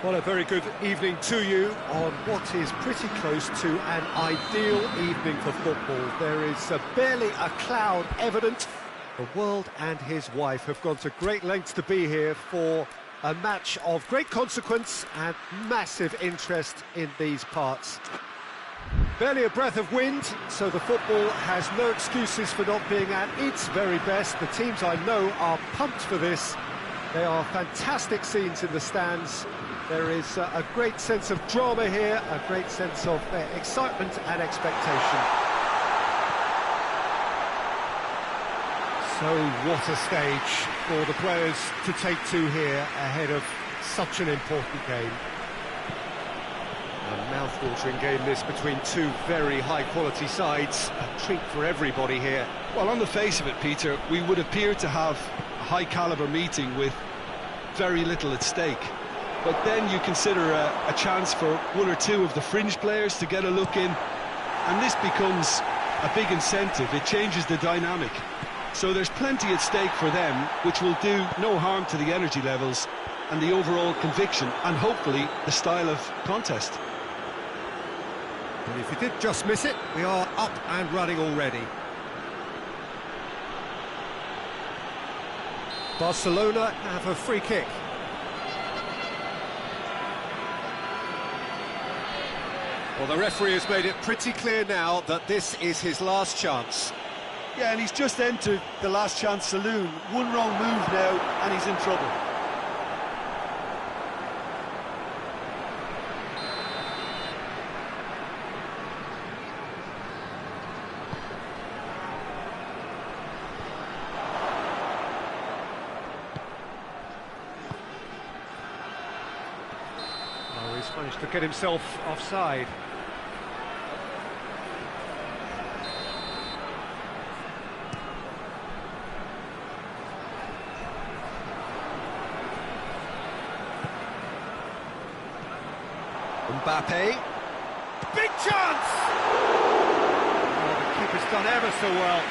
Well, a very good evening to you on what is pretty close to an ideal evening for football. There is barely a cloud evident. The world and his wife have gone to great lengths to be here for a match of great consequence and massive interest in these parts. Barely a breath of wind, so the football has no excuses for not being at its very best. The teams I know are pumped for this. There are fantastic scenes in the stands. There is a great sense of drama here, a great sense of excitement and expectation. So what a stage for the players to take to here ahead of such an important game. A mouth-watering game this between two very high-quality sides. A treat for everybody here. Well, on the face of it, Peter, we would appear to have a high-caliber meeting with very little at stake. But then you consider a chance for one or two of the fringe players to get a look in, and this becomes a big incentive. It changes the dynamic. So there's plenty at stake for them, which will do no harm to the energy levels and the overall conviction, and hopefully the style of contest. And if you did just miss it, we are up and running already. Barcelona have a free kick. Well, the referee has made it pretty clear now that this is his last chance. Yeah, and he's just entered the last chance saloon. One wrong move now, and he's in trouble. Oh, he's managed to get himself offside. Mbappe, big chance! Oh, the keeper's done ever so well.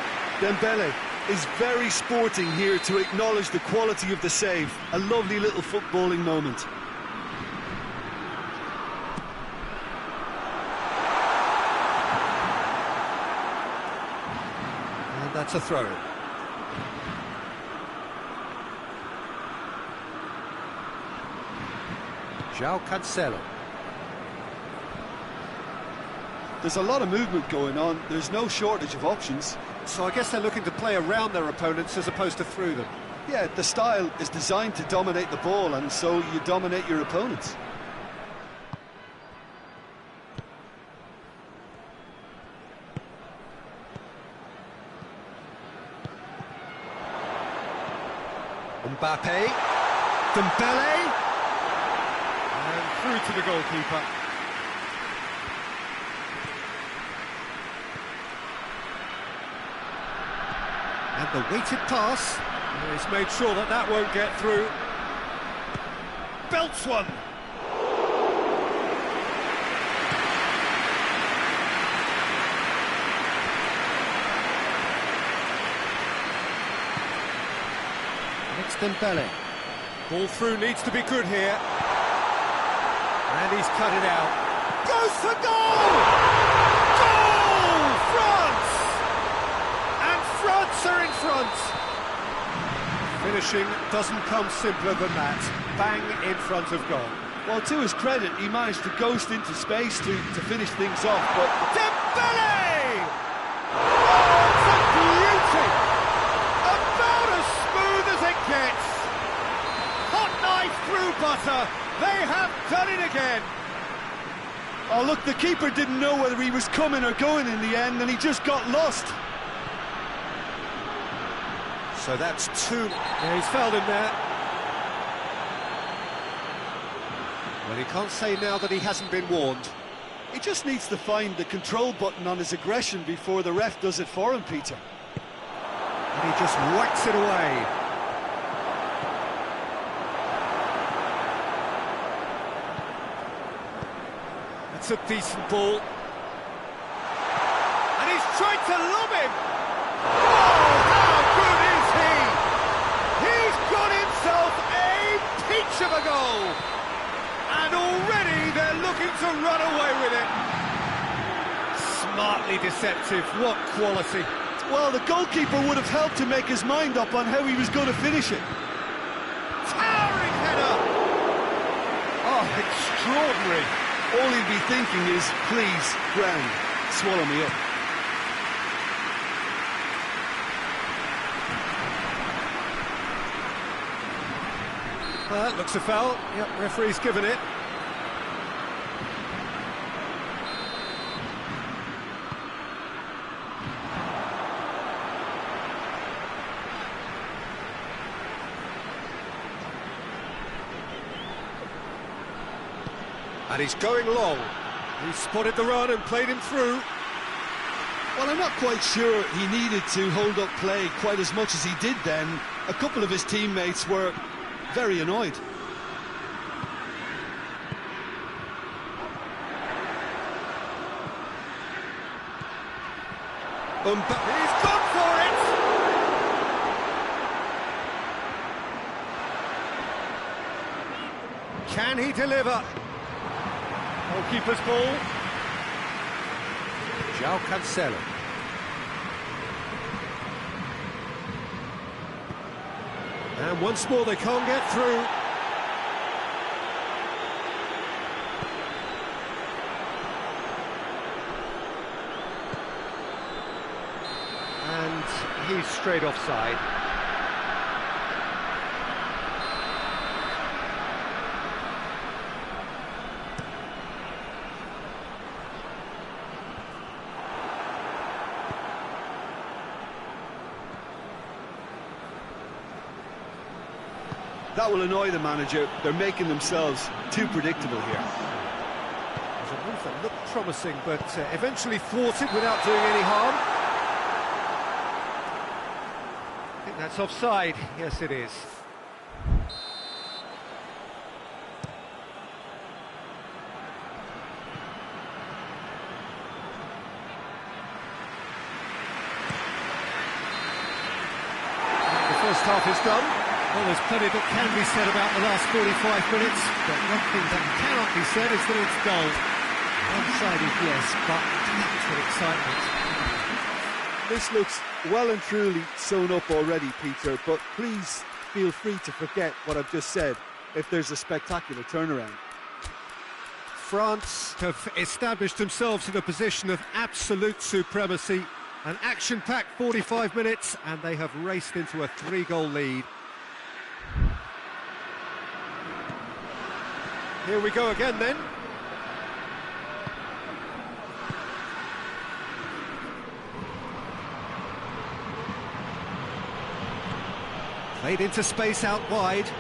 Dembele is very sporting here to acknowledge the quality of the save. A lovely little footballing moment. And that's a throw-in. João Cancelo. There's a lot of movement going on. There's no shortage of options. So I guess they're looking to play around their opponents as opposed to through them. Yeah, the style is designed to dominate the ball, and so you dominate your opponents. Mbappe, Dembele, and through to the goalkeeper. And the weighted pass. He's made sure that that won't get through. Belts one. It's Dembele. Ball through needs to be good here. And he's cut it out. Goes for goal! Goal! France! And France are in front. Finishing doesn't come simpler than that. Bang in front of goal. Well, to his credit, he managed to ghost into space to finish things off, but... Dembele! Oh, it's a beauty! About as smooth as it gets. Hot knife through butter. They have done it again. Oh, look, the keeper didn't know whether he was coming or going in the end, and he just got lost. So that's two. Yeah, he's fouled him there. Well, he can't say now that he hasn't been warned. He just needs to find the control button on his aggression before the ref does it for him, Peter. And he just whacks it away. That's a decent ball. And he's trying to lob him! Oh, how good is he? He's got himself a peach of a goal! And run away with it. Smartly deceptive, what quality. Well, the goalkeeper would have helped to make his mind up on how he was going to finish it. Towering header! Oh, extraordinary. All he'd be thinking is, please, ground, swallow me up. That looks a foul. Yep, referee's given it. And he's going long. He spotted the run and played him through. Well, I'm not quite sure he needed to hold up play quite as much as he did then. A couple of his teammates were very annoyed. He's gone for it! Can he deliver? Goalkeeper's ball. João Cancelo. And once more they can't get through. And he's straight offside. That will annoy the manager. They're making themselves too predictable here. There's a move that looked promising, but eventually thwarted without doing any harm. I think that's offside. Yes, it is. The first half is done. Well, there's plenty that can be said about the last 45 minutes, but one thing that cannot be said is that it's dull. One-sided, yes, but packed with excitement. This looks well and truly sewn up already, Peter, but please feel free to forget what I've just said if there's a spectacular turnaround. France have established themselves in a position of absolute supremacy. An action-packed 45 minutes, and they have raced into a 3-goal lead. Here we go again then. Played into space out wide.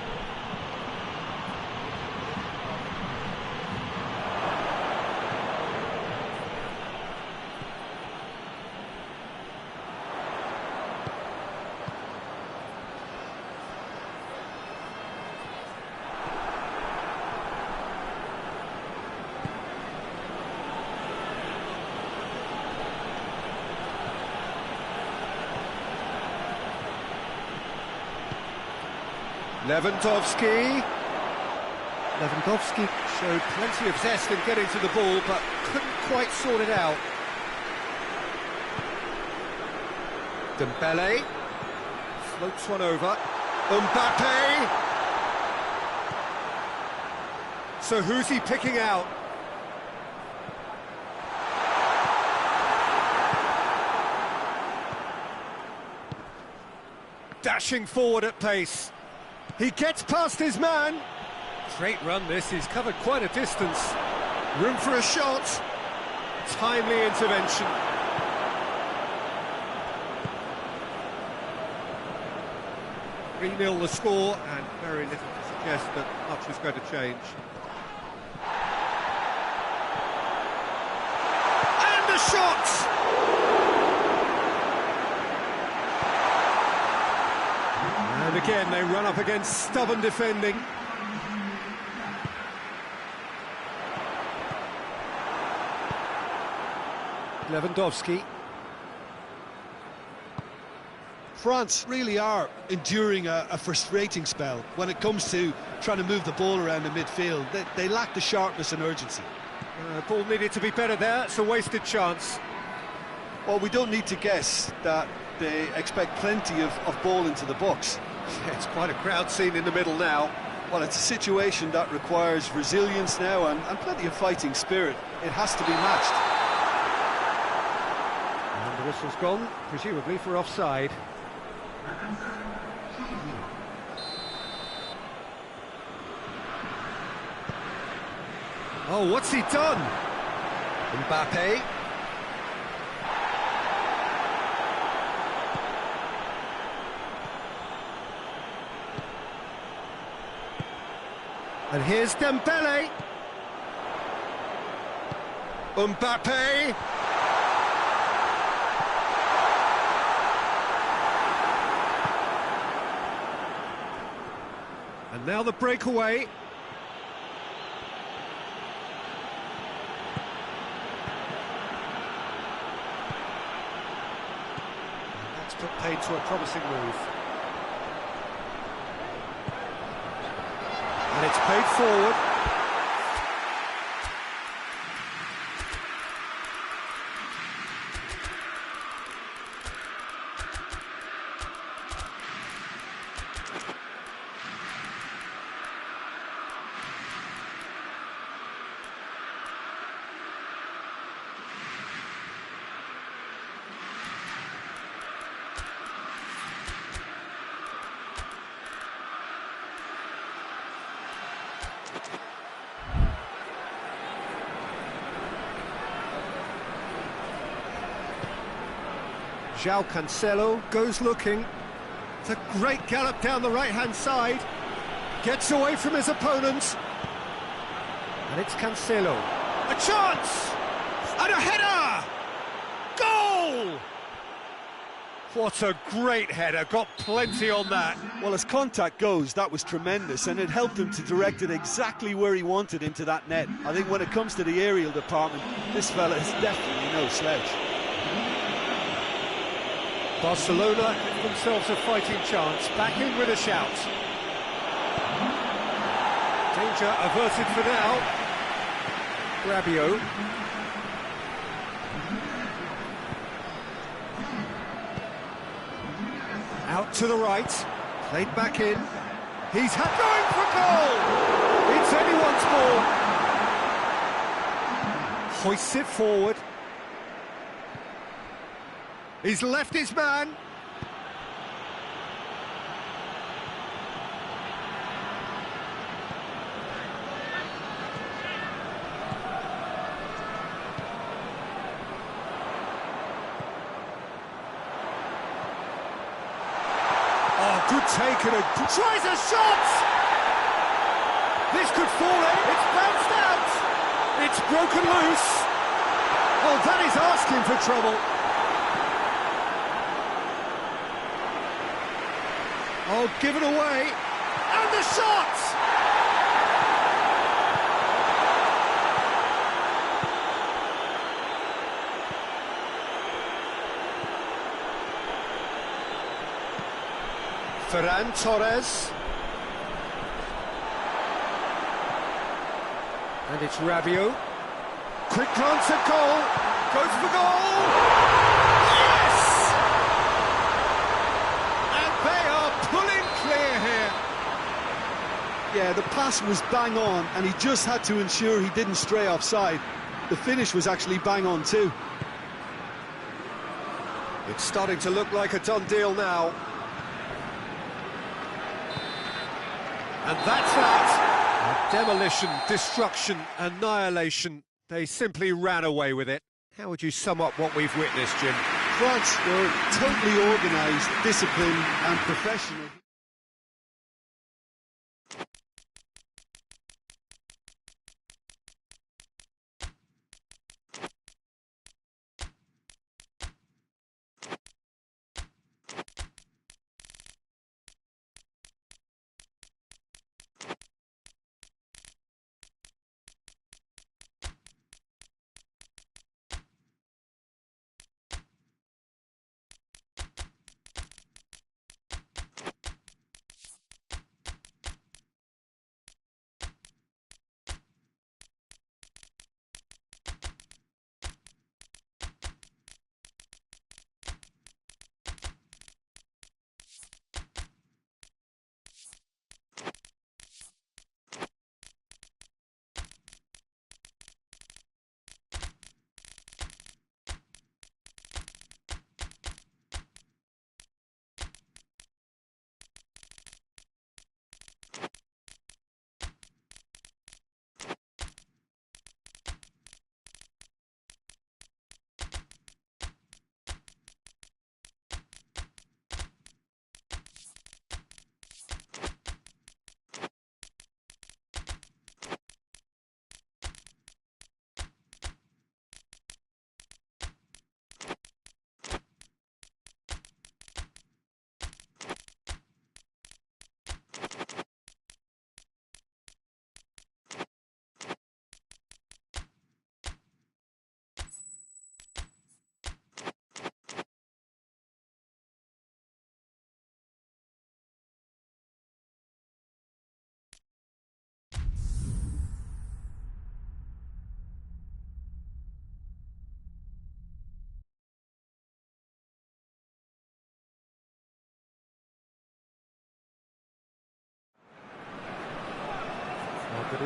Lewandowski showed plenty of zest in getting to the ball, but couldn't quite sort it out. Dembele floats one over. Mbappe! So who's he picking out? Dashing forward at pace. He gets past his man. Great run this, he's covered quite a distance. Room for a shot. Timely intervention. (3-0) the score, and very little to suggest that much is going to change. And a shot! And again, they run up against stubborn defending. Lewandowski. France really are enduring a frustrating spell when it comes to trying to move the ball around the midfield. They lack the sharpness and urgency. Ball needed to be better there, it's a wasted chance. Well, we don't need to guess that they expect plenty of ball into the box. Yeah, it's quite a crowd scene in the middle now. Well, it's a situation that requires resilience now and plenty of fighting spirit. It has to be matched. And the whistle's gone, presumably for offside. Oh, what's he done? Mbappe. And here's Dembele. Mbappe. And now the breakaway. And that's put paid to a promising move. And it's played forward. João Cancelo goes looking. It's a great gallop down the right-hand side. Gets away from his opponents. And it's Cancelo. A chance! And a header! Goal! What a great header, got plenty on that. Well, as contact goes, that was tremendous, and it helped him to direct it exactly where he wanted into that net. I think when it comes to the aerial department, this fella is definitely no slouch. Barcelona give themselves a fighting chance, back in with a shout. Danger averted for now. Rabiot. Out to the right, played back in. He's going for goal! It's anyone's ball. Hoists it forward. He's left his man. Oh, good take and tries a shot! This could fall in. It's bounced out. It's broken loose. Oh, that is asking for trouble. Oh, given away, and the shot! Ferran Torres. And it's Rabiot. Quick glance at goal, goes for goal! Yeah, the pass was bang on, and he just had to ensure he didn't stray offside. The finish was actually bang on too. It's starting to look like a done deal now. And that's that. Demolition, destruction, annihilation. They simply ran away with it. How would you sum up what we've witnessed, Jim? France were totally organised, disciplined and professional.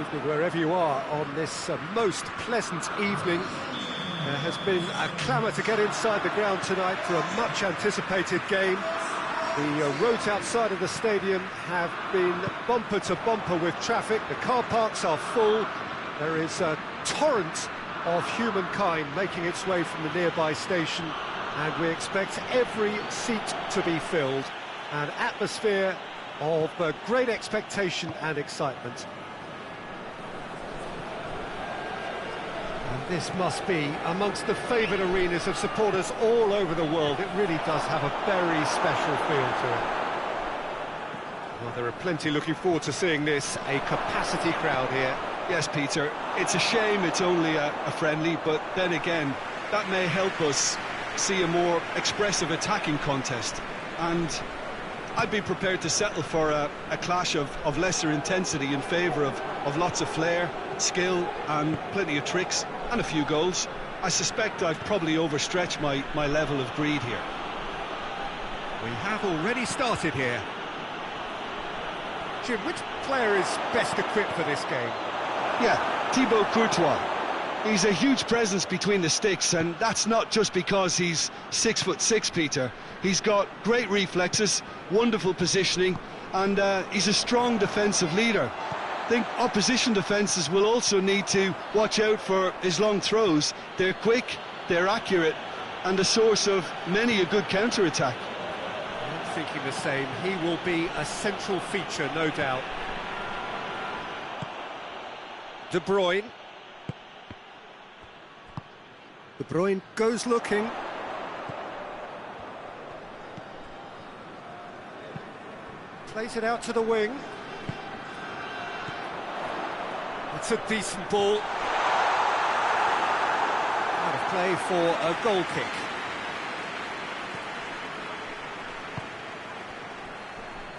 Evening wherever you are on this most pleasant evening. There has been a clamour to get inside the ground tonight for a much anticipated game. The roads outside of the stadium have been bumper to bumper with traffic. The car parks are full. There is a torrent of humankind making its way from the nearby station, and we expect every seat to be filled. An atmosphere of great expectation and excitement. And this must be amongst the favoured arenas of supporters all over the world. It really does have a very special feel to it. Well, there are plenty looking forward to seeing this, a capacity crowd here. Yes, Peter, it's a shame it's only a friendly, but then again, that may help us see a more expressive attacking contest. And I'd be prepared to settle for a clash of lesser intensity in favour of lots of flair, skill and plenty of tricks and a few goals. I suspect I've probably overstretched my level of greed here. We have already started here. Jim, which player is best equipped for this game? Yeah, Thibaut Courtois. He's a huge presence between the sticks, and that's not just because he's 6'6", Peter. He's got great reflexes, wonderful positioning, and he's a strong defensive leader. I think opposition defences will also need to watch out for his long throws. They're quick, they're accurate, and a source of many a good counter-attack. I'm thinking the same. He will be a central feature, no doubt. De Bruyne. De Bruyne goes looking. Plays it out to the wing. It's a decent ball. Out of play for a goal kick.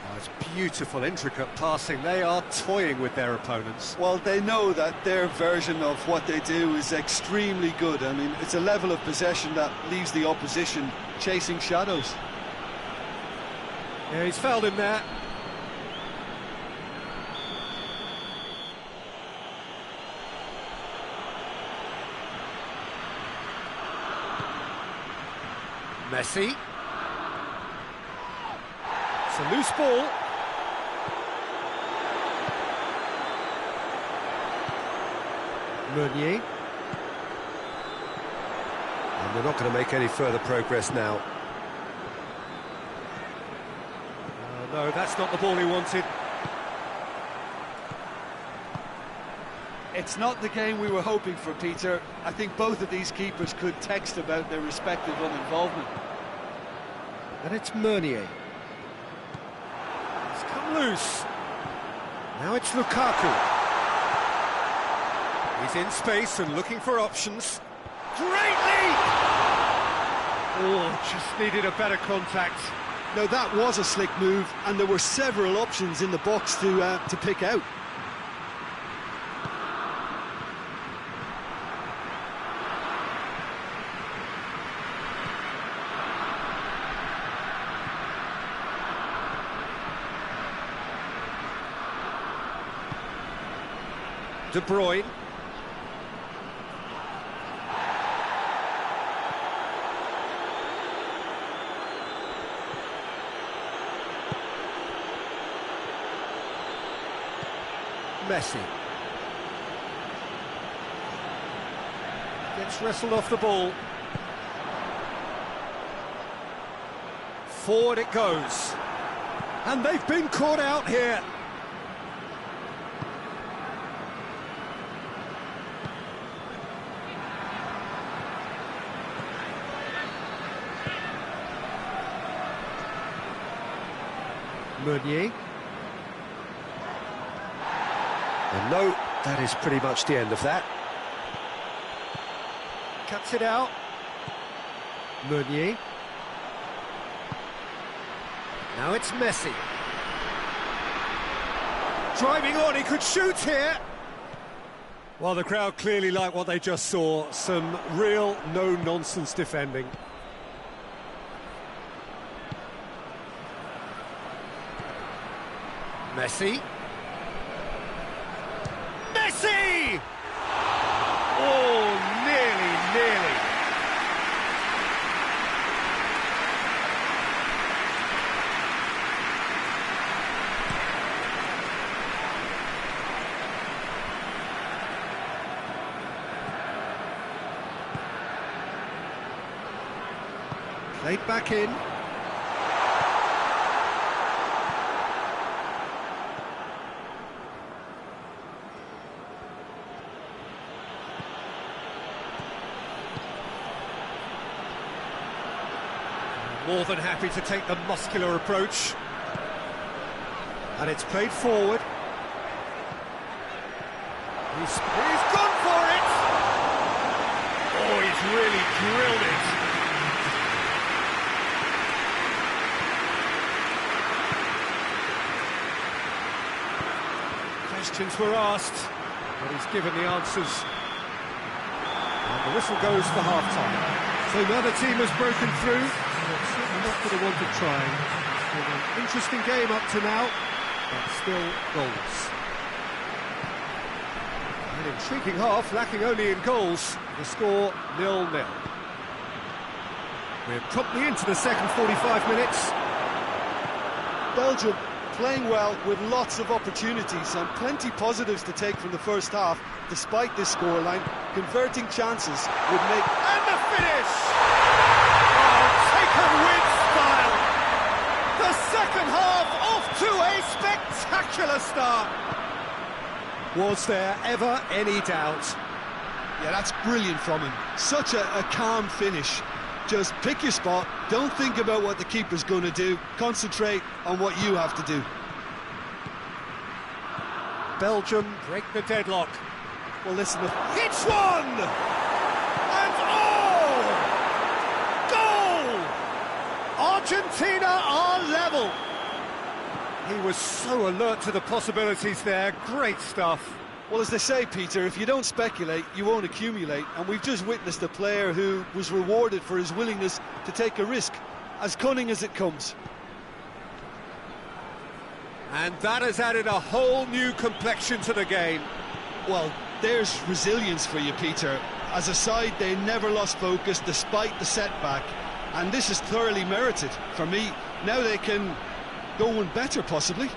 Oh, it's beautiful, intricate passing. They are toying with their opponents. Well, they know that their version of what they do is extremely good. I mean, it's a level of possession that leaves the opposition chasing shadows. Yeah, he's fouled him there. Messi. It's a loose ball. Meunier. And they're not going to make any further progress now. No, that's not the ball he wanted. It's not the game we were hoping for, Peter. I think both of these keepers could text about their respective uninvolvement. And it's Meunier. It's come loose. Now it's Lukaku. He's in space and looking for options. Great lead! Oh, just needed a better contact. No, that was a slick move, and there were several options in the box to pick out. De Bruyne. Messi. Gets wrestled off the ball. Forward it goes. And they've been caught out here. Meunier. And no, that is pretty much the end of that. Cuts it out. Meunier. Now it's Messi. Driving on, he could shoot here. Well, the crowd clearly like what they just saw. Some real no-nonsense defending. Messi. nearly. Played back in. More than happy to take the muscular approach. And it's played forward. He's gone for it! Oh, he's really drilled it. Questions were asked, but he's given the answers. And the whistle goes for half-time. So another team has broken through. It's certainly not going to want to try. It's been an interesting game up to now, but still goals. An intriguing half, lacking only in goals. The score 0-0. We're promptly into the second 45 minutes. Belgium playing well with lots of opportunities and plenty positives to take from the first half, despite this scoreline. Converting chances would make... And the finish! Oh, taken with style! The second half off to a spectacular start! Was there ever any doubt? Yeah, that's brilliant from him. Such a calm finish. Just pick your spot, don't think about what the keeper's going to do, concentrate on what you have to do. Belgium break the deadlock. Well, listen, Hits one! And oh! Goal! Argentina are level. He was so alert to the possibilities there. Great stuff. well, as they say, Peter, if you don't speculate, you won't accumulate. And we've just witnessed a player who was rewarded for his willingness to take a risk, as cunning as it comes. And that has added a whole new complexion to the game. Well, there's resilience for you, Peter. As a side, they never lost focus despite the setback. And this is thoroughly merited for me. Now they can go one better, possibly.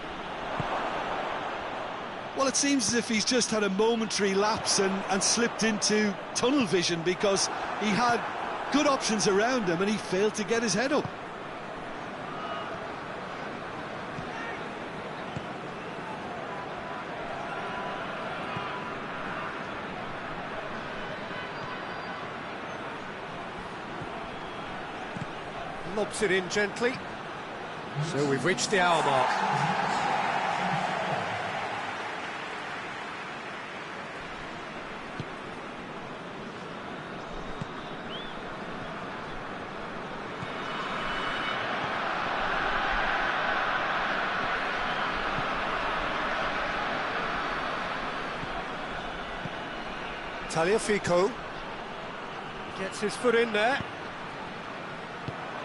Well, it seems as if he's just had a momentary lapse and slipped into tunnel vision, because he had good options around him and he failed to get his head up. Lobs it in gently. So we've reached the hour mark. Tagliafico gets his foot in there.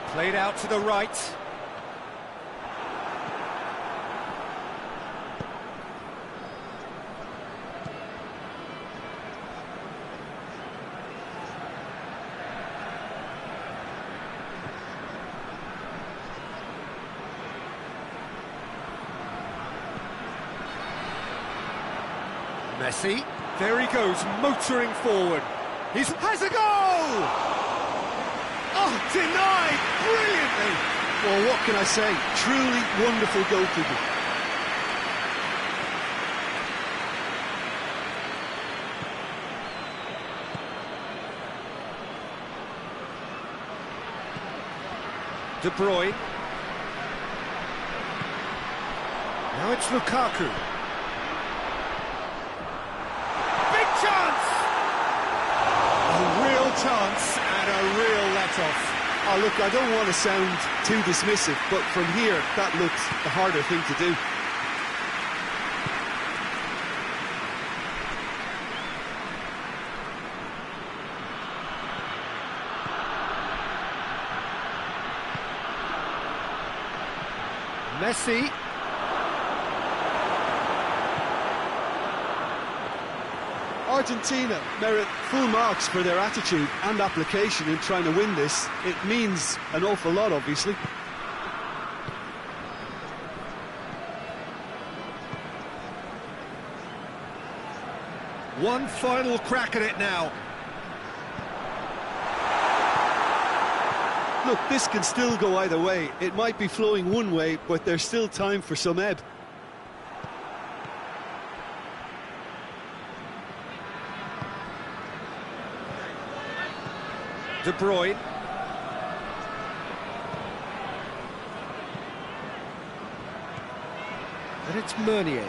Played out to the right. Messi, there he goes, motoring forward. He has a goal! Oh, denied brilliantly! Well, what can I say? Truly wonderful goalkeeping. De Bruyne. Now it's Lukaku. Big chance! A real chance and a real let-off. Oh, look, I don't want to sound too dismissive, but from here, that looks the harder thing to do. Messi. Argentina merit full marks for their attitude and application in trying to win this. It means an awful lot, obviously. One final crack at it now. Look, this can still go either way. It might be flowing one way, but there's still time for some ebb. De Bruyne. And it's Meunier.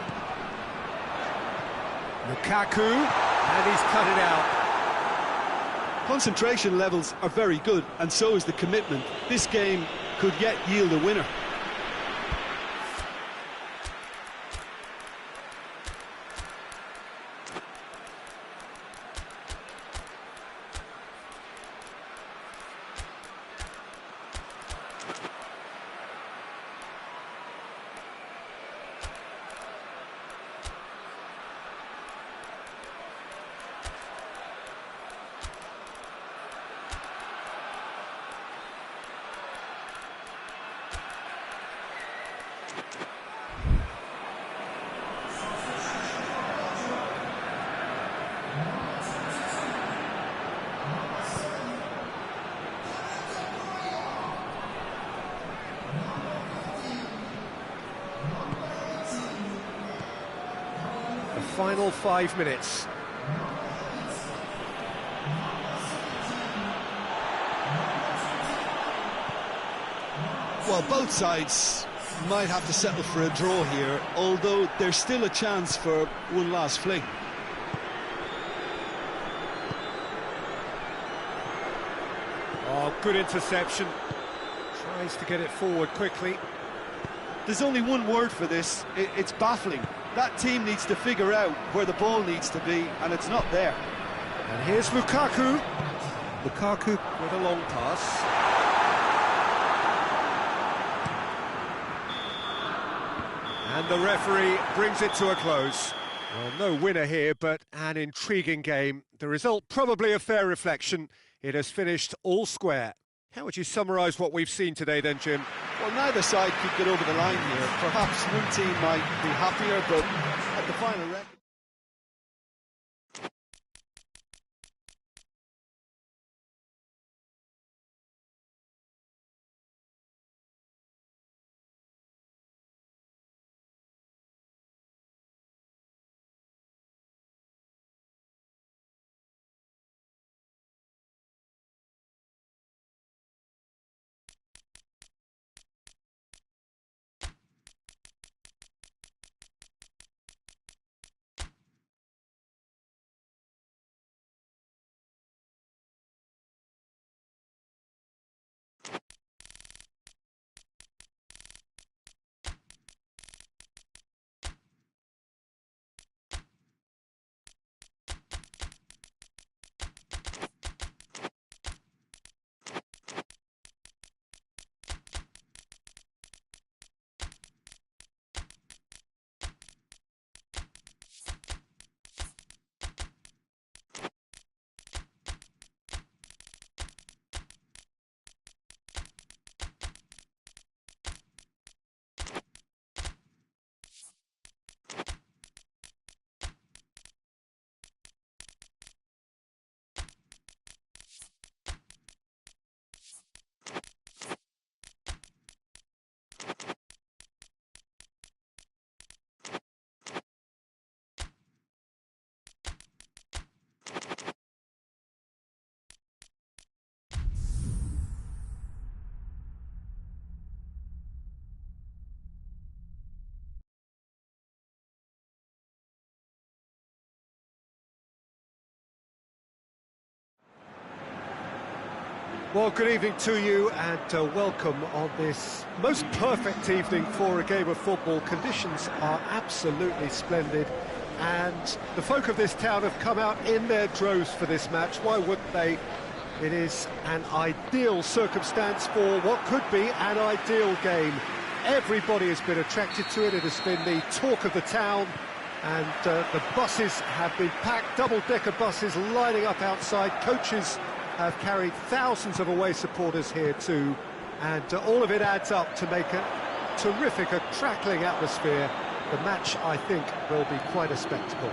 Lukaku, and he's cut it out. Concentration levels are very good, and so is the commitment. This game could yet yield a winner. The final 5 minutes. Well, both sides might have to settle for a draw here, although there's still a chance for one last fling. Oh, good interception. Tries to get it forward quickly. There's only one word for this. It's baffling. That team needs to figure out where the ball needs to be, and it's not there. And here's Lukaku. Lukaku with a long pass. And the referee brings it to a close. Well, no winner here, but an intriguing game. The result probably a fair reflection. It has finished all square. How would you summarise what we've seen today then, Jim? Well, neither side could get over the line here. Perhaps one team might be happier, but at the final record... Well, good evening to you and welcome on this most perfect evening for a game of football. Conditions are absolutely splendid and the folk of this town have come out in their droves for this match. Why wouldn't they? It is an ideal circumstance for what could be an ideal game. Everybody has been attracted to it. It has been the talk of the town And the buses have been packed, double-decker buses lining up outside. Coaches have carried thousands of away supporters here too, and all of it adds up to make a terrific, a crackling atmosphere. The match, I think, will be quite a spectacle.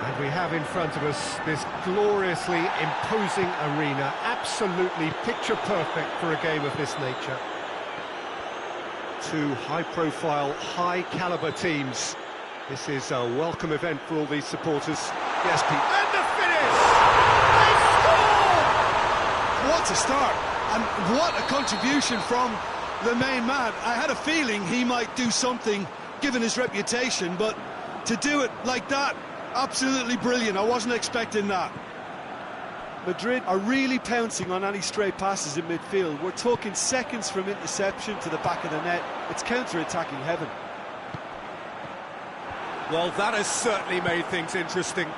And we have in front of us this gloriously imposing arena, absolutely picture-perfect for a game of this nature. Two high-profile, high-caliber teams. This is a welcome event for all these supporters. Yes, Pete. And the finish! They score! What a start, and what a contribution from the main man. I had a feeling he might do something, given his reputation, but to do it like that, absolutely brilliant. I wasn't expecting that. Madrid are really pouncing on any stray passes in midfield. We're talking seconds from interception to the back of the net. It's counter-attacking heaven. Well, that has certainly made things interesting.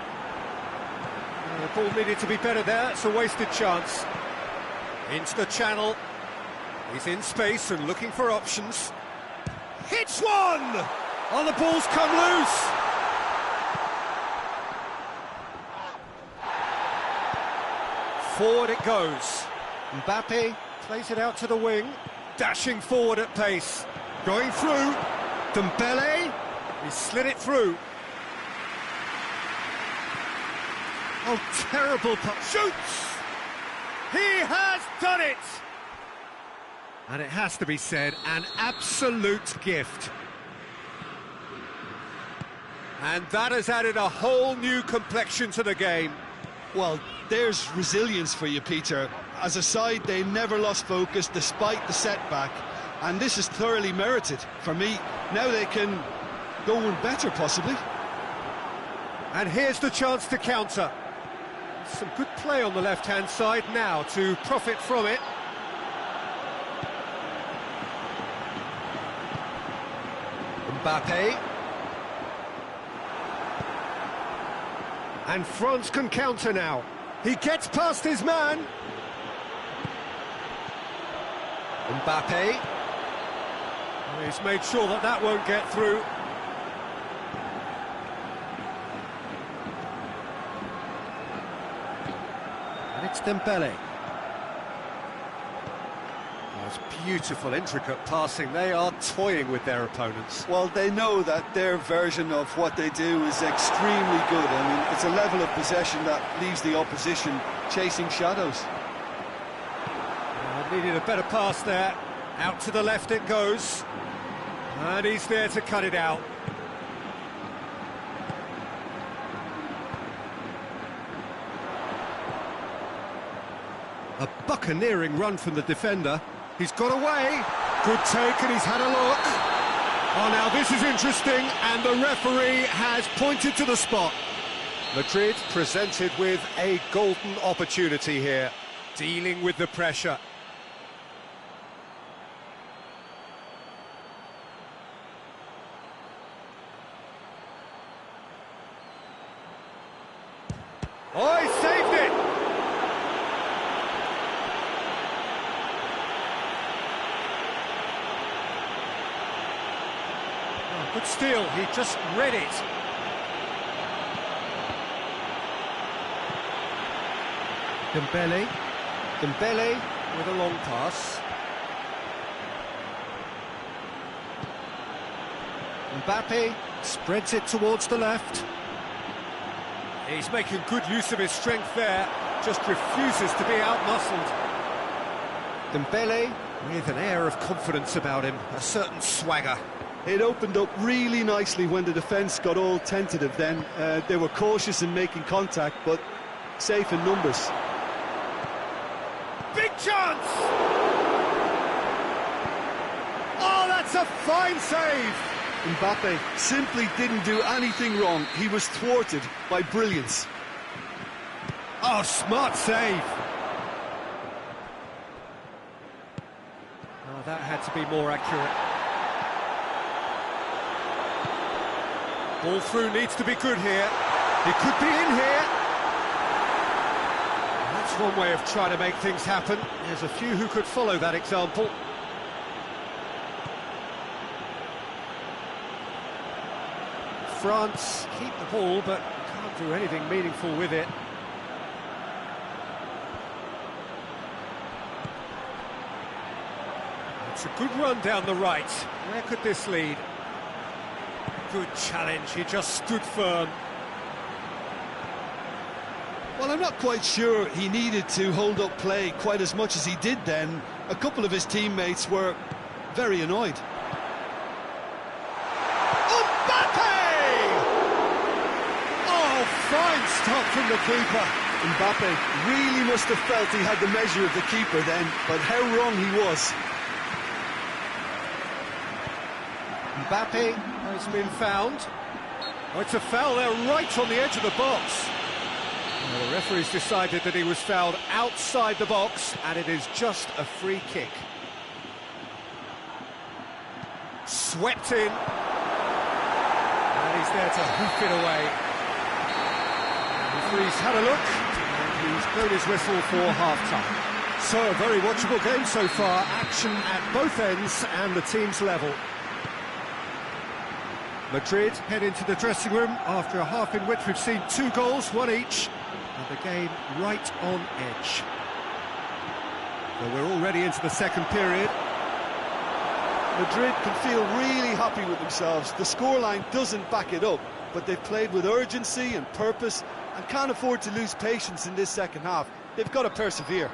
The ball needed to be better there. It's a wasted chance. Into the channel. He's in space and looking for options. Hits one! Oh, the ball's come loose! Forward it goes. Mbappe plays it out to the wing. Dashing forward at pace. Going through. Dembele. He slid it through. Oh, terrible puck. Shoots! He has done it! And it has to be said, an absolute gift. And that has added a whole new complexion to the game. Well, there's resilience for you, Peter. As a side, they never lost focus despite the setback, and this is thoroughly merited. For me, now they can go one better, possibly. And here's the chance to counter. Some good play on the left-hand side now to profit from it. Mbappe. And France can counter now. He gets past his man. Mbappe. Well, he's made sure that that won't get through. And it's Dembele. That's beautiful, intricate passing. They are toying with their opponents. Well, they know that their version of what they do is extremely good. I mean, it's a level of possession that leaves the opposition chasing shadows. Needed a better pass there. Out to the left it goes. And he's there to cut it out. A buccaneering run from the defender. He's got away. Good take, and he's had a look. Oh, now this is interesting, and the referee has pointed to the spot. Madrid presented with a golden opportunity here, dealing with the pressure. Oh, he saved it! Oh, good steal, he just read it. Dembele with a long pass. Mbappe spreads it towards the left. He's making good use of his strength there, just refuses to be out-muscled. Dembele with an air of confidence about him, a certain swagger. It opened up really nicely when the defence got all tentative then. They were cautious in making contact, but safe in numbers. Big chance! Oh, that's a fine save! Mbappe simply didn't do anything wrong. He was thwarted by brilliance. Oh, smart save! Oh, that had to be more accurate. Ball through needs to be good here. He could be in here. That's one way of trying to make things happen. There's a few who could follow that example. France keep the ball, but can't do anything meaningful with it. It's a good run down the right. Where could this lead? Good challenge, he just stood firm. Well, I'm not quite sure he needed to hold up play quite as much as he did then. A couple of his teammates were very annoyed. Mbappe! Oh, fine stop from the keeper. Mbappe really must have felt he had the measure of the keeper then, but how wrong he was. Mbappe has been found. Oh, it's a foul there right on the edge of the box. Well, the referee's decided that he was fouled outside the box, and it is just a free kick. Swept in. And he's there to hoof it away. The referee's had a look, and he's blown his whistle for half-time. So, a very watchable game so far. Action at both ends, and the team's level. Madrid head into the dressing room after a half in which we've seen 2 goals, 1 each, and the game right on edge. So we're already into the second period. Madrid can feel really happy with themselves. The scoreline doesn't back it up, but they've played with urgency and purpose and can't afford to lose patience in this second half. They've got to persevere.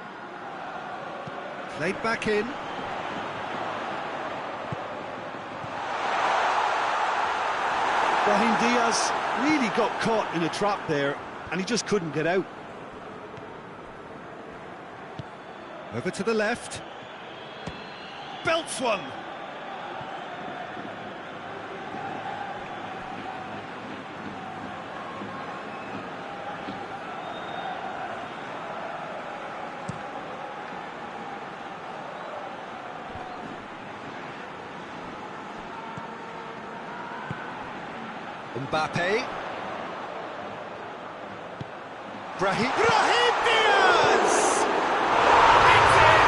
Played back in. Brahim Diaz really got caught in a trap there, and he just couldn't get out. Over to the left. Belts one. Mbappe. Brahim Diaz! It's in!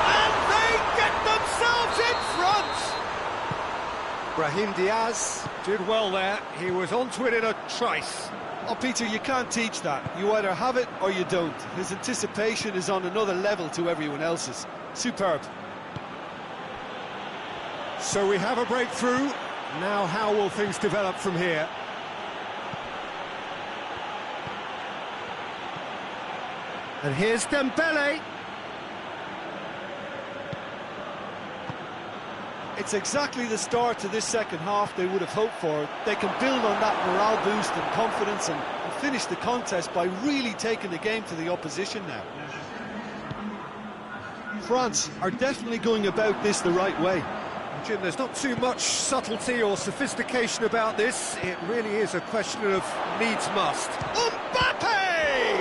And they get themselves in front! Brahim Diaz did well there. He was onto it in a trice. Oh, Peter, you can't teach that. You either have it or you don't. His anticipation is on another level to everyone else's. Superb. So we have a breakthrough. Now how will things develop from here? And here's Dembele. It's exactly the start to this second half they would have hoped for. They can build on that morale boost and confidence and finish the contest by really taking the game to the opposition now. France are definitely going about this the right way. Jim, there's not too much subtlety or sophistication about this. It really is a question of needs must. Mbappe!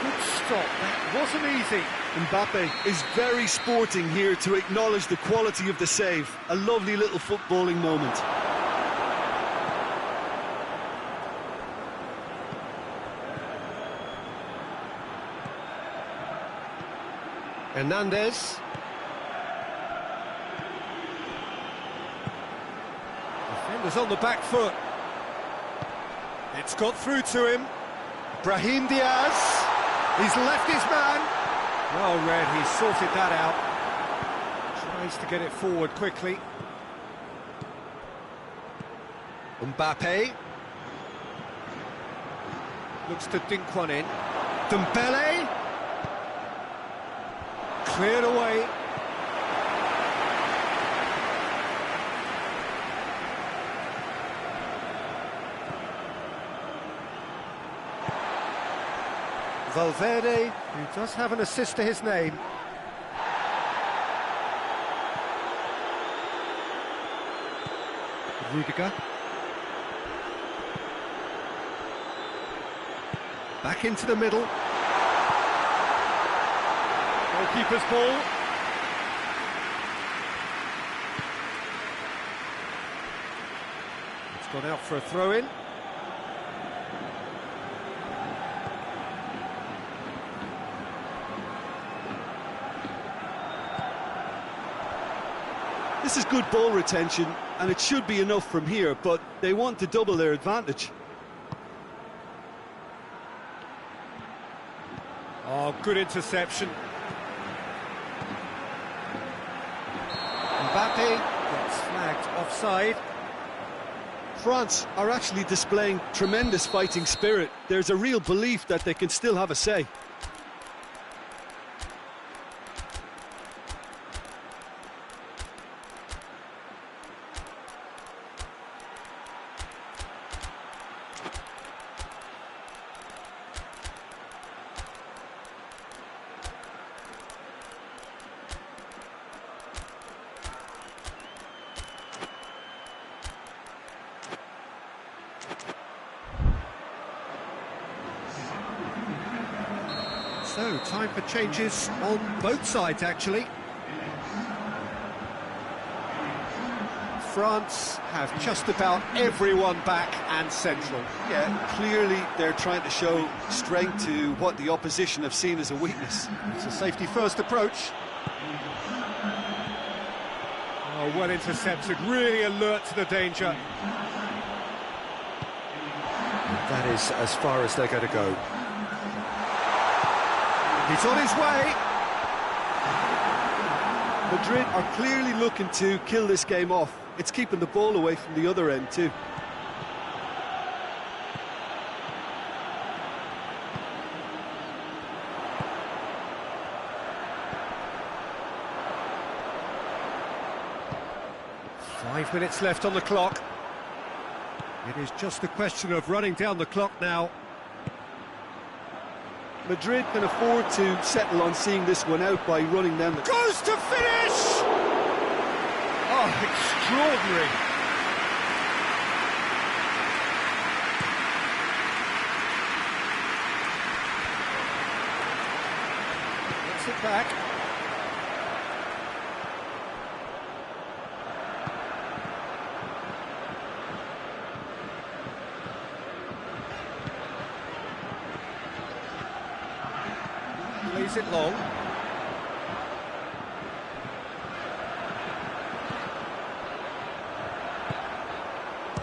Good stop, that wasn't easy. Mbappe is very sporting here to acknowledge the quality of the save. A lovely little footballing moment. Hernandez. Defenders on the back foot. It's got through to him. Brahim Diaz. He's left his man. Well read, he sorted that out. Tries to get it forward quickly. Mbappe. Looks to dink one in. Dembele. Cleared away. Valverde, who does have an assist to his name. Rudiger. Back into the middle. Goalkeeper's ball. It's gone out for a throw-in. This is good ball retention, and it should be enough from here, but they want to double their advantage. Oh, good interception. Mbappe gets flagged offside. France are actually displaying tremendous fighting spirit. There's a real belief that they can still have a say. So, time for changes on both sides, actually. France have just about everyone back and central. Yeah, clearly they're trying to show strength to what the opposition have seen as a weakness. It's a safety-first approach. Oh, well intercepted, really alert to the danger. That is as far as they're going to go. He's on his way. Madrid are clearly looking to kill this game off. It's keeping the ball away from the other end too. Five minutes left on the clock. It is just a question of running down the clock now. Madrid can afford to settle on seeing this one out by running down the... Goes to finish! Oh, extraordinary. Gets it back. Lays it long.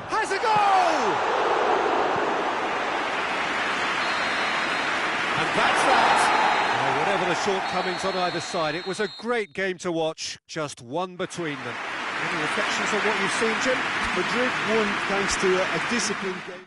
Has a goal! And that's that. Oh, whatever the shortcomings on either side, it was a great game to watch, just one between them. Any reflections on what you've seen, Jim? Madrid won thanks to a disciplined game.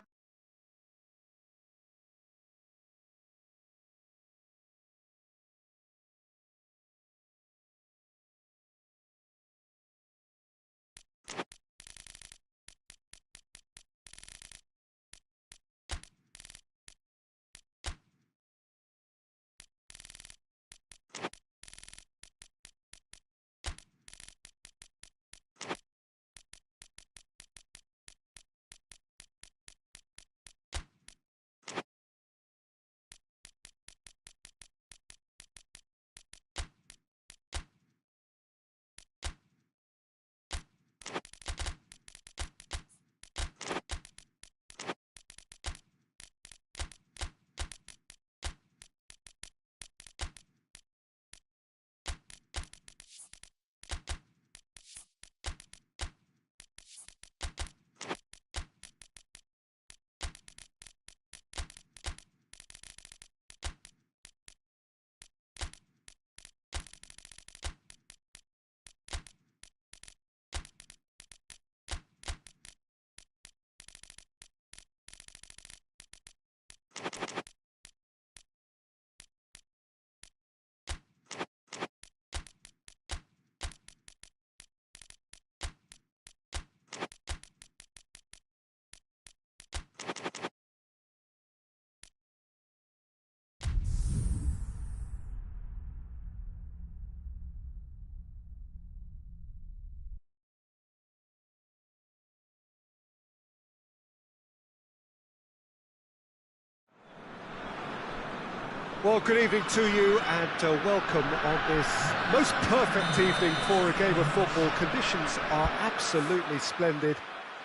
Well, good evening to you and welcome on this most perfect evening for a game of football. Conditions are absolutely splendid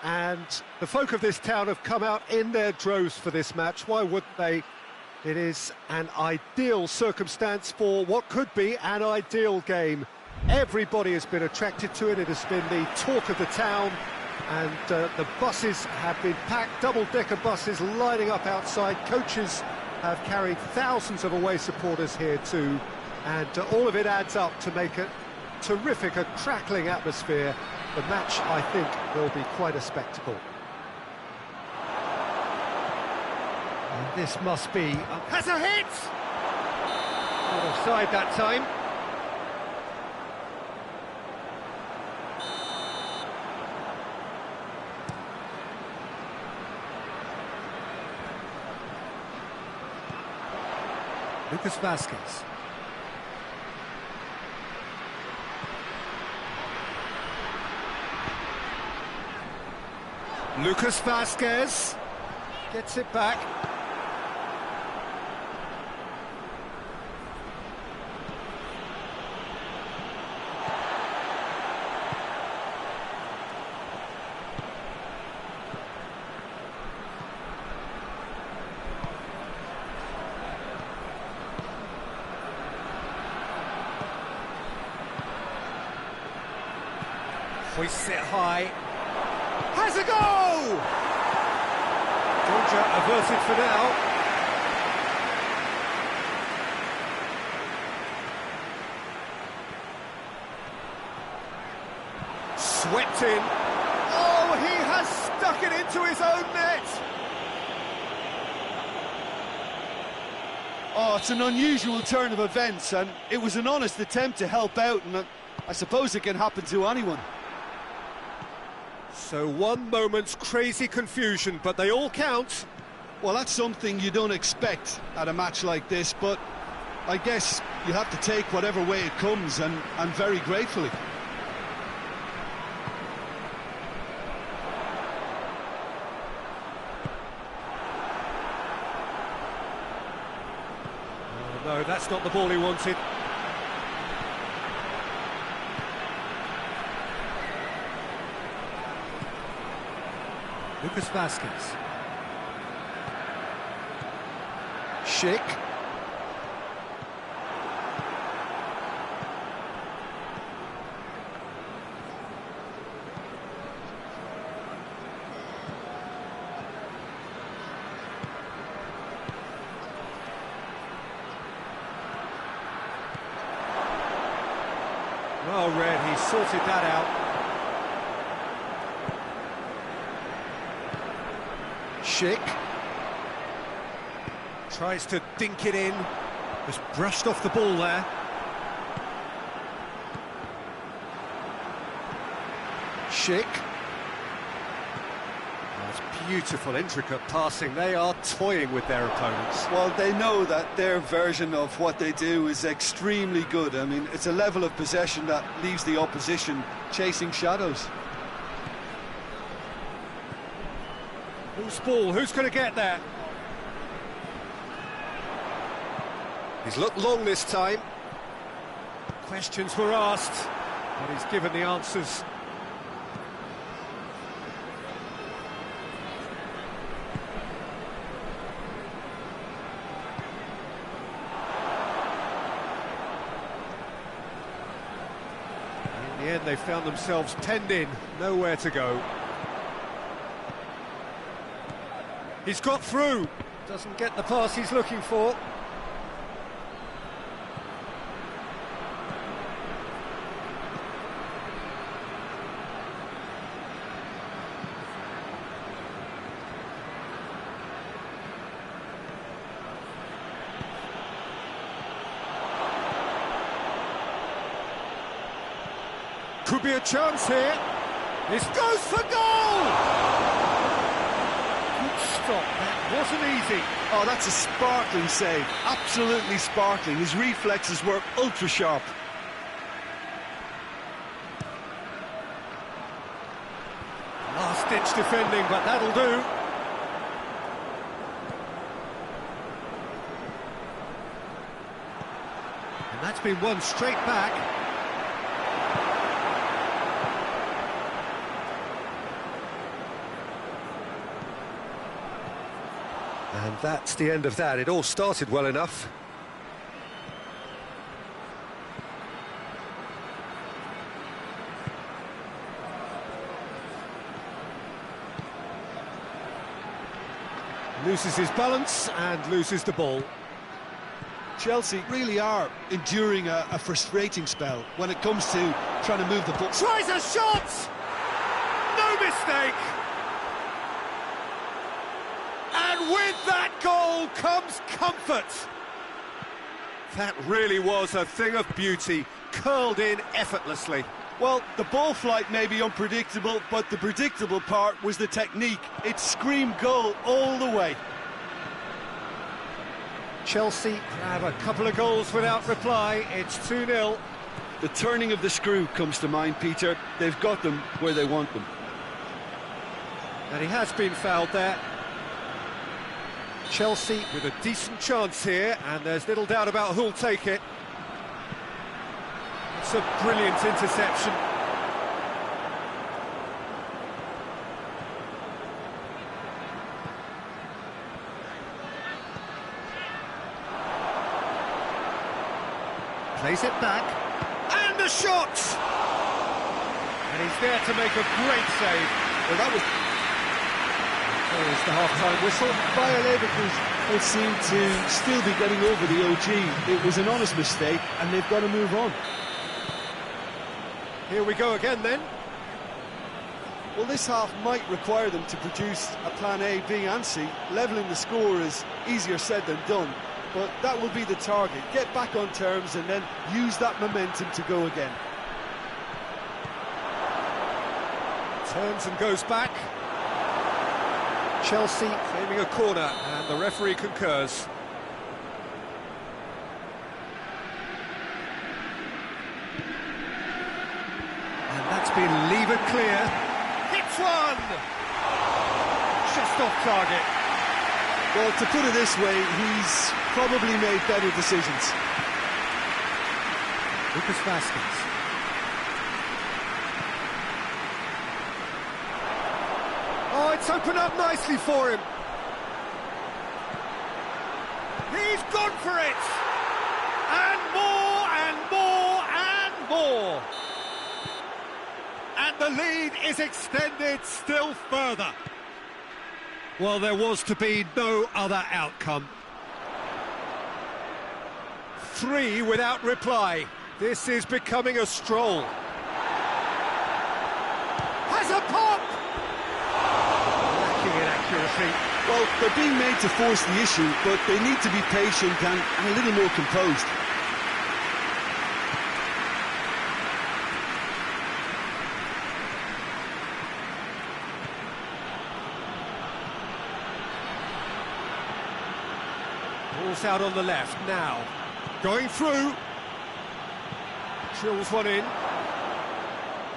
and the folk of this town have come out in their droves for this match. Why wouldn't they? It is an ideal circumstance for what could be an ideal game. Everybody has been attracted to it. It has been the talk of the town, and the buses have been packed, double-decker buses lining up outside. Coaches have carried thousands of away supporters here too, and all of it adds up to make it terrific, a crackling atmosphere. The match, I think, will be quite a spectacle. And this must be... has a hit! Not offside that time. Lucas Vazquez. Lucas Vazquez gets it back. Hoists it high. Has a goal! Georgia averted for now. Swept in. Oh, he has stuck it into his own net! Oh, it's an unusual turn of events, and it was an honest attempt to help out, and I suppose it can happen to anyone. So one moment's crazy confusion, but they all count. Well, that's something you don't expect at a match like this, but I guess you have to take whatever way it comes, and very gratefully. Oh, no, that's not the ball he wanted. Lucas Vazquez. Schick. Well read, he sorted that out. Schick tries to dink it in, just brushed off the ball there. Schick. That's beautiful, intricate passing. They are toying with their opponents. Well, they know that their version of what they do is extremely good. I mean, it's a level of possession that leaves the opposition chasing shadows. Who's ball? Who's going to get there? He's looked long this time. Questions were asked, but he's given the answers. In the end, they found themselves penned in, nowhere to go. He's got through, doesn't get the pass he's looking for. Could be a chance here. This goes for goal! Stop, that wasn't easy. Oh, that's a sparkling save, absolutely sparkling. His reflexes were ultra sharp. Last-ditch defending, but that'll do. And that's been won straight back. And that's the end of that. It all started well enough. Loses his balance and loses the ball. Chelsea really are enduring a frustrating spell when it comes to trying to move the ball. Tries a shot! No mistake! And with that goal comes comfort. That really was a thing of beauty, curled in effortlessly. Well, the ball flight may be unpredictable, but the predictable part was the technique. It screamed goal all the way. Chelsea have a couple of goals without reply. It's 2-0. The turning of the screw comes to mind, Peter. They've got them where they want them. And he has been fouled there. Chelsea with a decent chance here, and there's little doubt about who'll take it. It's a brilliant interception. Plays it back, and the shot! And he's there to make a great save. Well, that was... There's the half-time whistle. Bayer Leverkusen will seem to still be getting over the OG. It was an honest mistake, and they've got to move on. Here we go again, then. Well, this half might require them to produce a plan A, B and C. Levelling the score is easier said than done, but that will be the target. Get back on terms and then use that momentum to go again. Turns and goes back. Chelsea claiming a corner, and the referee concurs. And that's been levered clear. Hits one! Just off target. Well, to put it this way, he's probably made better decisions. Lucas Vazquez. Oh, it's opened up nicely for him. He's gone for it! And more, and more, and more! And the lead is extended still further. Well, there was to be no other outcome. 3 without reply. This is becoming a stroll. Has a pop! Lacking in accuracy. Well, they're being made to force the issue, but they need to be patient and a little more composed. Ball's out on the left now. Going through. Drills one in.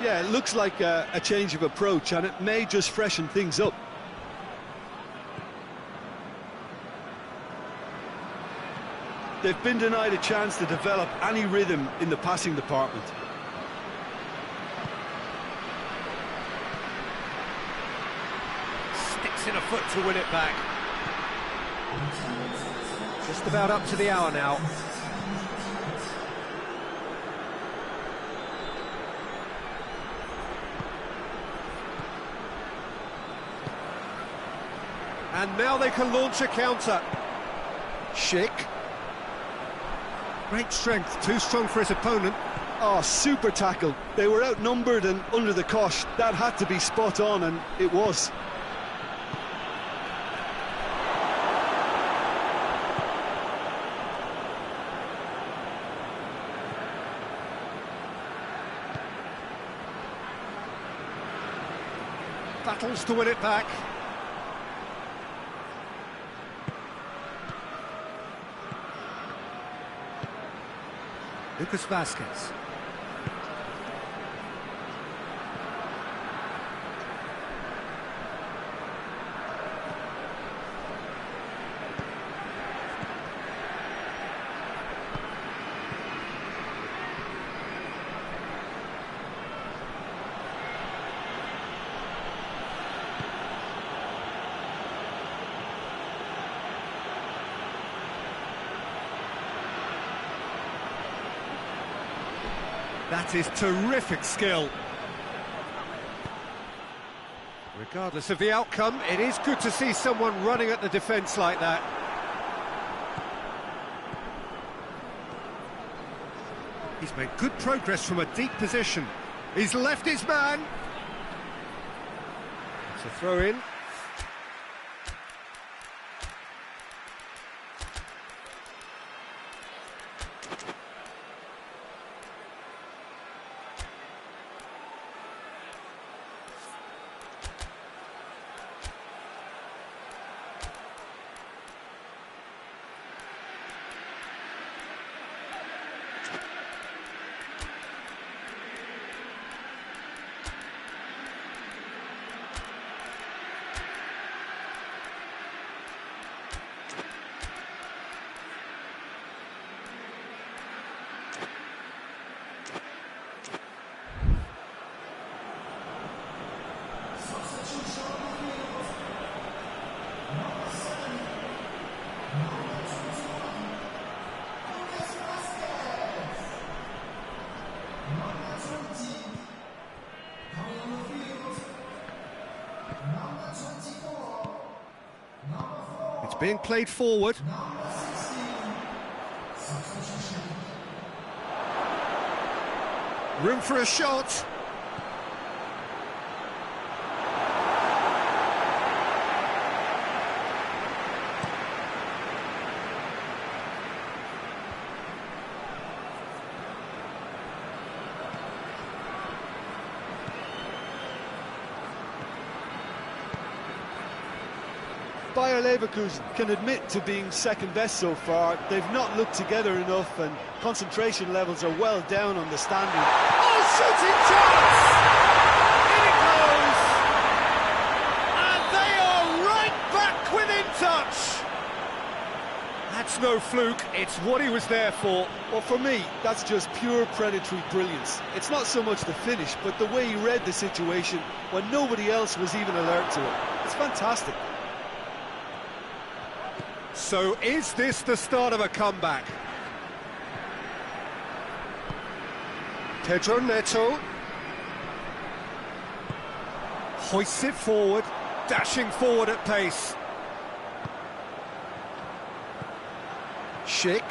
Yeah, it looks like a change of approach, and it may just freshen things up. They've been denied a chance to develop any rhythm in the passing department. Sticks in a foot to win it back. Just about up to the hour now. And now they can launch a counter. Schick. Great strength, too strong for his opponent. Oh, super tackle. They were outnumbered and under the cosh. That had to be spot on, and it was. Battles to win it back. Lucas Vazquez. That is terrific skill. Regardless of the outcome, it is good to see someone running at the defence like that. He's made good progress from a deep position. He's left his man. It's a throw in. It's being played forward. Room for a shot. Bayer Leverkusen can admit to being second best so far. They've not looked together enough and concentration levels are well down on the standard. Oh, shooting chance! In it goes! And they are right back within touch! That's no fluke, it's what he was there for. Well, for me, that's just pure predatory brilliance. It's not so much the finish, but the way he read the situation when nobody else was even alert to it. It's fantastic. So is this the start of a comeback? Pedro Neto hoists it forward, dashing forward at pace. Schick.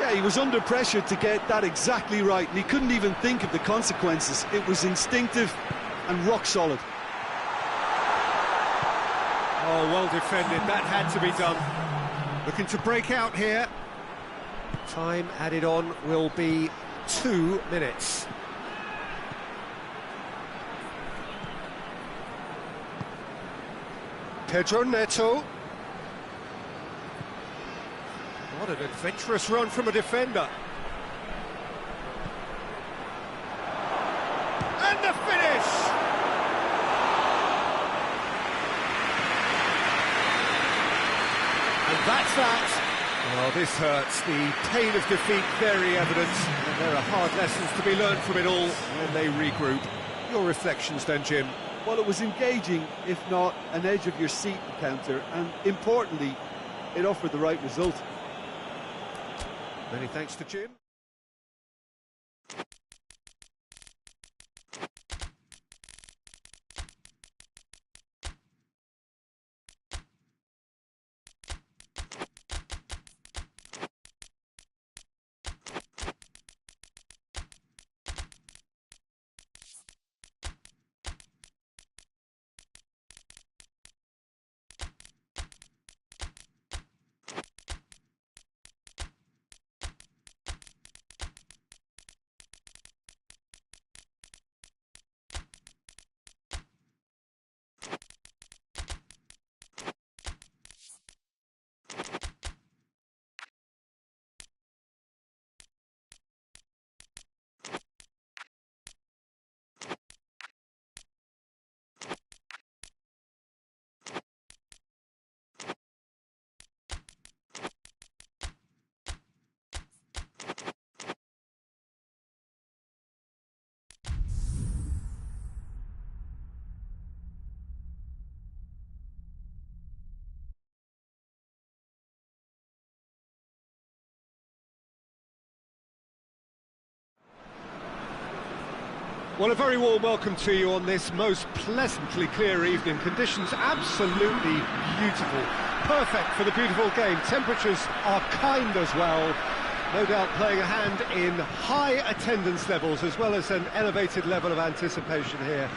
Yeah, he was under pressure to get that exactly right, and he couldn't even think of the consequences. It was instinctive and rock solid. Oh, well defended, that had to be done. Looking to break out here. Time added on will be 2 minutes. Pedro Neto. What an adventurous run from a defender. And the finish! And that's that. Well, this hurts. The pain of defeat very evident. And there are hard lessons to be learned from it all when they regroup. Your reflections then, Jim? Well, it was engaging, if not an edge-of-your-seat encounter, and importantly, it offered the right result. Many thanks to Jim. Well, a very warm welcome to you on this most pleasantly clear evening. Conditions absolutely beautiful. Perfect for the beautiful game. Temperatures are kind as well. No doubt playing a hand in high attendance levels as well as an elevated level of anticipation here.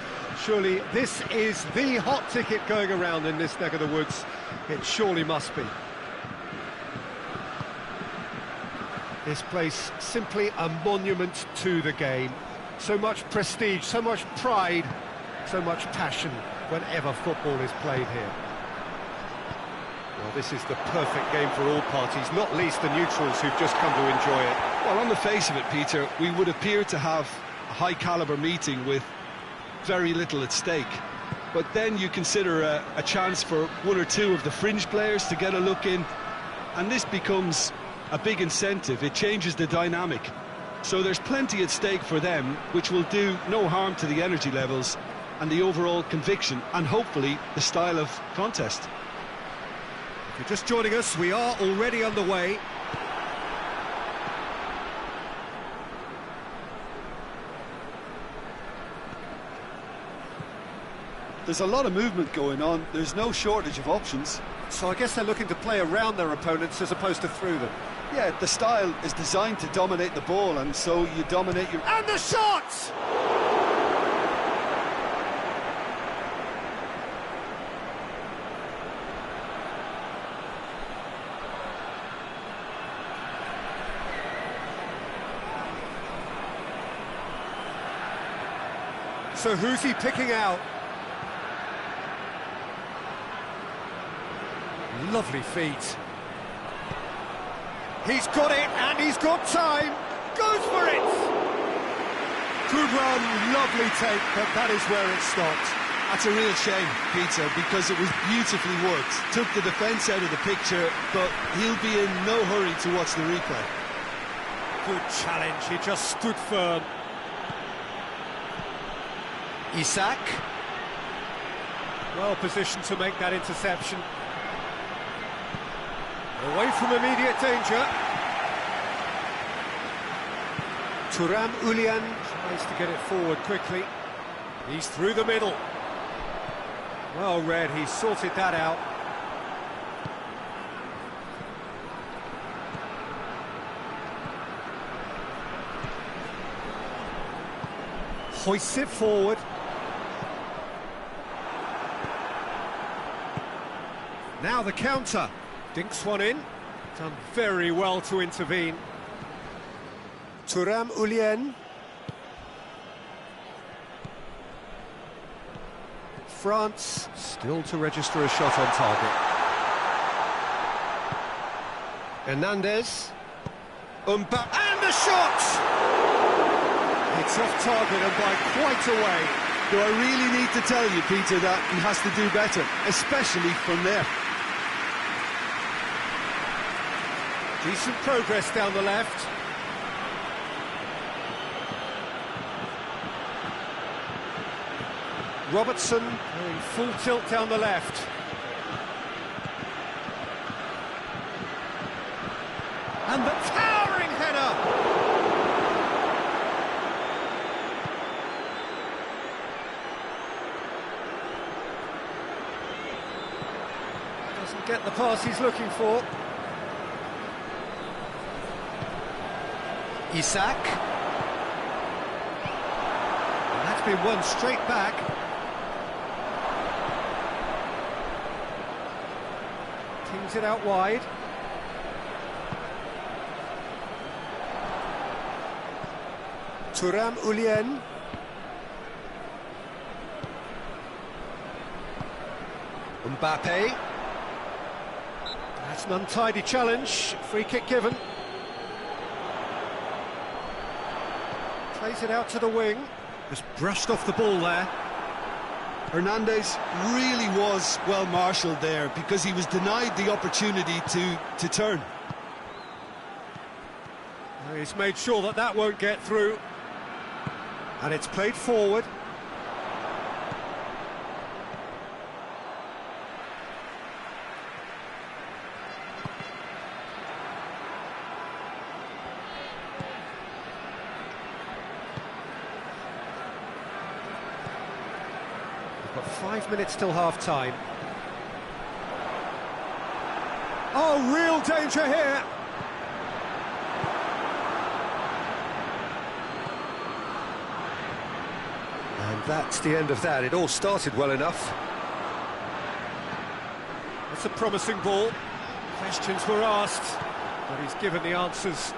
Surely this is the hot ticket going around in this neck of the woods. It surely must be. This place simply a monument to the game. So much prestige, so much pride, so much passion whenever football is played here. Well, this is the perfect game for all parties, not least the neutrals who've just come to enjoy it. Well, on the face of it, Peter, we would appear to have a high-caliber meeting with very little at stake. But then you consider a chance for one or two of the fringe players to get a look in, and this becomes a big incentive. It changes the dynamic. So there's plenty at stake for them, which will do no harm to the energy levels and the overall conviction and hopefully the style of contest. If you're just joining us, we are already underway. There's a lot of movement going on. There's no shortage of options. So I guess they're looking to play around their opponents as opposed to through them. Yeah, the style is designed to dominate the ball, and so you dominate your... And the shot! So who's he picking out? Lovely feet. He's got it, and he's got time. Goes for it. Good run, lovely take, but that is where it stopped. That's a real shame, Peter, because it was beautifully worked. Took the defence out of the picture, but he'll be in no hurry to watch the replay. Good challenge, he just stood firm. Isak. Well positioned to make that interception. Away from immediate danger. Thuram Ulian tries to get it forward quickly. He's through the middle. Well read, he sorted that out. Hoists it forward. Now the counter. Dinks one in. Done very well to intervene. Thuram Ulian. France still to register a shot on target. Hernandez. And the shot! It's off target and by quite a way. Do I really need to tell you, Peter, that he has to do better, especially from there? Decent progress down the left. Robertson going full tilt down the left. And the towering header! Doesn't get the pass he's looking for. Isak. And that's been won straight back. Kings it out wide. Thuram Ulian. Mbappe. That's an untidy challenge. Free kick given. Plays it out to the wing. Just brushed off the ball there. Hernandez really was well marshalled there because he was denied the opportunity to turn. He's made sure that that won't get through. And it's played forward. 5 minutes till half-time. Oh, real danger here! And that's the end of that. It all started well enough. It's a promising ball. Questions were asked, but he's given the answers.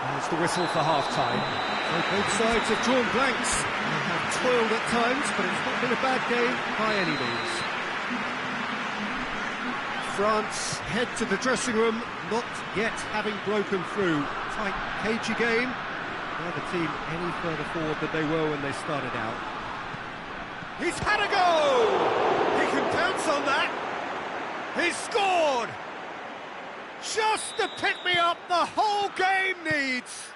There's the whistle for half-time. So both sides have drawn blanks. They have toiled at times, but it's not been a bad game by any means. France head to the dressing room, not yet having broken through. Tight, cagey game. Now the team any further forward than they were when they started out. He's had a go! He can pounce on that. He's scored! Just the pick-me-up the whole game needs.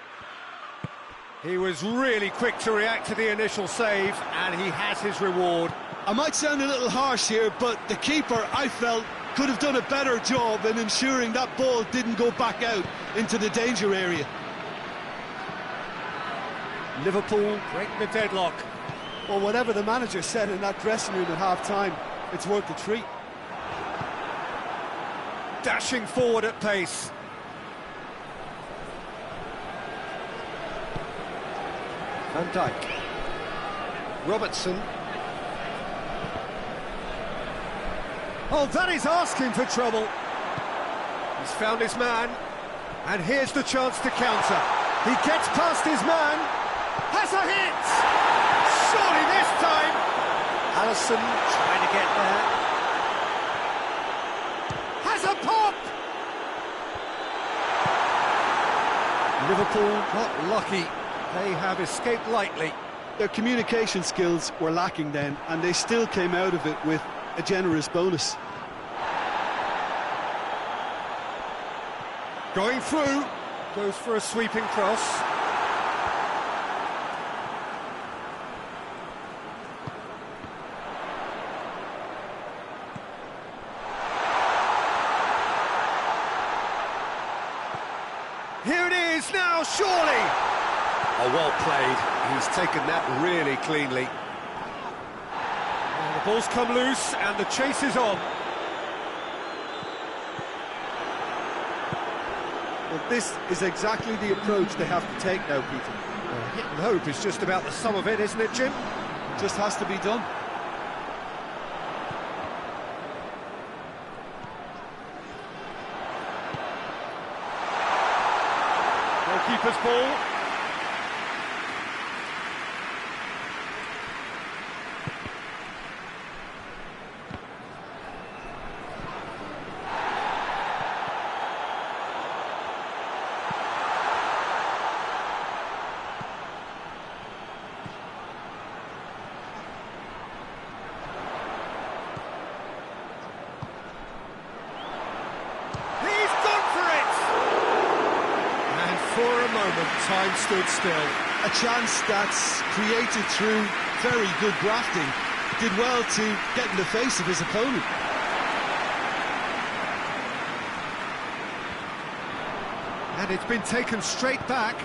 He was really quick to react to the initial save, and he has his reward. I might sound a little harsh here, but the keeper, I felt, could have done a better job in ensuring that ball didn't go back out into the danger area. Liverpool break the deadlock. Well, whatever the manager said in that dressing room at half-time, it's worth the treat. Dashing forward at pace. Van Dijk. Robertson. Oh, that is asking for trouble. He's found his man, and here's the chance to counter. He gets past his man, has a hit! Surely this time! Alisson trying to get there. Has a pop! Liverpool not lucky. They have escaped lightly. Their communication skills were lacking then, and they still came out of it with a generous bonus. Going through, goes for a sweeping cross. Here it is now, surely! Oh, well played. He's taken that really cleanly. And the ball's come loose and the chase is on. Well, this is exactly the approach they have to take now, Peter. Hit and hope is just about the sum of it, isn't it, Jim? Just has to be done. Goalkeeper's ball. For a moment, time stood still. A chance that's created through very good grafting. Did well to get in the face of his opponent. And it's been taken straight back.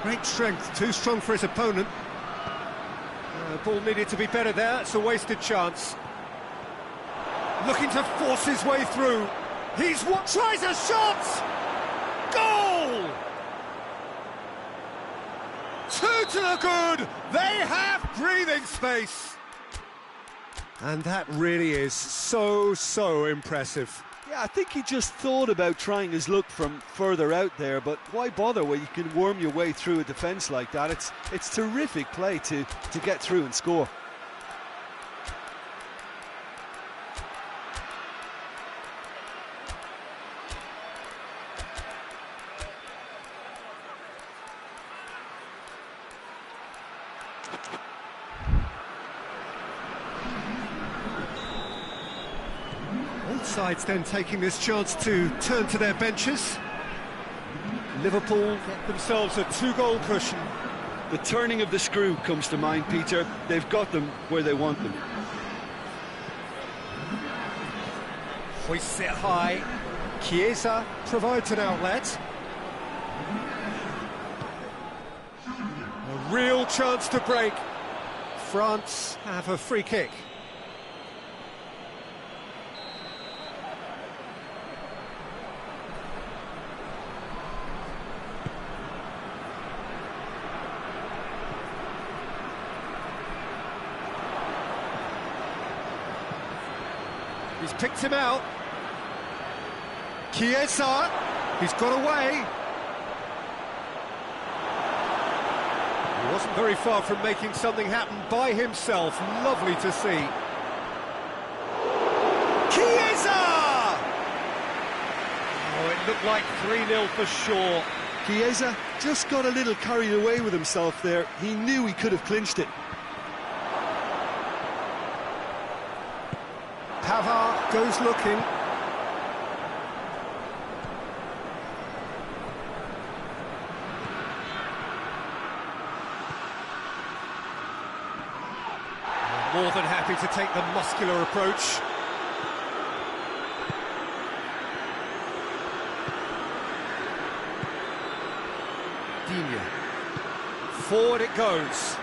Great strength, too strong for his opponent. Ball needed to be better there, it's a wasted chance. Looking to force his way through. He's what tries a shot! Goal! Two to the good! They have breathing space! And that really is so impressive. Yeah, I think he just thought about trying his luck from further out there, but why bother when you can worm your way through a defence like that? It's terrific play to get through and score. Both sides then taking this chance to turn to their benches. Liverpool get themselves a two-goal cushion. The turning of the screw comes to mind, Peter. They've got them where they want them. Hoists it high. Chiesa provides an outlet. Real chance to break. France have a free kick. He's picked him out. Chiesa, he's got away. He wasn't very far from making something happen by himself. Lovely to see. Chiesa! Oh, it looked like 3-0 for sure. Chiesa just got a little carried away with himself there. He knew he could have clinched it. Pavard goes looking. More than happy to take the muscular approach. Digne. Forward it goes.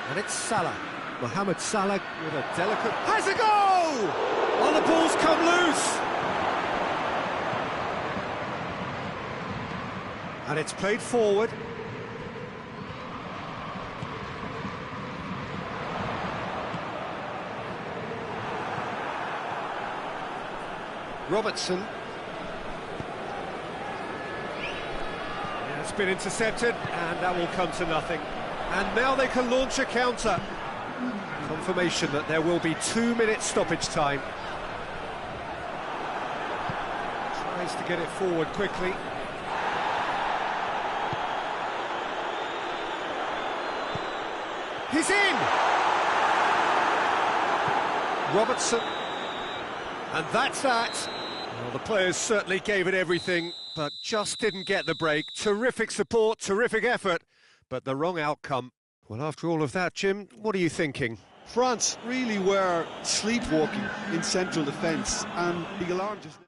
And it's Salah. Mohamed Salah with a delicate... Has a goal! Oh, the ball's come loose! And it's played forward. Robertson. Yeah, it's been intercepted, and that will come to nothing. And now they can launch a counter. Confirmation that there will be 2-minute stoppage time. Tries to get it forward quickly. He's in! Robertson. And that's that. Well, the players certainly gave it everything, but just didn't get the break. Terrific support, terrific effort, but the wrong outcome. Well, after all of that, Jim, what are you thinking? France really were sleepwalking in central defence, and the alarm just...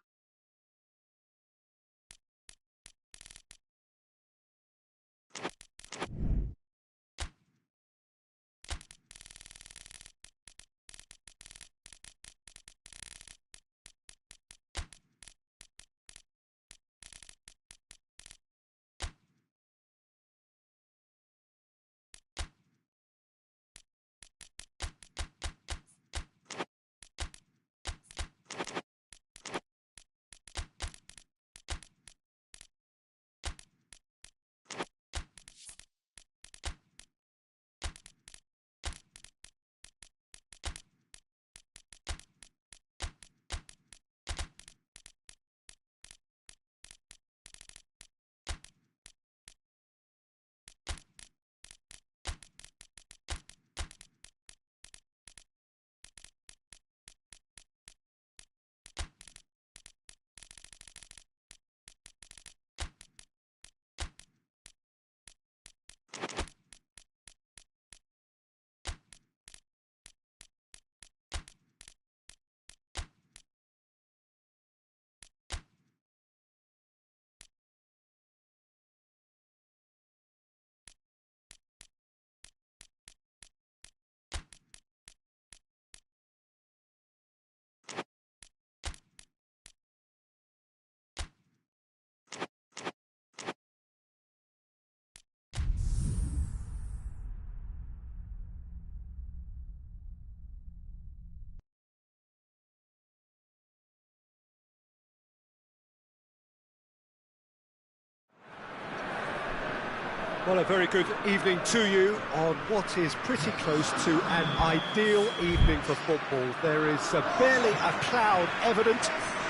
Well, a very good evening to you on what is pretty close to an ideal evening for football. There is barely a cloud evident.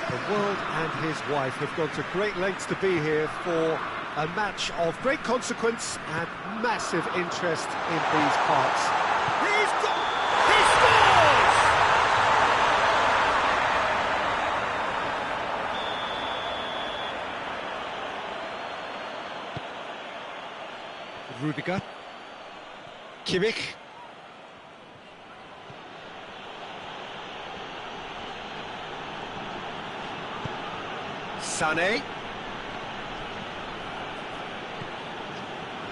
The world and his wife have gone to great lengths to be here for a match of great consequence and massive interest in these parts. He scores! Rudiger. Kimmich. Sané.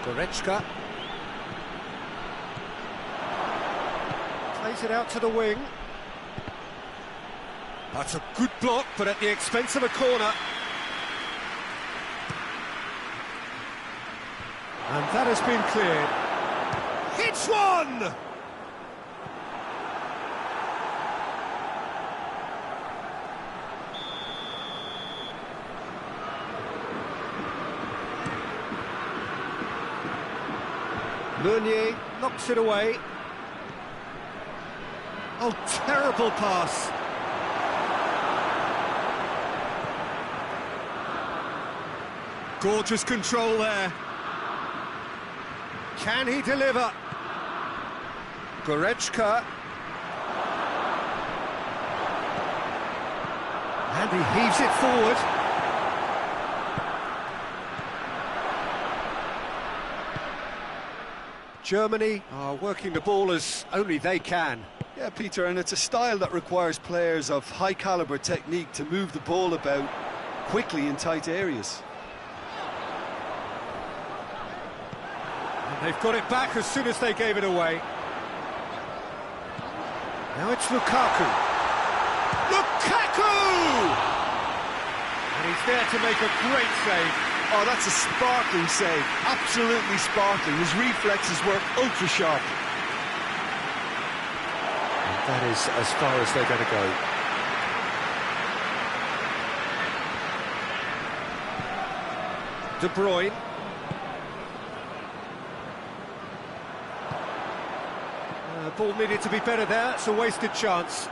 Goretzka. Plays it out to the wing. That's a good block, but at the expense of a corner. And that has been cleared. Hits one! Meunier knocks it away. Oh, terrible pass. Gorgeous control there. Can he deliver? Goretzka. And he heaves it forward. Germany are working the ball as only they can. Yeah, Peter, and it's a style that requires players of high-caliber technique to move the ball about quickly in tight areas. And they've got it back as soon as they gave it away. Now it's Lukaku. Lukaku! And he's there to make a great save. Oh, that's a sparkling save, absolutely sparkling. His reflexes were ultra-sharp. And that is as far as they're going to go. De Bruyne. Ball needed to be better there, it's a wasted chance.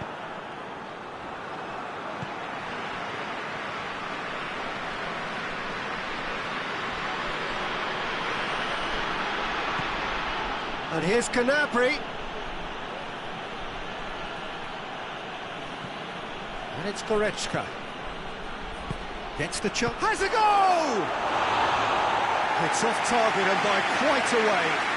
And here's Gnabry. And it's Goretzka. Gets the chance. Has a goal! It's off target and by quite a way.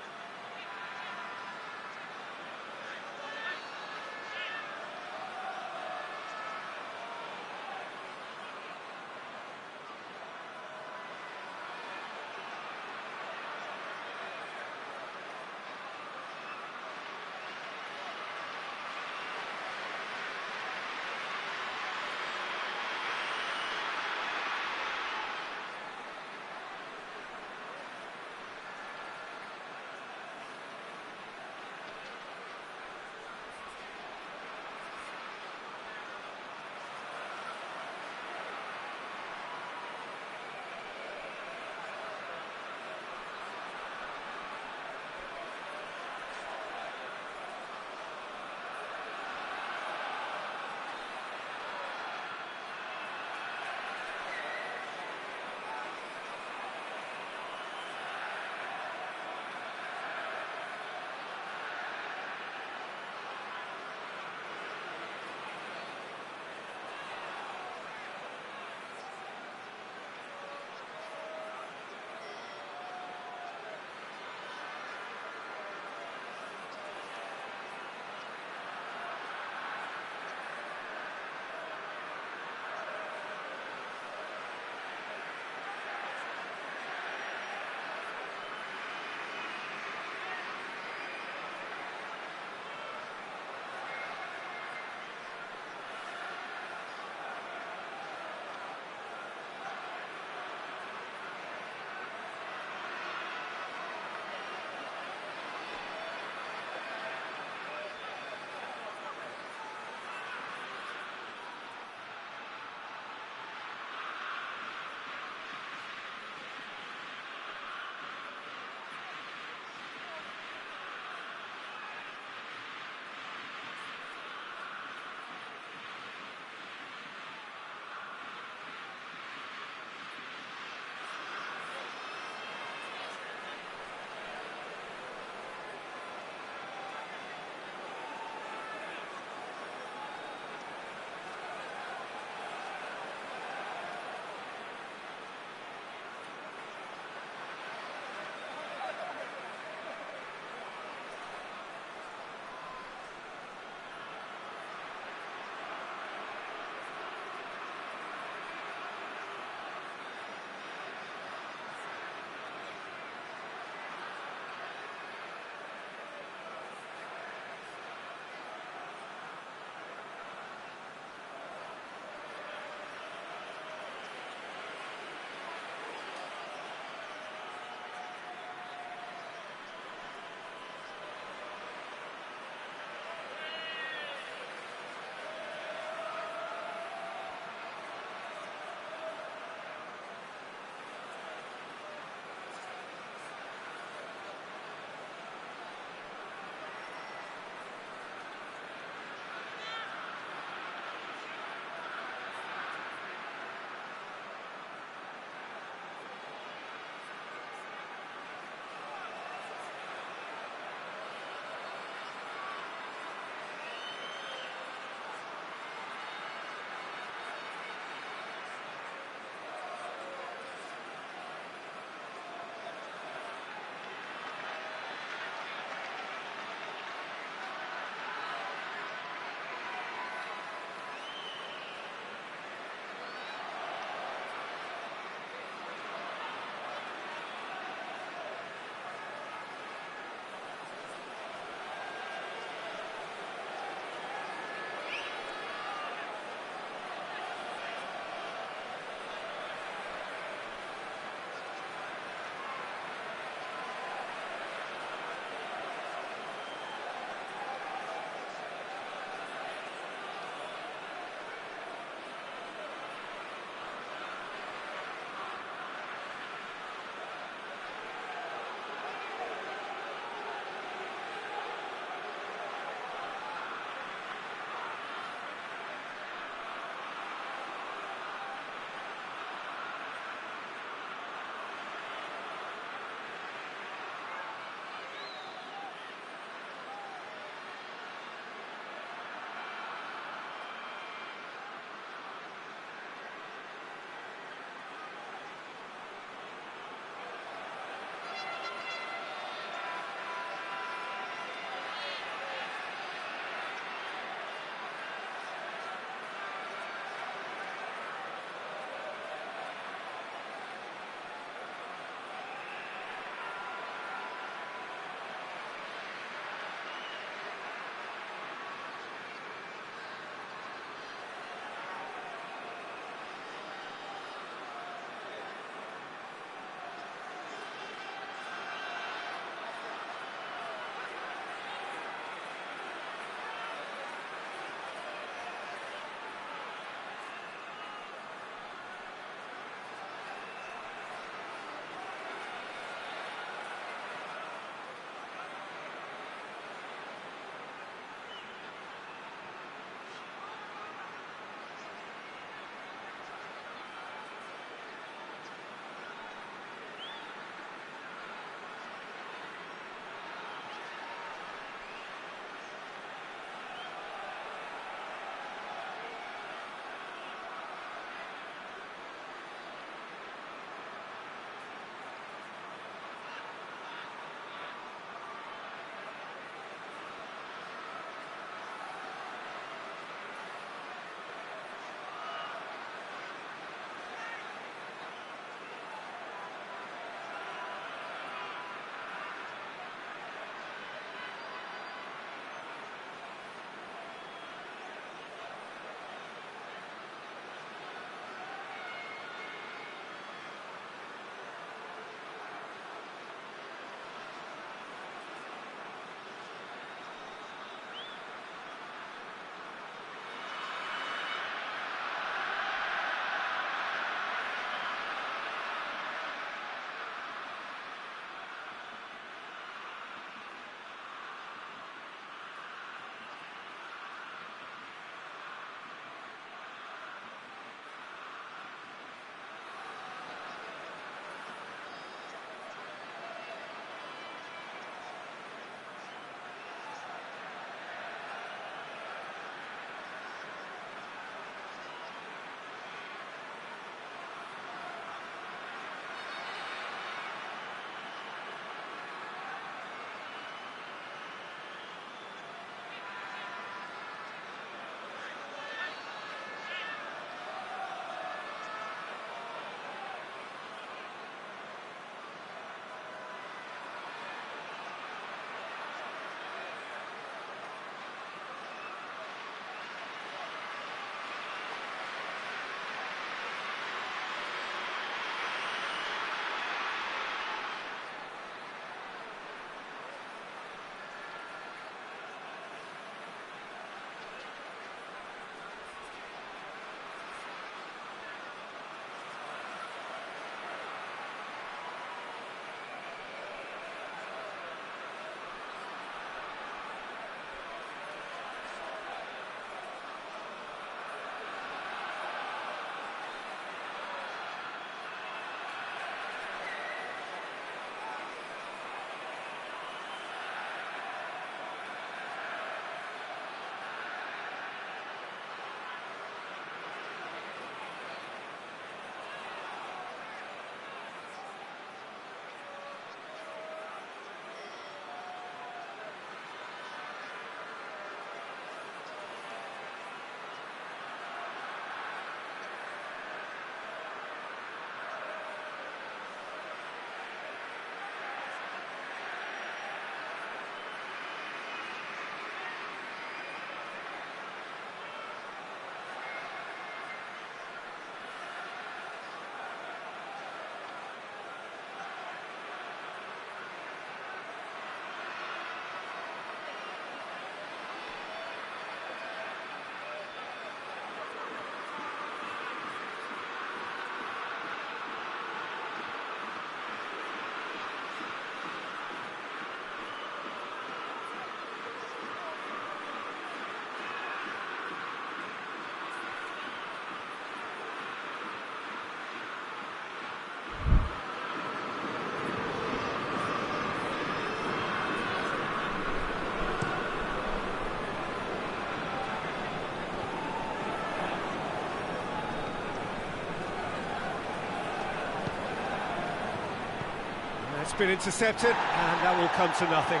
It's been intercepted, and that will come to nothing.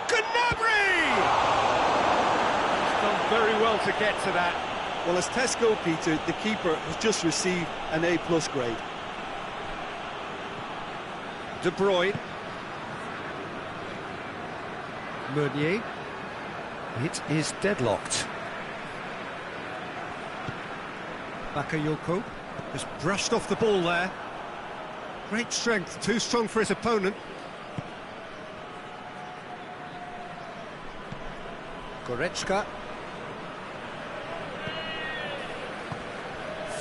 Gnabry! He's done very well to get to that. Well, as tests go, Peter, the keeper has just received an A+ grade. De Bruyne. Meunier. It is deadlocked. Bakayoko has brushed off the ball there. Great strength, too strong for his opponent. Goretzka.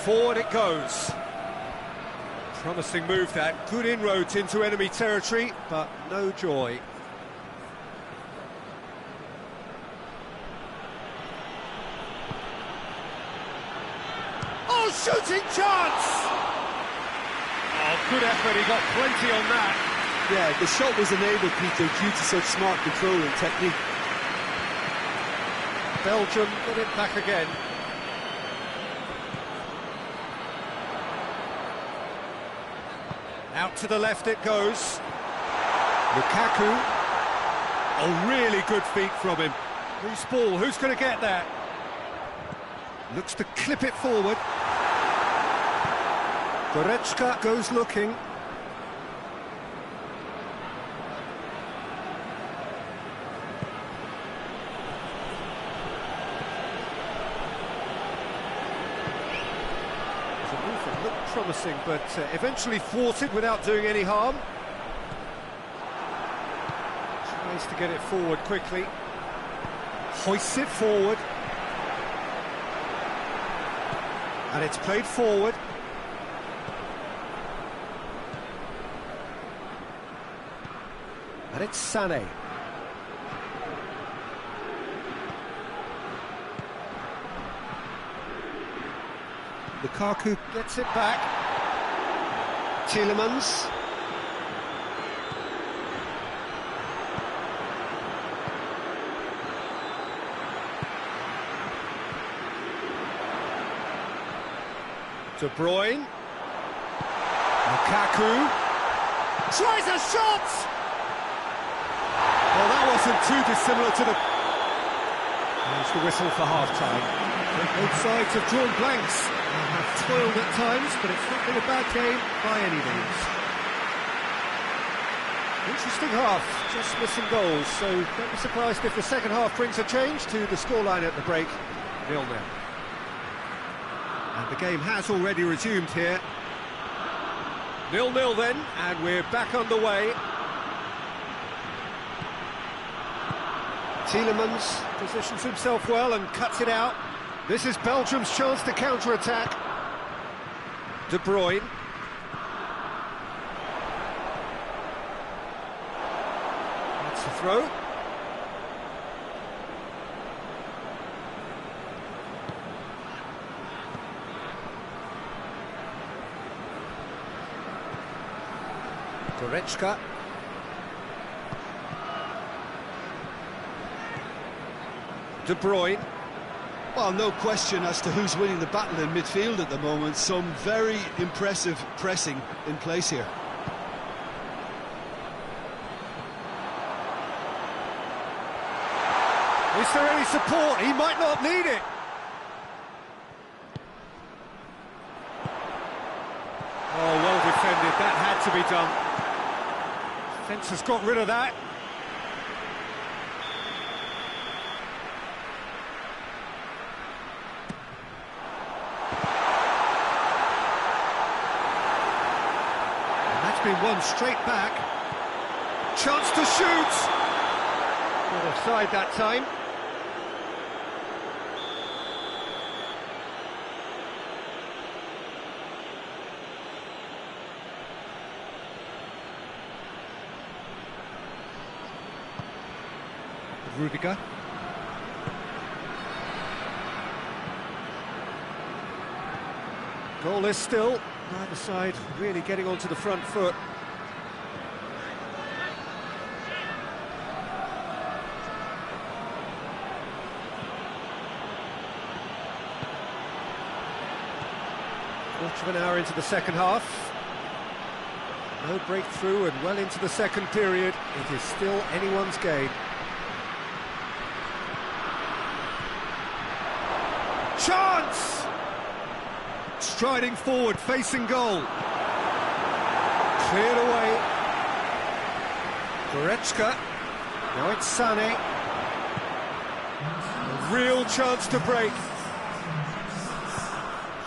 Forward it goes. Promising move that. Good inroads into enemy territory, but no joy. Oh, shooting chance! Oh, good effort, he got plenty on that. Yeah, the shot was enabled, Peter, due to such smart control and technique. Belgium get it back again. Out to the left it goes. Lukaku. Oh, really good feet from him. Loose ball, who's going to get that? Looks to clip it forward. Goretzka goes looking. The movement looked promising, but eventually thwarted without doing any harm. Tries to get it forward quickly. Hoists it forward. And it's played forward. And it's Sané. Lukaku gets it back. Tielemans. De Bruyne. Lukaku. Tries a shot! Well, that wasn't too dissimilar to the... There's the whistle for half-time. Both sides have drawn blanks. They have toiled at times, but it's not been a bad game by any means. Interesting half, just missing goals, so don't be surprised if the second half brings a change to the scoreline at the break, 0-0. And the game has already resumed here. 0-0 then, and we're back underway. Tielemans positions himself well and cuts it out. This is Belgium's chance to counter-attack. De Bruyne. That's the throw. Goretzka. De Bruyne. Well, no question as to who's winning the battle in midfield at the moment. Some very impressive pressing in place here. Is there any support? He might not need it. Oh, well defended. That had to be done. Defence has got rid of that. Been one straight back. Chance to shoot. Not offside that time. Rudiger. Goal is still. Either side really getting onto the front foot. Quarter of an hour into the second half. No breakthrough and well into the second period. It is still anyone's game. Chance! Striding forward, facing goal. Cleared away. Goretzka. Now it's Sané. A real chance to break.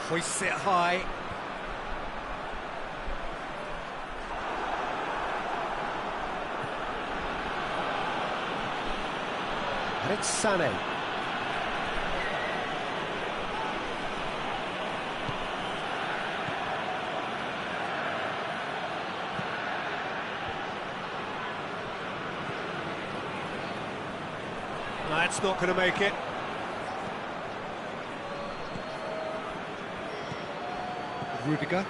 Hoists it high. And it's Sané. That's not going to make it. Rudiger.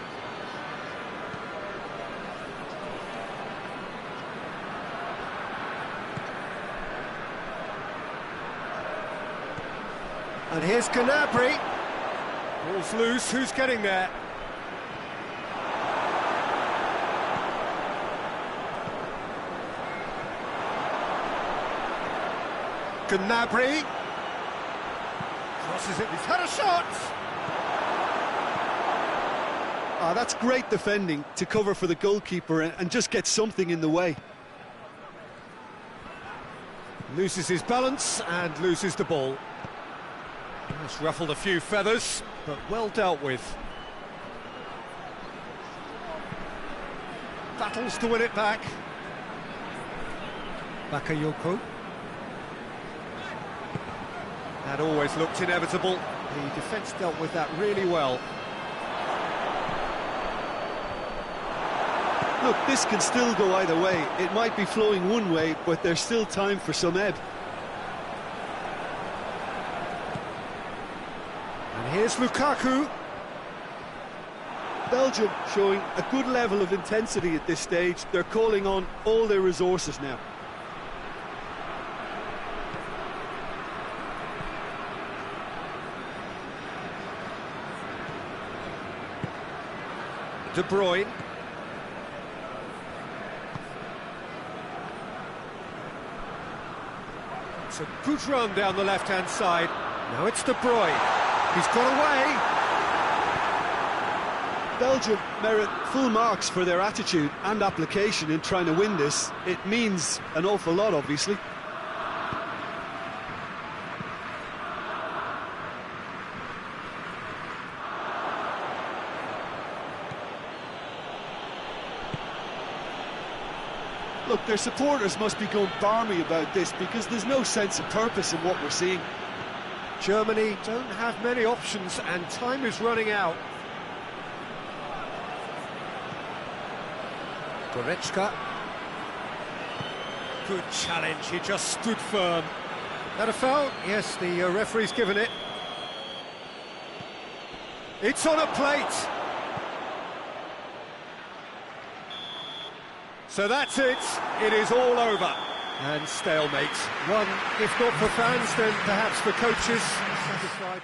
And here's Gnabry. Ball's loose, who's getting there? Gnabry. Crosses it, he's had a shot! That's great defending to cover for the goalkeeper and just get something in the way. Loses his balance and loses the ball. It's ruffled a few feathers, but well dealt with. Battles to win it back. Bakayoko. That always looked inevitable. The defence dealt with that really well. Look, this can still go either way. It might be flowing one way, but there's still time for some ebb. And here's Lukaku. Belgium showing a good level of intensity at this stage. They're calling on all their resources now. De Bruyne. It's a good run down the left-hand side. Now it's De Bruyne. He's got away. Belgium merit full marks for their attitude and application in trying to win this. It means an awful lot, obviously. Look, their supporters must be going barmy about this because there's no sense of purpose in what we're seeing. Germany don't have many options and time is running out. Goretzka. Good challenge, he just stood firm. That a foul? Yes, the referee's given it. It's on a plate. So that's it. It is all over. And stalemate. One, if not for fans, then perhaps for coaches. Satisfied.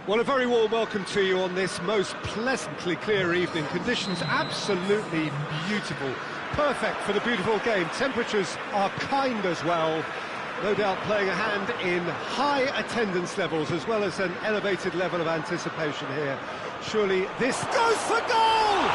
Well, a very warm welcome to you on this most pleasantly clear evening. Conditions absolutely beautiful. Perfect for the beautiful game. Temperatures are kind as well. No doubt playing a hand in high attendance levels as well as an elevated level of anticipation here. Surely this goes for goal!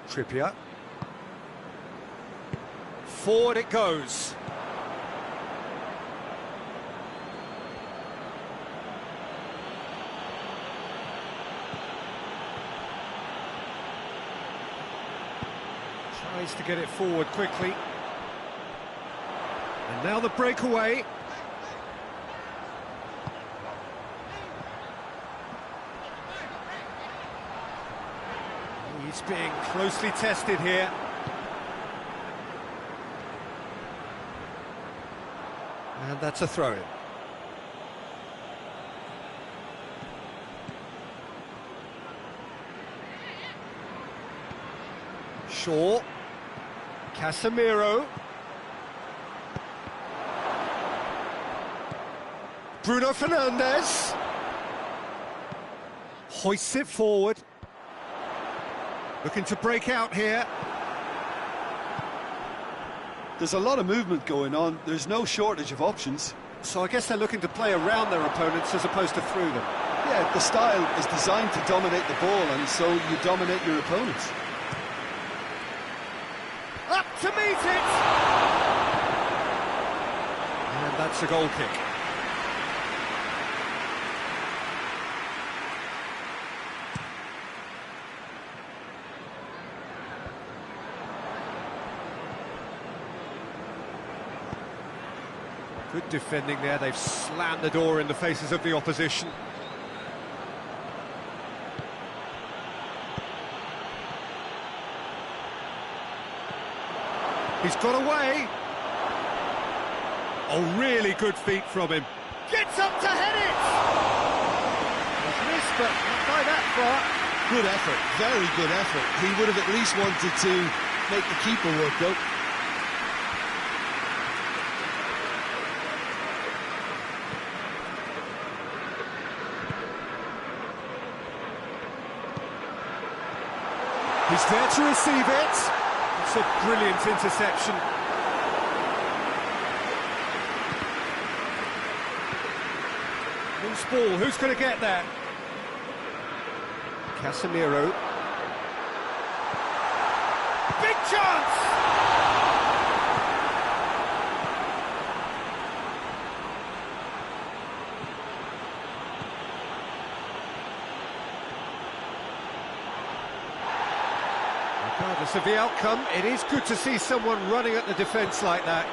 Trippier. Forward it goes. Tries to get it forward quickly. And now the breakaway. He's being closely tested here. And that's a throw-in. Shaw. Casemiro. Bruno Fernandes. Hoists it forward. Looking to break out here. There's a lot of movement going on. There's no shortage of options. So I guess they're looking to play around their opponents as opposed to through them. Yeah, the style is designed to dominate the ball, and so you dominate your opponents. Up to meet it! And that's a goal kick. Good defending there, they've slammed the door in the faces of the opposition. He's got away. Oh, really good feet from him. Gets up to head it! He's missed, but not by that far. Good effort, very good effort. He would have at least wanted to make the keeper work, though. He's there to receive it. It's a brilliant interception. Loose ball, who's going to get that? Casemiro. Big chance! Regardless of the outcome, it is good to see someone running at the defence like that.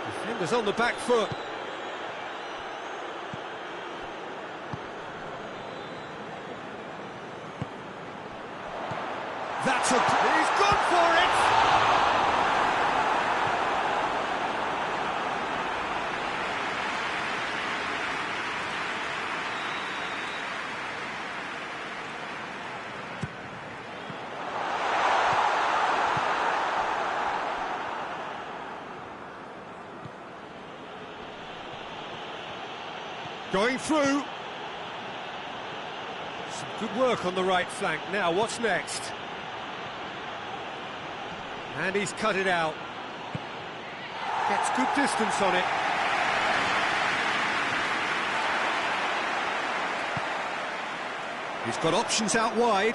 Defenders on the back foot. That's a... He's gone for it! Going through. Some good work on the right flank. Now, what's next? And he's cut it out. Gets good distance on it. He's got options out wide.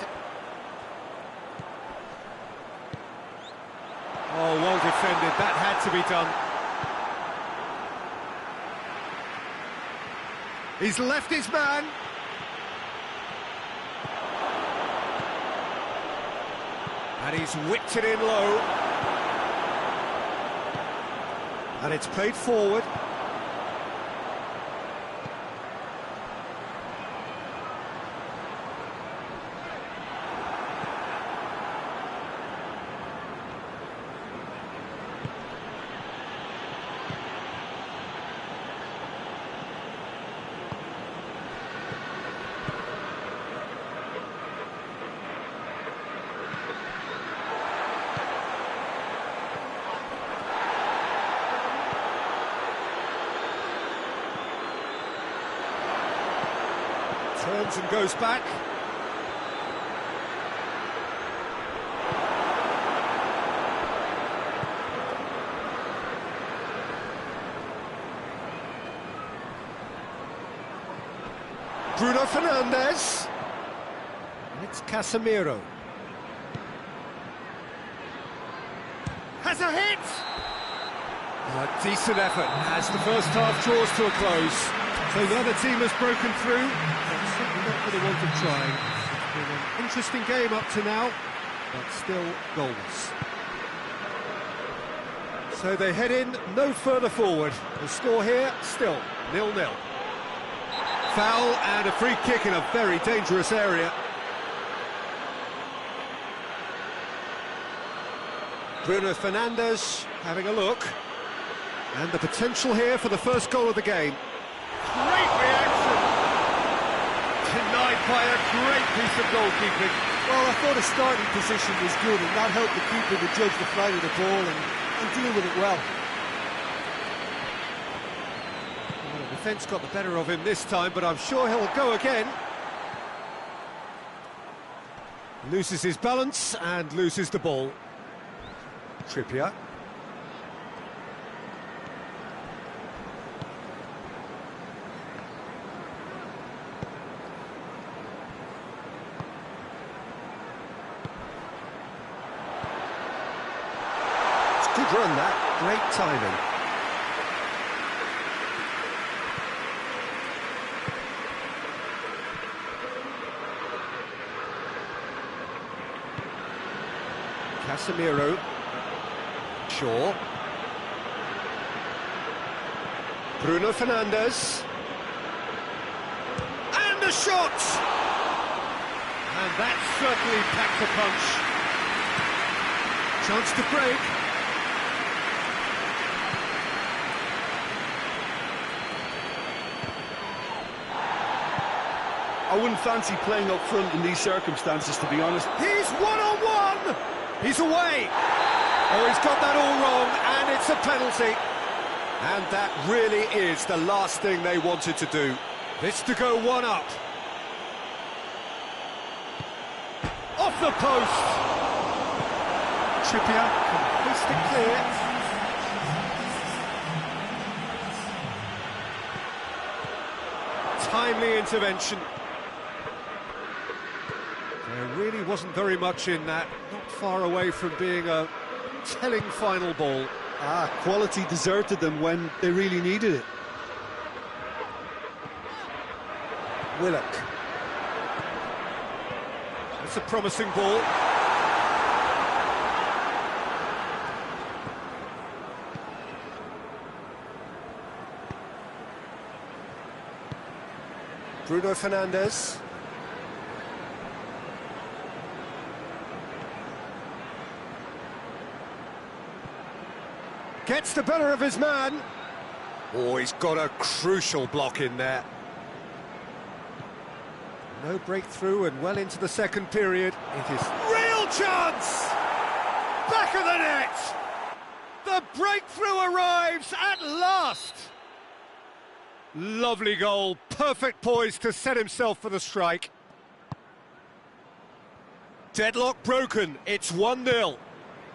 Oh, well defended. That had to be done. He's left his man. And he's whipped it in low. And it's played forward. Turns and goes back. Bruno Fernandes. It's Casemiro. Has a hit! A decent effort as the first half draws to a close. So the other team has broken through, but certainly not for the want of trying. It's been an interesting game up to now, but still goalless. So they head in no further forward. The score here, still 0-0. Foul and a free kick in a very dangerous area. Bruno Fernandes having a look. And the potential here for the first goal of the game. Great reaction! Denied by a great piece of goalkeeping. Well, I thought the starting position was good, and that helped the keeper to judge the flight of the ball and deal with it well. Well, the defence got the better of him this time, but I'm sure he'll go again. Loses his balance and loses the ball. Trippier. It's a good run, that. Great timing. Casemiro. Shaw. Bruno Fernandes. And a shot! And that certainly packed a punch. Chance to break. I wouldn't fancy playing up front in these circumstances, to be honest. He's one-on-one! He's away! Oh, he's got that all wrong, and it's a penalty. And that really is the last thing they wanted to do. This to go one up. Off the post! Trippier can hoist it clear. Timely intervention. There really wasn't very much in that. Not far away from being a telling final ball. Quality deserted them when they really needed it. Willock. It's a promising ball. Bruno Fernandes. Gets the better of his man. Oh, he's got a crucial block in there. No breakthrough and well into the second period. It is real chance! Back of the net! The breakthrough arrives at last! Lovely goal, perfect poise to set himself for the strike. Deadlock broken, it's 1-0.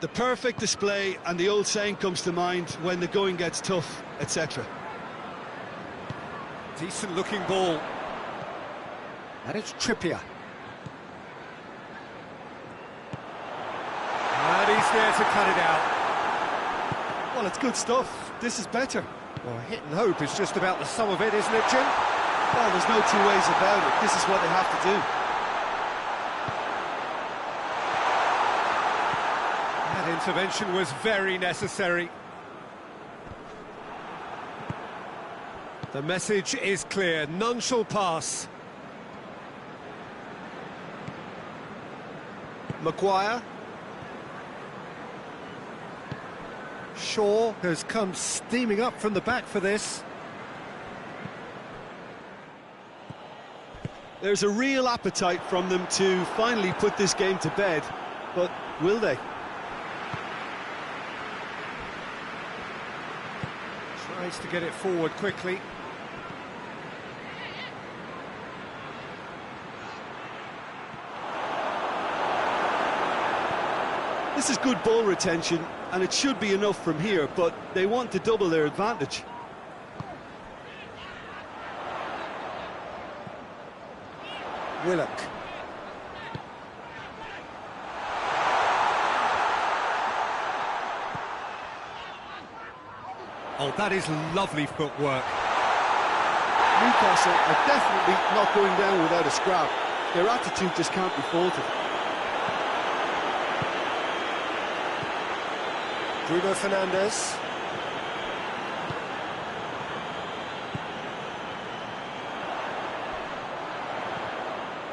The perfect display, and the old saying comes to mind, when the going gets tough, etc. Decent looking ball. And it's Trippier. And he's there to cut it out. Well, it's good stuff. This is better. Well, hit and hope is just about the sum of it, isn't it, Jim? Well, there's no two ways about it. This is what they have to do. That intervention was very necessary. The message is clear, none shall pass. Maguire. Shaw has come steaming up from the back for this. There's a real appetite from them to finally put this game to bed, but will they? Tries to get it forward quickly. This is good ball retention, and it should be enough from here, but they want to double their advantage. Willock. Oh, that is lovely footwork. Newcastle are definitely not going down without a scrap. Their attitude just can't be faulted. Bruno Fernandes.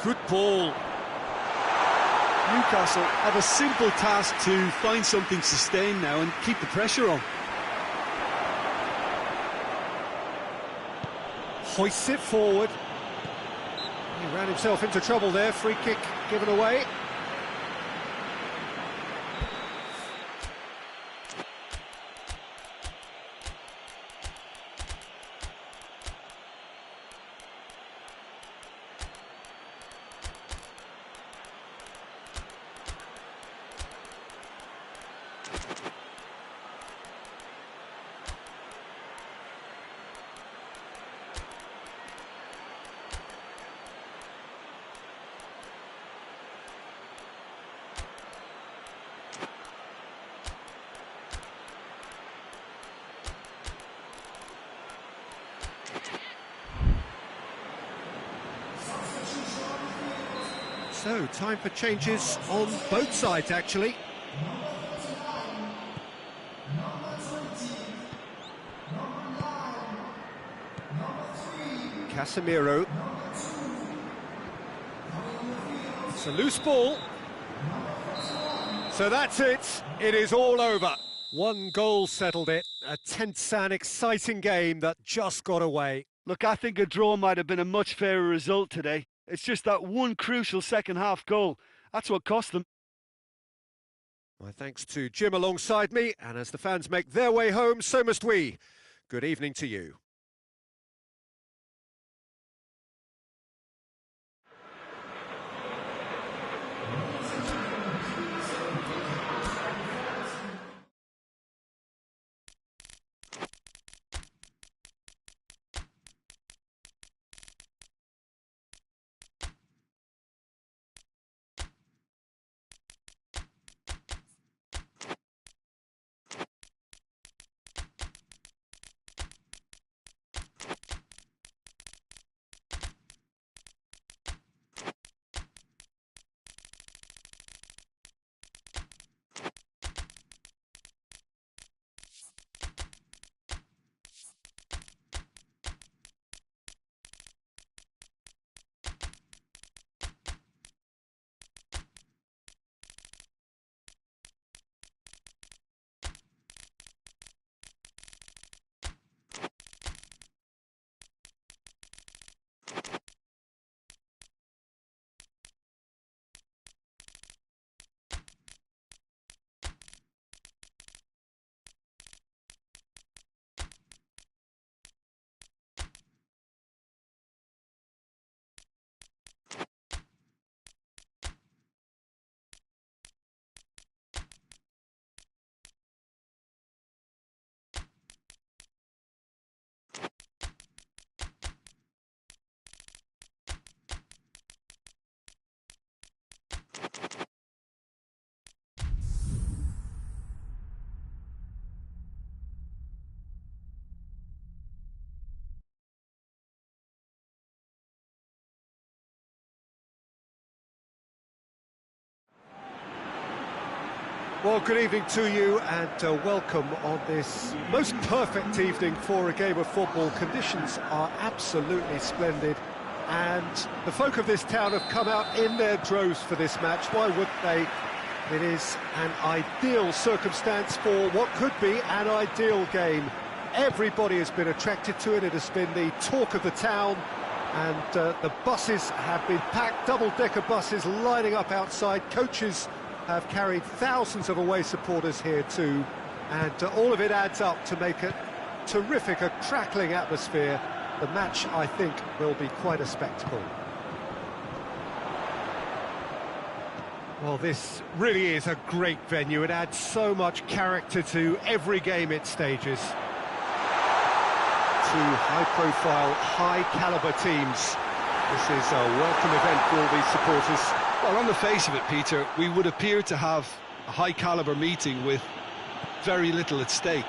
Good ball. Newcastle have a simple task to find something sustained now and keep the pressure on. Hoists it forward. He ran himself into trouble there. Free kick given away. So, time for changes on both sides, actually. Casemiro. It's a loose ball. So that's it. It is all over. One goal settled it. A tense and exciting game that just got away. Look, I think a draw might have been a much fairer result today. It's just that one crucial second-half goal. That's what cost them. My thanks to Jim alongside me, and as the fans make their way home, so must we. Good evening to you. Well, good evening to you and welcome on this most perfect evening for a game of football. Conditions are absolutely splendid and the folk of this town have come out in their droves for this match. Why would they? It is an ideal circumstance for what could be an ideal game. Everybody has been attracted to it. It has been the talk of the town and the buses have been packed, double-decker buses lining up outside. Coaches have carried thousands of away supporters here too, and all of it adds up to make it terrific, a crackling atmosphere. The match, I think, will be quite a spectacle. Well, this really is a great venue. It adds so much character to every game it stages. Two high-profile, high-caliber teams. This is a welcome event for all these supporters. Well, on the face of it, Peter, we would appear to have a high-caliber meeting with very little at stake.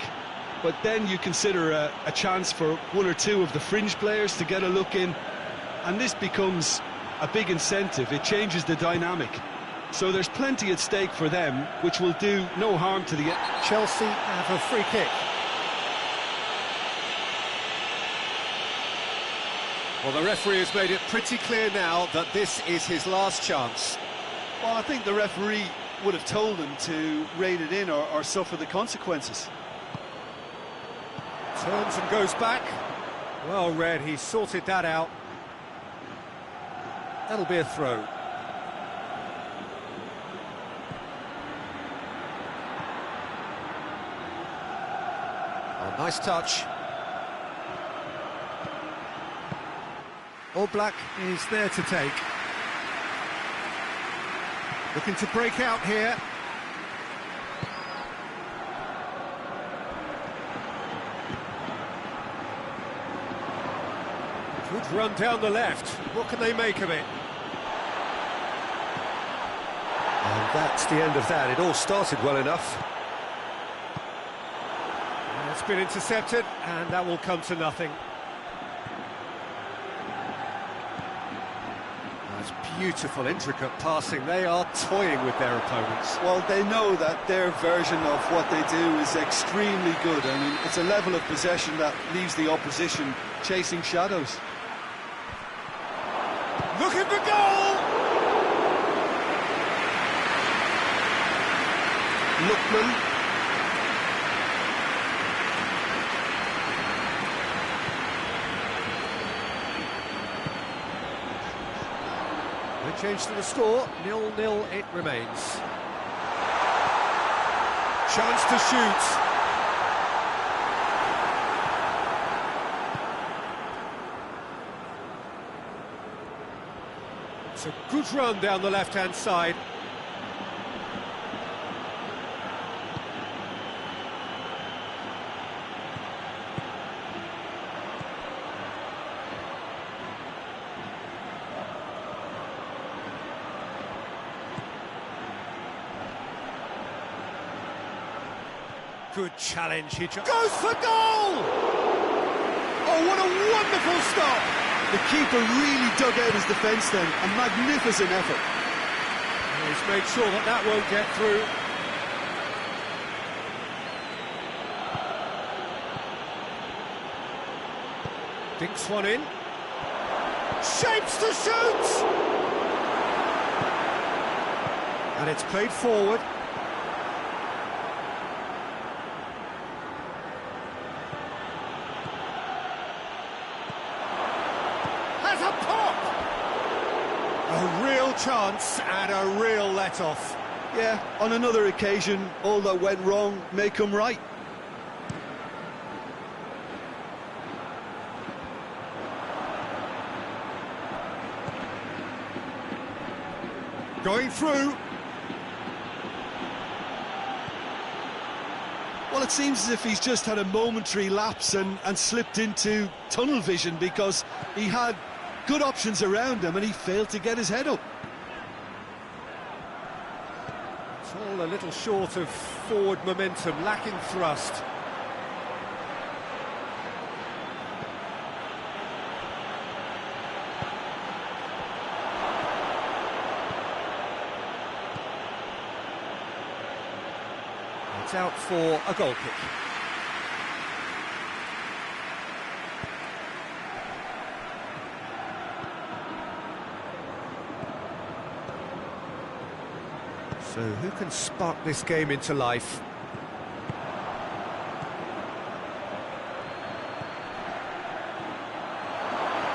But then you consider a chance for one or two of the fringe players to get a look in, and this becomes a big incentive. It changes the dynamic. So there's plenty at stake for them, which will do no harm to the... Chelsea have a free kick. Well, the referee has made it pretty clear now that this is his last chance. Well, I think the referee would have told him to rein it in or suffer the consequences. Turns and goes back. Well read, he sorted that out. That'll be a throw. Oh, nice touch. Oblak is there to take. Looking to break out here. Good run down the left. What can they make of it? And that's the end of that. It all started well enough. And it's been intercepted, and that will come to nothing. That's beautiful, intricate passing. They are toying with their opponents. Well, they know that their version of what they do is extremely good. I mean, it's a level of possession that leaves the opposition chasing shadows. Looking for goal! Lookman. They change to the score, 0-0 it remains. Chance to shoot. It's a good run down the left-hand side. Good challenge, he goes for goal! Oh, what a wonderful stop! The keeper really dug out his defence then, a magnificent effort. He's made sure that that won't get through. Dinks one in. Shapes to shoot! And it's played forward. A real chance and a real let-off. Yeah, on another occasion, all that went wrong may come right. Going through. Well, it seems as if he's just had a momentary lapse and slipped into tunnel vision, because he had good options around him and he failed to get his head up. It's all a little short of forward momentum, lacking thrust. It's out for a goal kick. So who can spark this game into life?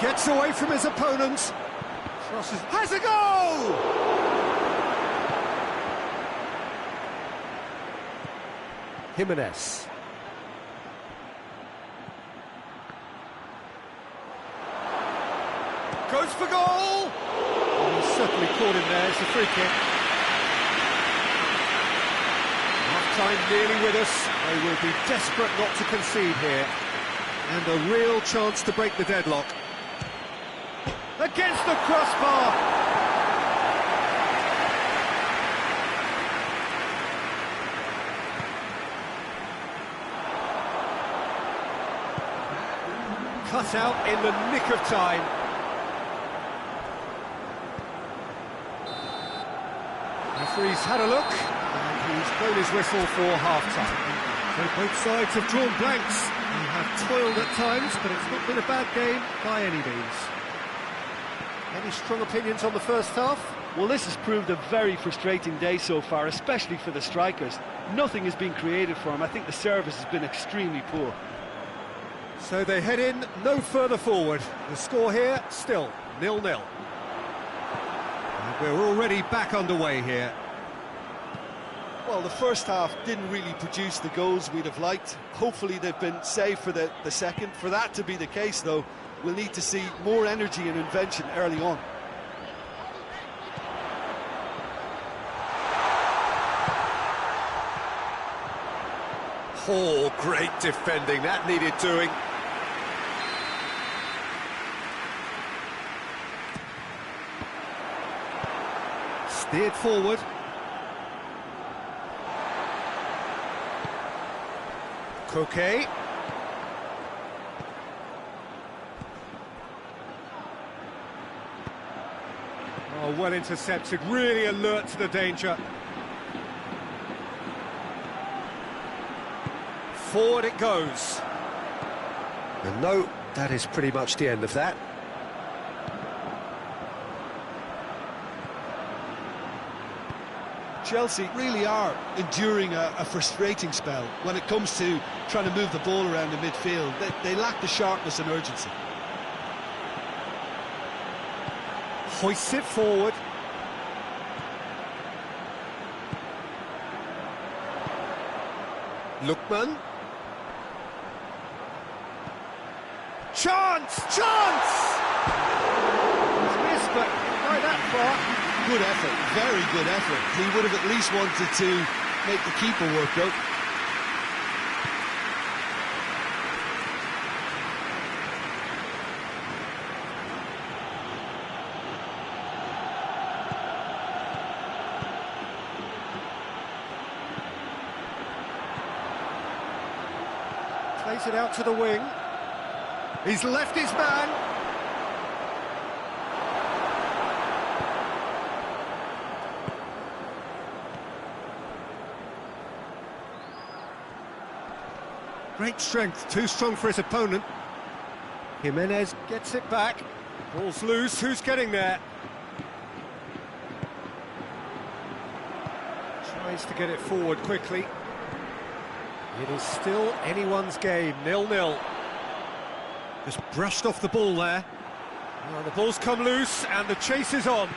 Gets away from his opponent. Crosses. Has a goal! Jimenez. Goes for goal! Well, he's certainly caught him there. It's a free kick. Time nearly with us. They will be desperate not to concede here. And a real chance to break the deadlock. Against the crossbar! Cut out in the nick of time. Referee's had a look, and he's blown his whistle for half-time. So both sides have drawn blanks. They have toiled at times, but it's not been a bad game by any means. Any strong opinions on the first half? Well, this has proved a very frustrating day so far, especially for the strikers. Nothing has been created for them. I think the service has been extremely poor. So they head in no further forward. The score here, still 0-0. And we're already back underway here. Well, the first half didn't really produce the goals we'd have liked. Hopefully they've been saved for the second. For that to be the case, though, we'll need to see more energy and invention early on. Oh, great defending. That needed doing. Steered forward. Coquet. Oh, well intercepted, really alert to the danger. Forward it goes. And no, that is pretty much the end of that. Chelsea really are enduring a frustrating spell when it comes to trying to move the ball around the midfield. They lack the sharpness and urgency. Hoists it forward. Lookman. Chance! Chance! It's missed, but by that far. Good effort, very good effort. He would have at least wanted to make the keeper work out. Plays it out to the wing. He's left his man. Great strength, too strong for his opponent. Jimenez gets it back. Ball's loose, who's getting there? Tries to get it forward quickly. It is still anyone's game, 0-0. Just brushed off the ball there. Oh, the ball's come loose and the chase is on.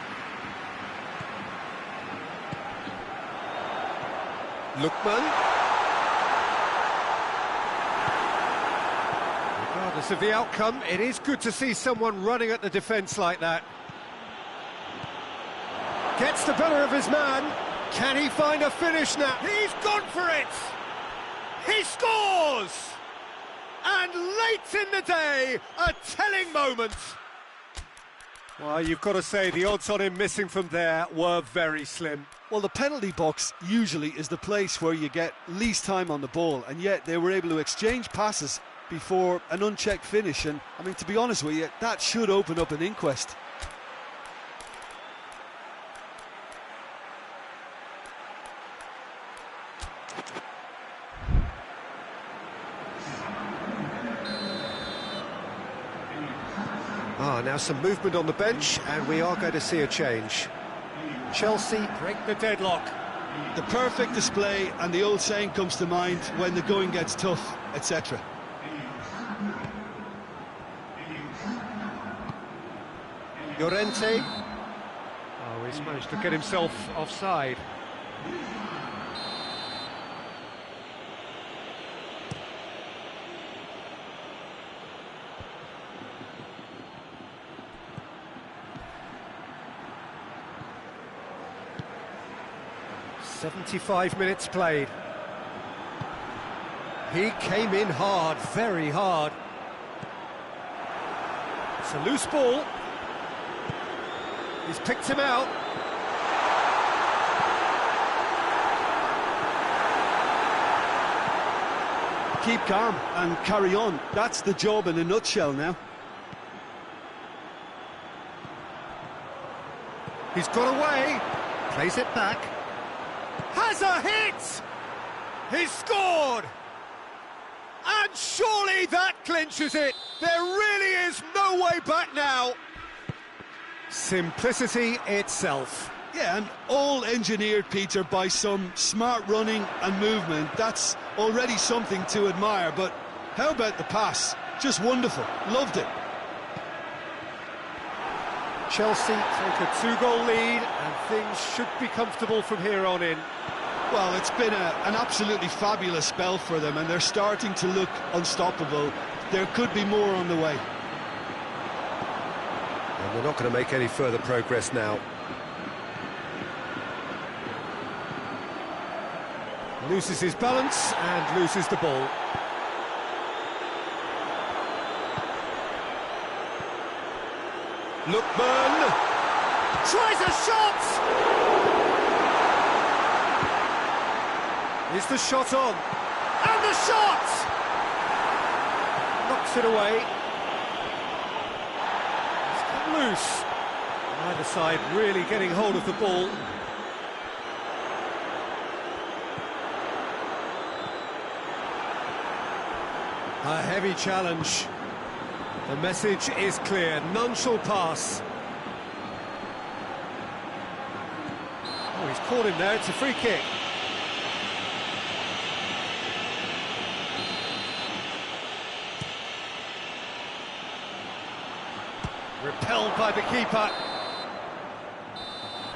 Lookman. Regardless of the outcome, it is good to see someone running at the defence like that. Gets the better of his man. Can he find a finish now? He's gone for it! He scores! And late in the day, a telling moment. Well, you've got to say, the odds on him missing from there were very slim. Well, the penalty box usually is the place where you get least time on the ball, and yet they were able to exchange passes before an unchecked finish. And, I mean, to be honest with you, that should open up an inquest. Now some movement on the bench, and we are going to see a change. Chelsea break the deadlock. The perfect display, and the old saying comes to mind, when the going gets tough, etc. Llorente. Oh, he's managed to get himself offside. "75 minutes played." He came in hard, very hard. It's a loose ball. He's picked him out. Keep calm and carry on. That's the job in a nutshell now. He's got away. Plays it back. Has a hit! He's scored! And surely that clinches it. There really is no way back now. Simplicity itself. Yeah, and all engineered, Peter, by some smart running and movement. That's already something to admire, but how about the pass? Just wonderful. Loved it. Chelsea take a 2-goal lead, and things should be comfortable from here on in. Well, it's been an absolutely fabulous spell for them, and they're starting to look unstoppable. There could be more on the way. And they're not going to make any further progress now. Loses his balance and loses the ball. Lookman tries a shot! Is the shot on? And the shot! Knocks it away. It's cut loose. Either side really getting hold of the ball. A heavy challenge. The message is clear, none shall pass. Oh, he's caught him there, it's a free kick. Repelled by the keeper.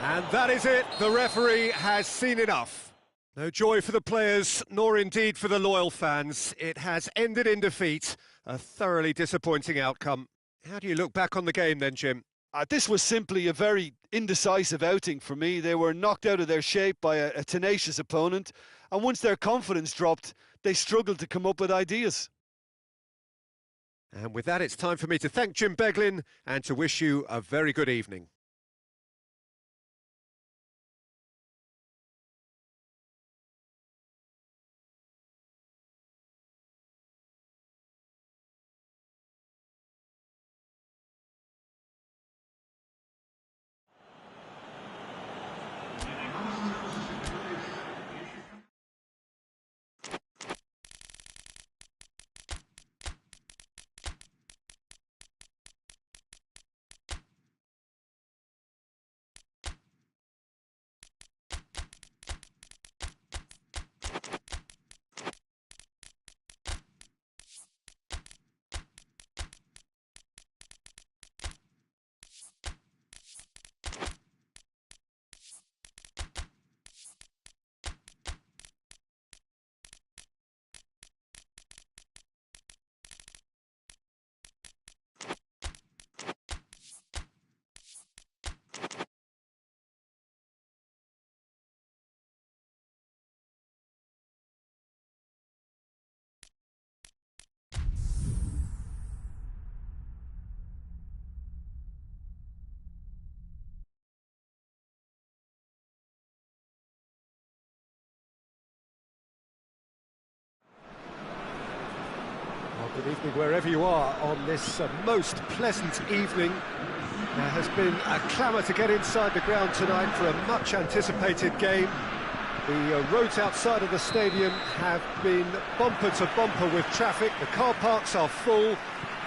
And that is it, the referee has seen enough. No joy for the players, nor indeed for the loyal fans. It has ended in defeat, a thoroughly disappointing outcome. How do you look back on the game then, Jim? This was simply a very indecisive outing for me. They were knocked out of their shape by a tenacious opponent, and once their confidence dropped, they struggled to come up with ideas. And with that, it's time for me to thank Jim Beglin and to wish you a very good evening. Good evening wherever you are on this most pleasant evening. There has been a clamour to get inside the ground tonight for a much anticipated game. The roads outside of the stadium have been bumper to bumper with traffic. The car parks are full.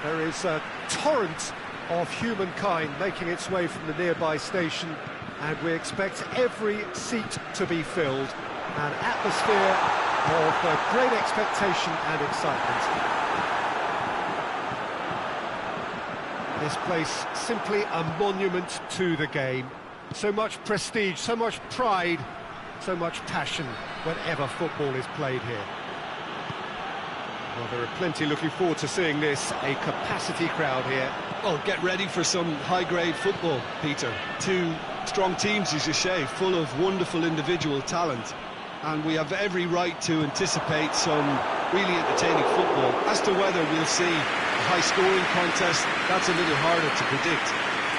There is a torrent of humankind making its way from the nearby station, and we expect every seat to be filled. An atmosphere of great expectation and excitement. This place simply a monument to the game. So much prestige, so much pride, so much passion whenever football is played here. Well, there are plenty looking forward to seeing this, a capacity crowd here. Well, get ready for some high-grade football, Peter. Two strong teams, as you say, full of wonderful individual talent. And we have every right to anticipate some really entertaining football. As to whether we'll see a high-scoring contest, that's a little harder to predict.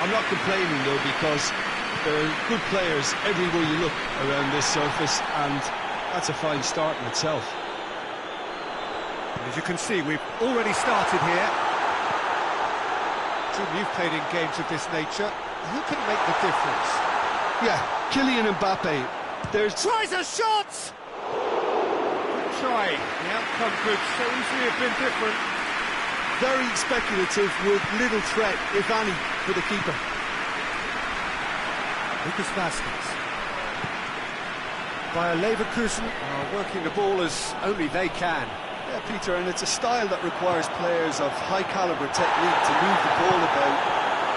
I'm not complaining, though, because there are good players everywhere you look around this surface, and that's a fine start in itself. As you can see, we've already started here. Jim, you've played in games of this nature. Who can make the difference? Yeah, Kylian Mbappe. Tries a shot! Good try. The outcome could so easily have been different. Very speculative, with little threat, if any, for the keeper. Lucas Vasquez. Bayer Leverkusen are working the ball as only they can. Yeah, Peter, and it's a style that requires players of high-caliber technique to move the ball about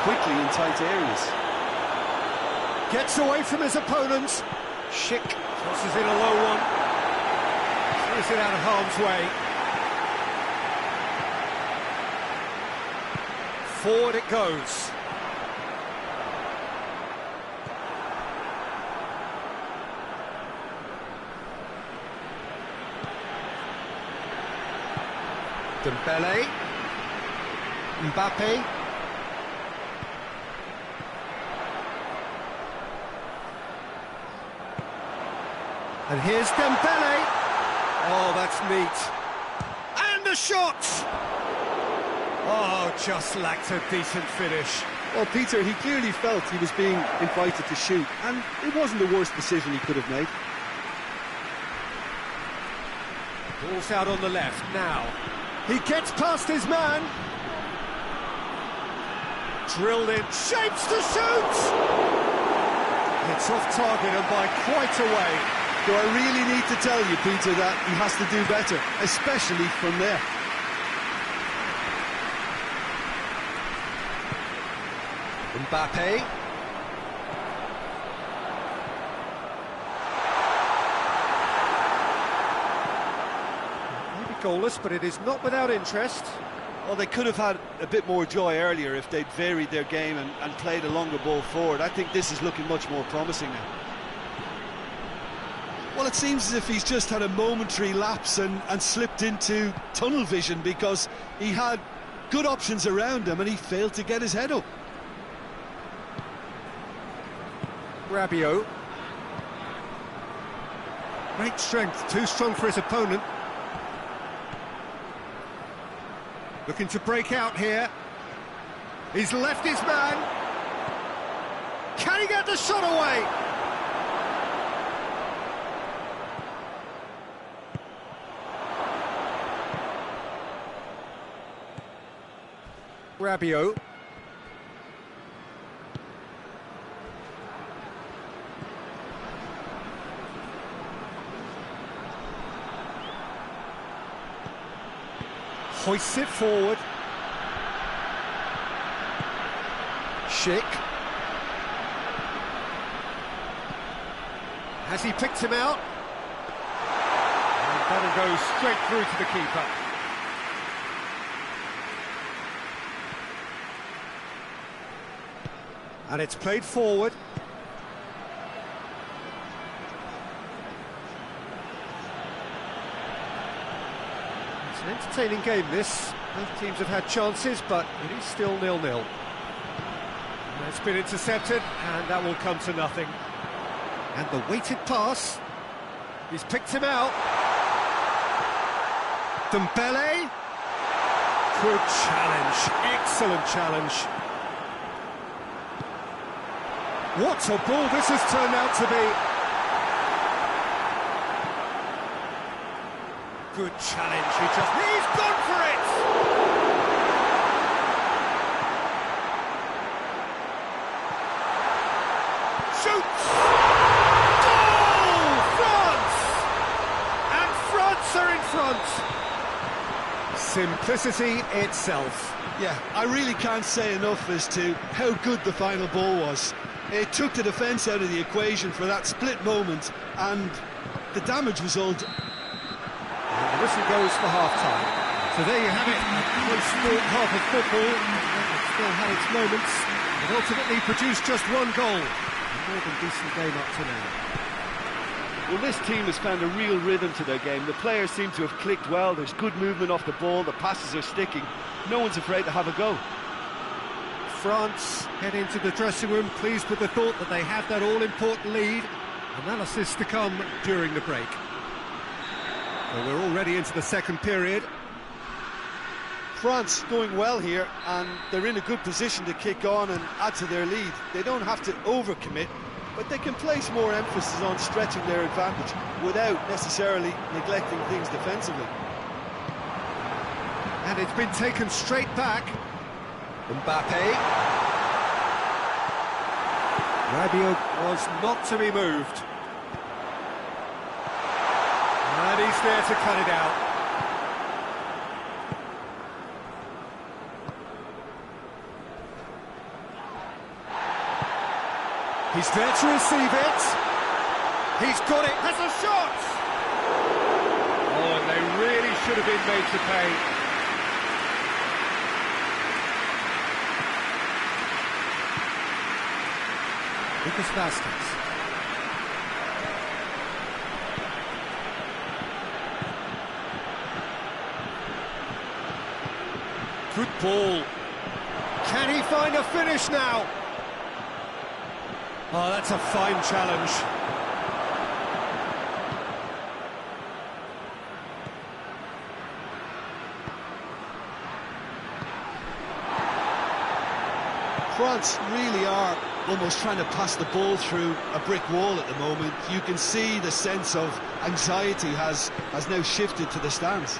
quickly in tight areas. Gets away from his opponents. Schick tosses in a low one. Throws it out of harm's way. Forward it goes. Dembele, Mbappe, and here's Dembele. Oh, that's neat. And the shot! Oh, just lacked a decent finish. Well, Peter, he clearly felt he was being invited to shoot, and it wasn't the worst decision he could have made. Ball's out on the left now. He gets past his man. Drilled in, shapes to shoot! It's off target and by quite a way. Do I really need to tell you, Peter, that he has to do better, especially from there? Mbappe. Maybe goalless, but it is not without interest. Well, they could have had a bit more joy earlier if they'd varied their game and played a longer ball forward. I think this is looking much more promising now. Well, it seems as if he's just had a momentary lapse and slipped into tunnel vision, because he had good options around him and he failed to get his head up. Rabiot. Great strength, too strong for his opponent. Looking to break out here. He's left his man. Can he get the shot away? Rabiot. Hoists it forward. Schick. Has he picked him out? And that'll go straight through to the keeper. And it's played forward. It's an entertaining game, this. Both teams have had chances, but it is still 0-0. And it's been intercepted, and that will come to nothing. And the weighted pass. He's picked him out. Dembele. Good challenge. Excellent challenge. What a ball this has turned out to be. Good challenge, he's gone for it! Shoots! Goal! France! And France are in front. Simplicity itself. Yeah, I really can't say enough as to how good the final ball was. It took the defence out of the equation for that split moment, and the damage was all... And the whistle goes for half-time. So there you have it, a close-fought half of football. It still had its moments, but ultimately produced just one goal. A more than decent game up to now. Well, this team has found a real rhythm to their game. The players seem to have clicked well. There's good movement off the ball. The passes are sticking. No one's afraid to have a go. France head into the dressing room pleased with the thought that they have that all-important lead. Analysis to come during the break. Well, we're already into the second period. France going well here, and they're in a good position to kick on and add to their lead. They don't have to overcommit, but they can place more emphasis on stretching their advantage without necessarily neglecting things defensively. And it's been taken straight back. Mbappe. Rabiot was not to be moved. And he's there to cut it out. He's there to receive it. He's got it, has a shot! Oh, and they really should have been made to pay. Lucas Vasquez. Good ball. Can he find a finish now? Oh, that's a fine challenge. France really are almost trying to pass the ball through a brick wall at the moment. You can see the sense of anxiety has now shifted to the stands.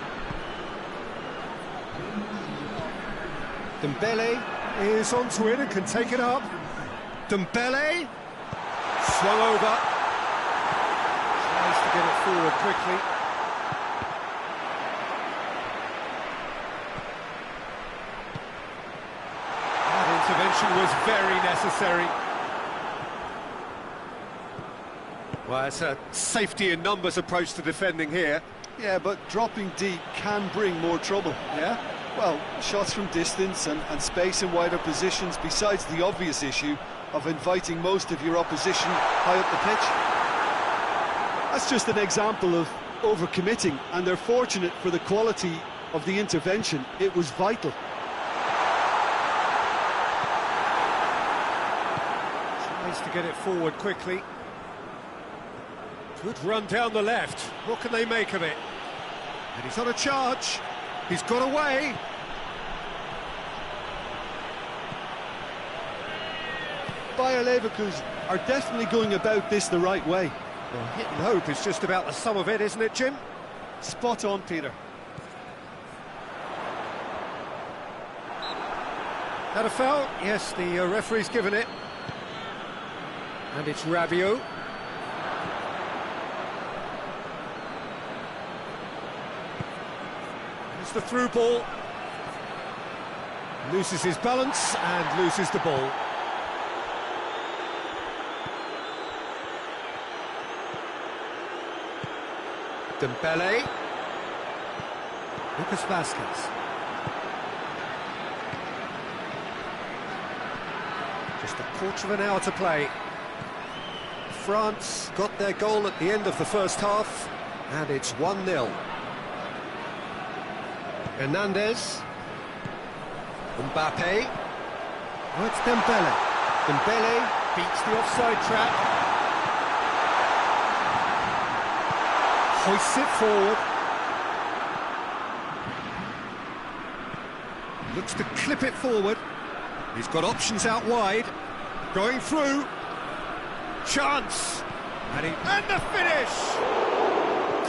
Dembele is onto it and can take it up. Dembele swung over. Tries to get it forward quickly. That intervention was very necessary. Well, it's a safety in numbers approach to defending here. Yeah, but dropping deep can bring more trouble. Yeah? Well, shots from distance and space in wider positions, besides the obvious issue of inviting most of your opposition high up the pitch. That's just an example of overcommitting, and they're fortunate for the quality of the intervention. It was vital. Tries to get it forward quickly. Good run down the left. What can they make of it? And he's on a charge. He's got away. Bayer Leverkusen are definitely going about this the right way. Well, hit and hope is just about the sum of it, isn't it, Jim? Spot on, Peter. Had a foul? Yes, the referee's given it. And it's Rabiot. It's the through ball. Loses his balance and loses the ball. Dembele. Lucas Vasquez. Just a quarter of an hour to play. France got their goal at the end of the first half, and it's 1-0. Hernandez. Mbappe. Oh, it's Dembele. Dembele beats the offside trap. Hoists it forward. Looks to clip it forward. He's got options out wide. Going through. Chance. And the finish!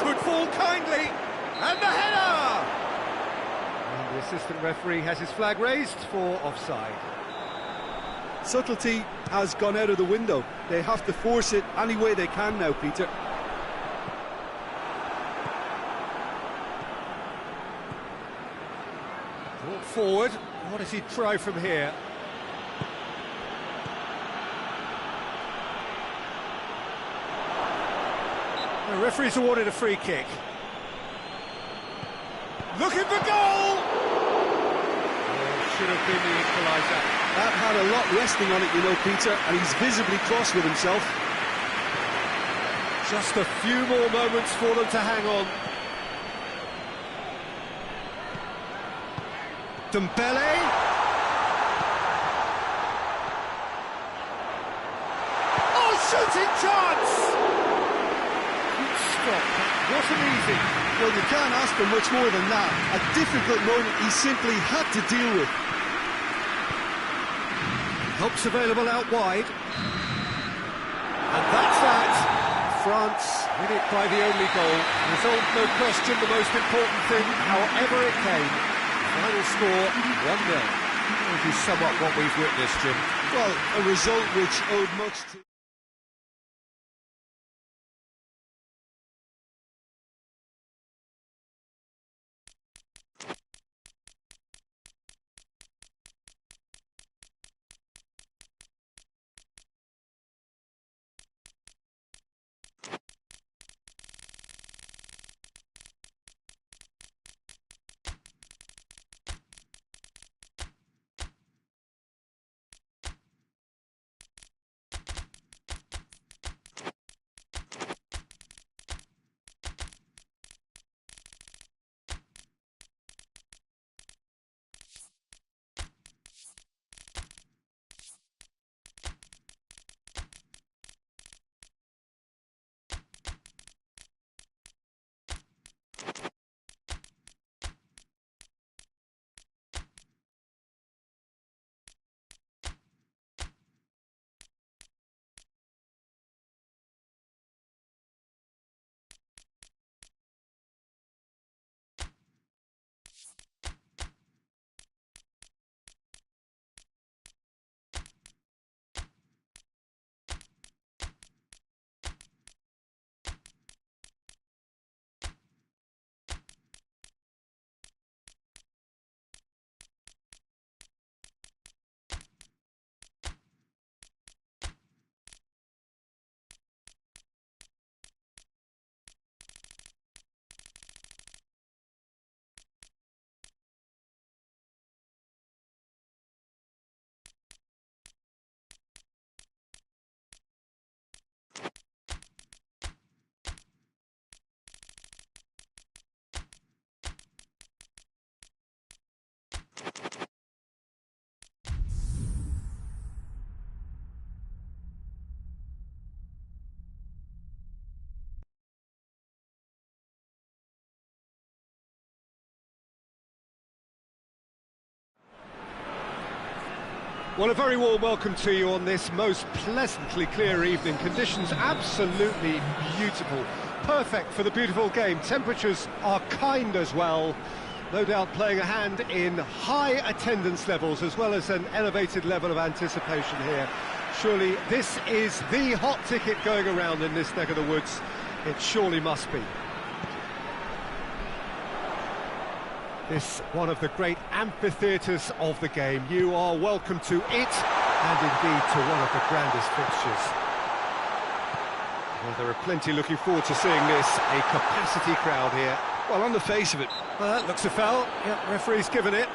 Could fall kindly. And the header! And the assistant referee has his flag raised for offside. Subtlety has gone out of the window. They have to force it any way they can now, Peter. Brought forward. What does he try from here? The referee's awarded a free kick. Looking for goal! Oh, should have been the equaliser. That had a lot resting on it, you know, Peter, and he's visibly cross with himself. Just a few more moments for them to hang on. Dembele. Oh, shooting chance! Good stop. Wasn't easy. Well, you can't ask for much more than that. A difficult moment he simply had to deal with. Help's available out wide. And that's that. France win it by the only goal. Result, no question, the most important thing, however it came. Final score, 1-0. Would you sum up what we've witnessed, Jim? Well, a result which owed much to... Well, a very warm welcome to you on this most pleasantly clear evening. Conditions absolutely beautiful. Perfect for the beautiful game. Temperatures are kind as well. No doubt playing a hand in high attendance levels as well as an elevated level of anticipation here. Surely this is the hot ticket going around in this neck of the woods. It surely must be. This one of the great amphitheatres of the game. You are welcome to it, and indeed to one of the grandest fixtures. Well, there are plenty looking forward to seeing this, a capacity crowd here. Well, on the face of it... Well, that looks a foul. Yep, referee's given it.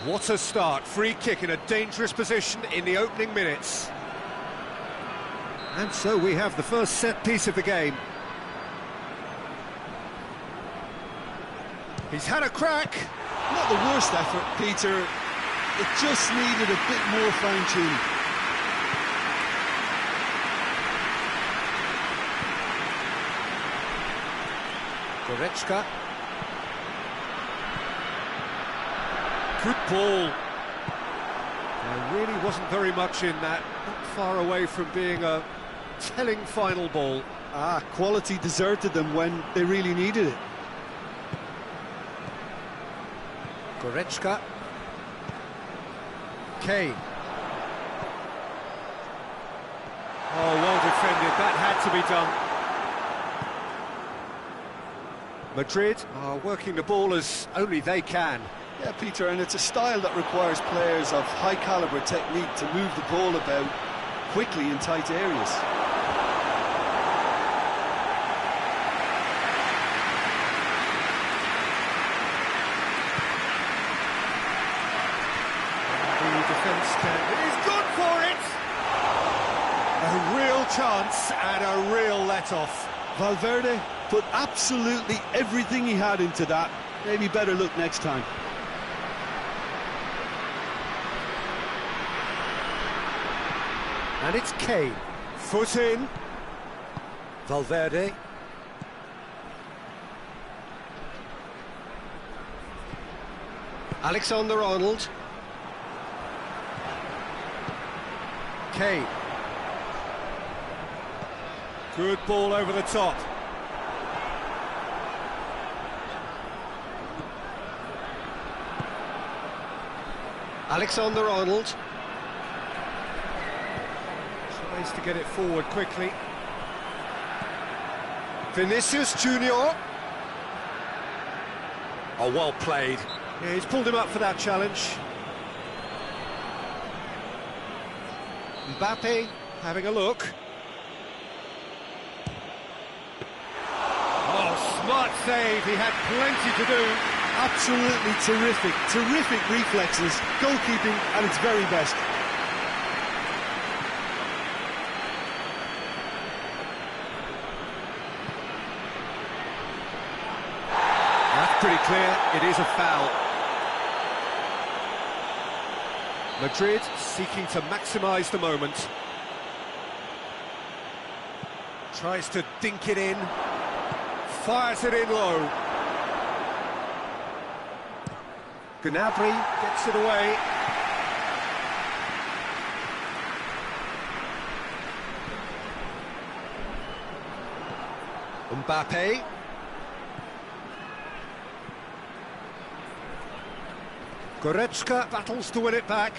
What a start. Free kick in a dangerous position in the opening minutes. And so we have the first set piece of the game. He's had a crack. Not the worst effort, Peter. It just needed a bit more fine-tuning. Goretzka. Good ball. There really wasn't very much in that. Not far away from being a telling final ball. Quality deserted them when they really needed it. Goretzka. Kane. Oh, well defended. That had to be done. Madrid are working the ball as only they can. Yeah, Peter, and it's a style that requires players of high-caliber technique to move the ball about quickly in tight areas. He's gone for it! A chance and a real let-off. Valverde put absolutely everything he had into that. Maybe better look next time. And it's Kane. Foot in. Valverde. Alexander-Arnold. Kane. Good ball over the top. Alexander-Arnold. Tries to get it forward quickly. Vinicius Junior. Oh, well played. Yeah, he's pulled him up for that challenge. Mbappe having a look. Oh, smart save. He had plenty to do. Absolutely terrific, terrific reflexes, goalkeeping at its very best. That's pretty clear, it is a foul. Madrid seeking to maximise the moment. Tries to dink it in, fires it in low. Gnabry gets it away. Mbappe. Goretzka battles to win it back.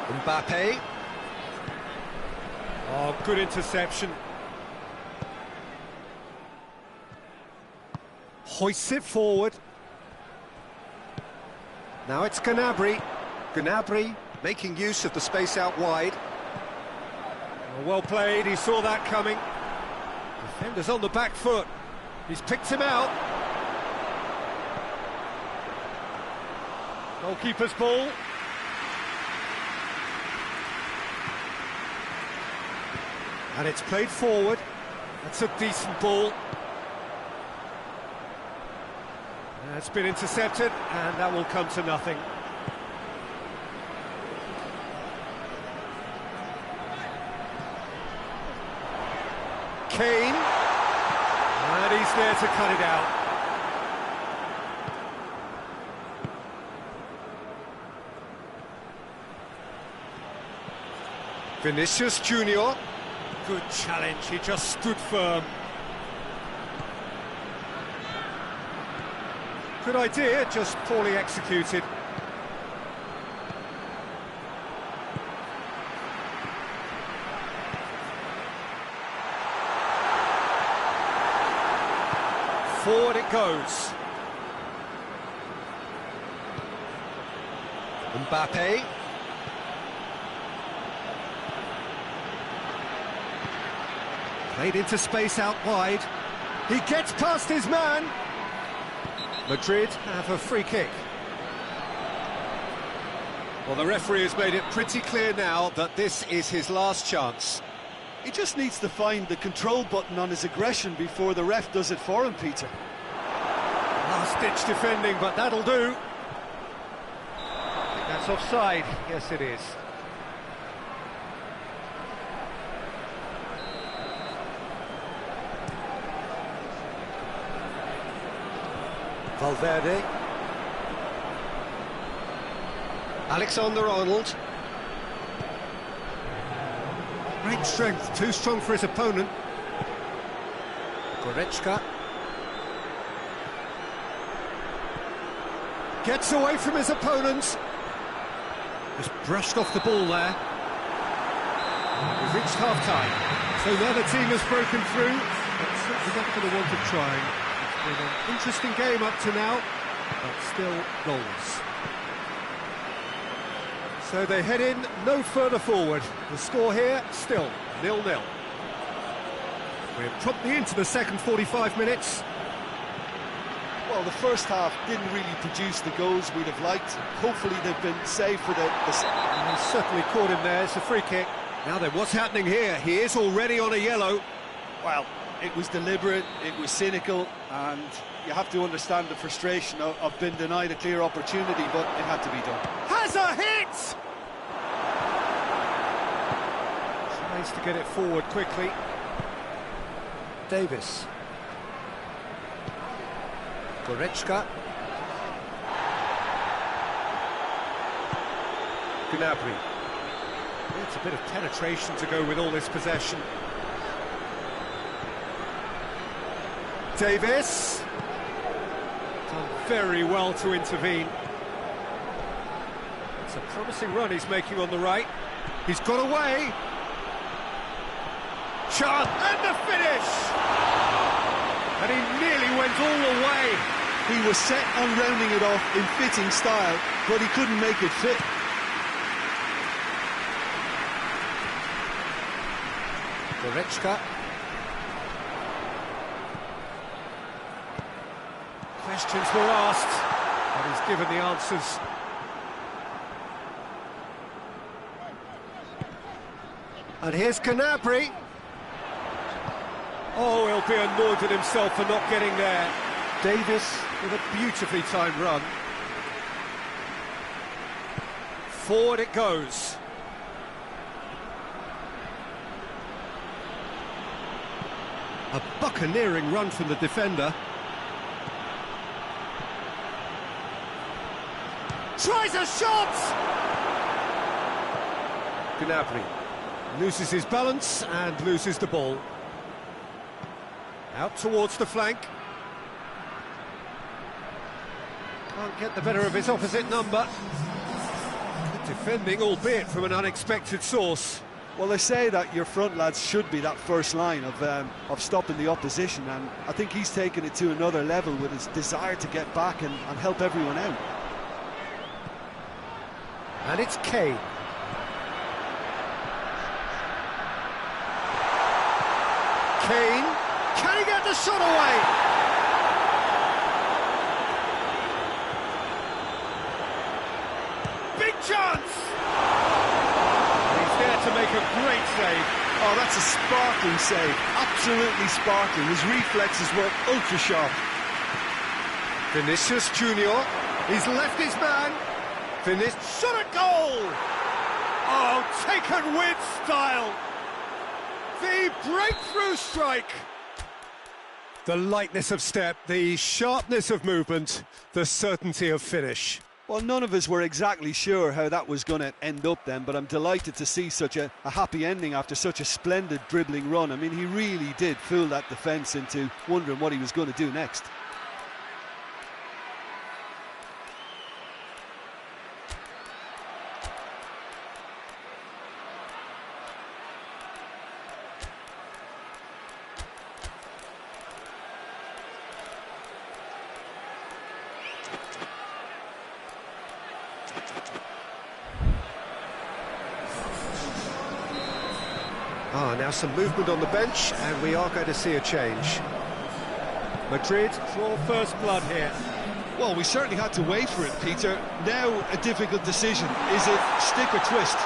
Mbappe. Oh, good interception. Hoists it forward. Now it's Gnabry. Gnabry making use of the space out wide. Oh, well played, he saw that coming. Defender's on the back foot. He's picked him out. Goalkeeper's ball. And it's played forward. That's a decent ball. It's been intercepted, and that will come to nothing. Kane. And he's there to cut it out. Vinicius Junior. Good challenge, he just stood firm. Good idea, just poorly executed. Forward it goes. Mbappe. Played into space out wide. He gets past his man. Madrid have a free kick. Well, the referee has made it pretty clear now that this is his last chance. He just needs to find the control button on his aggression before the ref does it for him, Peter. Last-ditch defending, but that'll do. I think that's offside. Yes, it is. Valverde. Alexander-Arnold. Great strength, too strong for his opponent. Goretzka. Gets away from his opponent. Just brushed off the ball there. We've reached half-time. So now the team has broken through, but certainly not for the want of trying. It's been an interesting game up to now, but still goals. So they head in no further forward. The score here, still 0-0. We're promptly into the second 45 minutes. Well, the first half didn't really produce the goals we'd have liked. Hopefully they've been saved for the... And he's certainly caught him there. It's a free kick. Now then, what's happening here? He is already on a yellow. Well, it was deliberate, it was cynical, and you have to understand the frustration of being denied a clear opportunity, but it had to be done. Has a hit! Tries to get it forward quickly. Davis. Goretzka. Gnabry. It's a bit of penetration to go with all this possession. Davis. Done very well to intervene. It's a promising run he's making on the right. He's got away. Chance and the finish! And he nearly went all the way. He was set on rounding it off in fitting style, but he couldn't make it fit. Goretzka. Questions were asked, but he's given the answers. And here's Gnabry. Oh, he'll be annoyed at himself for not getting there. Davis with a beautifully timed run. Forward it goes. A buccaneering run from the defender. Tries a shot! Gnabry loses his balance and loses the ball. Out towards the flank. Can't get the better of his opposite number. Good defending, albeit from an unexpected source. Well, they say that your front lads should be that first line of stopping the opposition, and I think he's taken it to another level with his desire to get back and help everyone out. And it's Kane. Kane, can he get the shot away? Big chance! He's there to make a great save. Oh, that's a sparkling save, absolutely sparkling. His reflexes were ultra sharp. Vinicius Junior, he's left his man. Finish, shot at goal! Oh, taken with style! The breakthrough strike! The lightness of step, the sharpness of movement, the certainty of finish. Well, none of us were exactly sure how that was going to end up then, but I'm delighted to see such a happy ending after such a splendid dribbling run. I mean, he really did fool that defence into wondering what he was going to do next. Now some movement on the bench, and we are going to see a change. Madrid draw first blood here. Well, we certainly had to wait for it, Peter. Now a difficult decision. Is it stick or twist?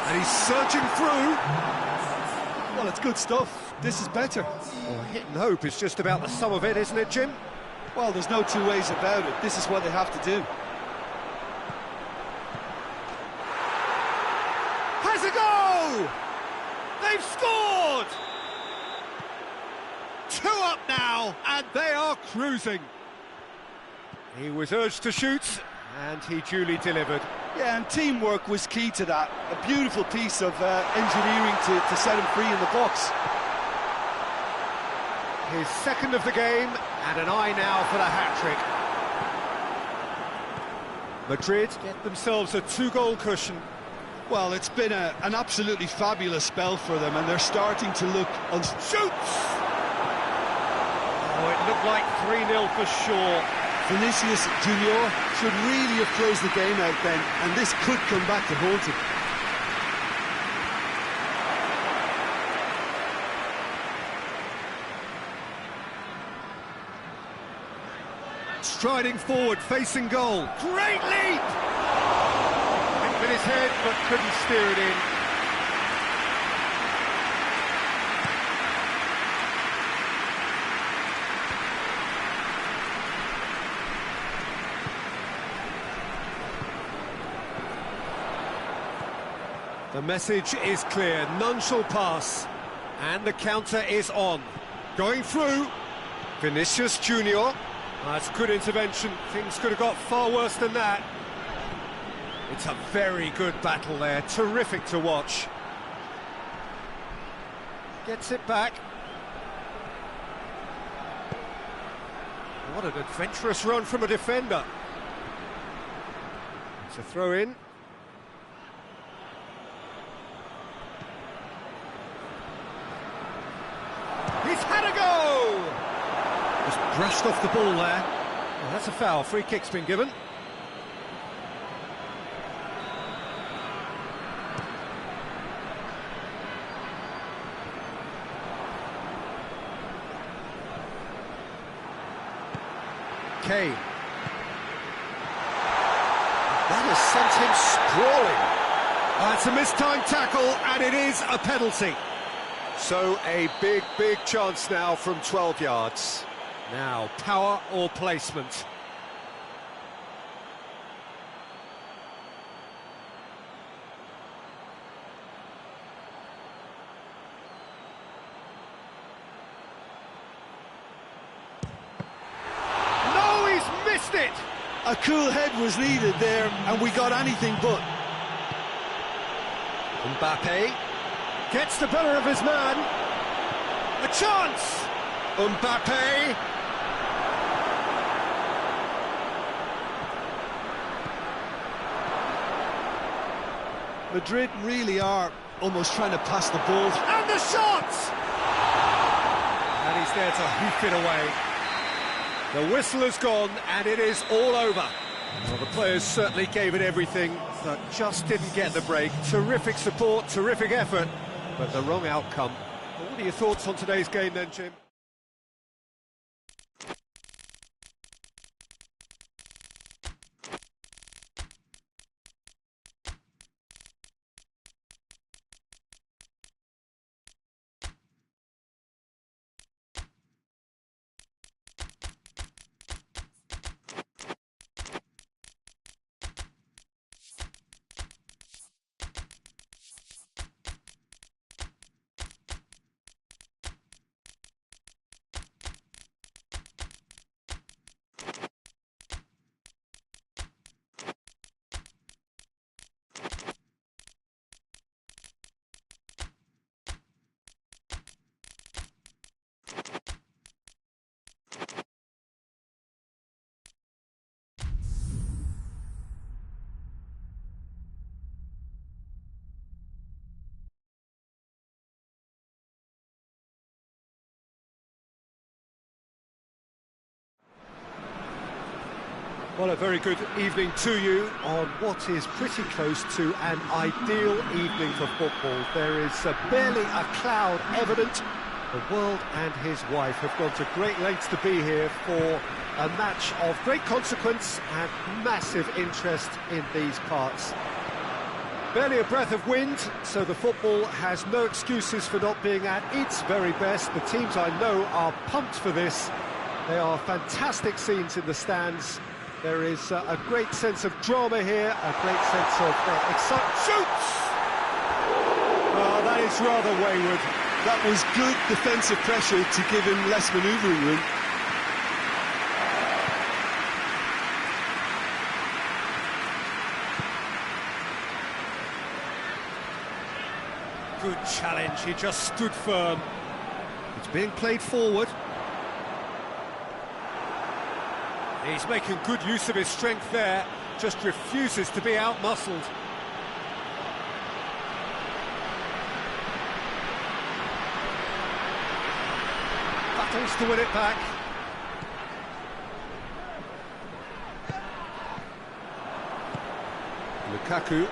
And he's surging through. Well, it's good stuff. This is better. Well, hit and hope is just about the sum of it, isn't it, Jim? Well, there's no two ways about it. This is what they have to do. Has a go! They've scored! 2 up now, and they are cruising. He was urged to shoot, and he duly delivered. Yeah, and teamwork was key to that. A beautiful piece of engineering to set him free in the box. His second of the game, and an eye now for the hat-trick. Madrid get themselves a 2-goal cushion. Well, it's been an absolutely fabulous spell for them, and they're starting to look on... Shoots! Oh, it looked like 3-0 for sure. Vinicius Junior should really have closed the game out then, and this could come back to haunt him. Striding forward, facing goal. Great leap! Hit with his head, but couldn't steer it in. The message is clear, none shall pass. And the counter is on. Going through. Vinicius Junior. That's good intervention. Things could have got far worse than that. It's a very good battle there. Terrific to watch. Gets it back. What an adventurous run from a defender. It's a throw in. He's had a go! Just brushed off the ball there. Well, that's a foul. Free kick's been given. Kane. That has sent him sprawling. It's a mistimed tackle, and it is a penalty. So a big chance now from 12 yards. Now, power or placement? No, he's missed it! A cool head was needed there, and we got anything but. Mbappe gets the better of his man. A chance! Mbappe. Madrid really are almost trying to pass the ball. And the shot! And he's there to hoof it away. The whistle has gone, and it is all over. Well, the players certainly gave it everything, but just didn't get the break. Terrific support, terrific effort, but the wrong outcome. Well, what are your thoughts on today's game then, Jim? Well, a very good evening to you on what is pretty close to an ideal evening for football. There is barely a cloud evident. The world and his wife have gone to great lengths to be here for a match of great consequence and massive interest in these parts. Barely a breath of wind, so the football has no excuses for not being at its very best. The teams I know are pumped for this. They are fantastic scenes in the stands. There is a great sense of drama here, a great sense of excitement. Shoots! Oh, that is rather wayward. That was good defensive pressure to give him less manoeuvring room. Good challenge, he just stood firm. It's being played forward. He's making good use of his strength there, just refuses to be out-muscled. Battles to win it back. Lukaku.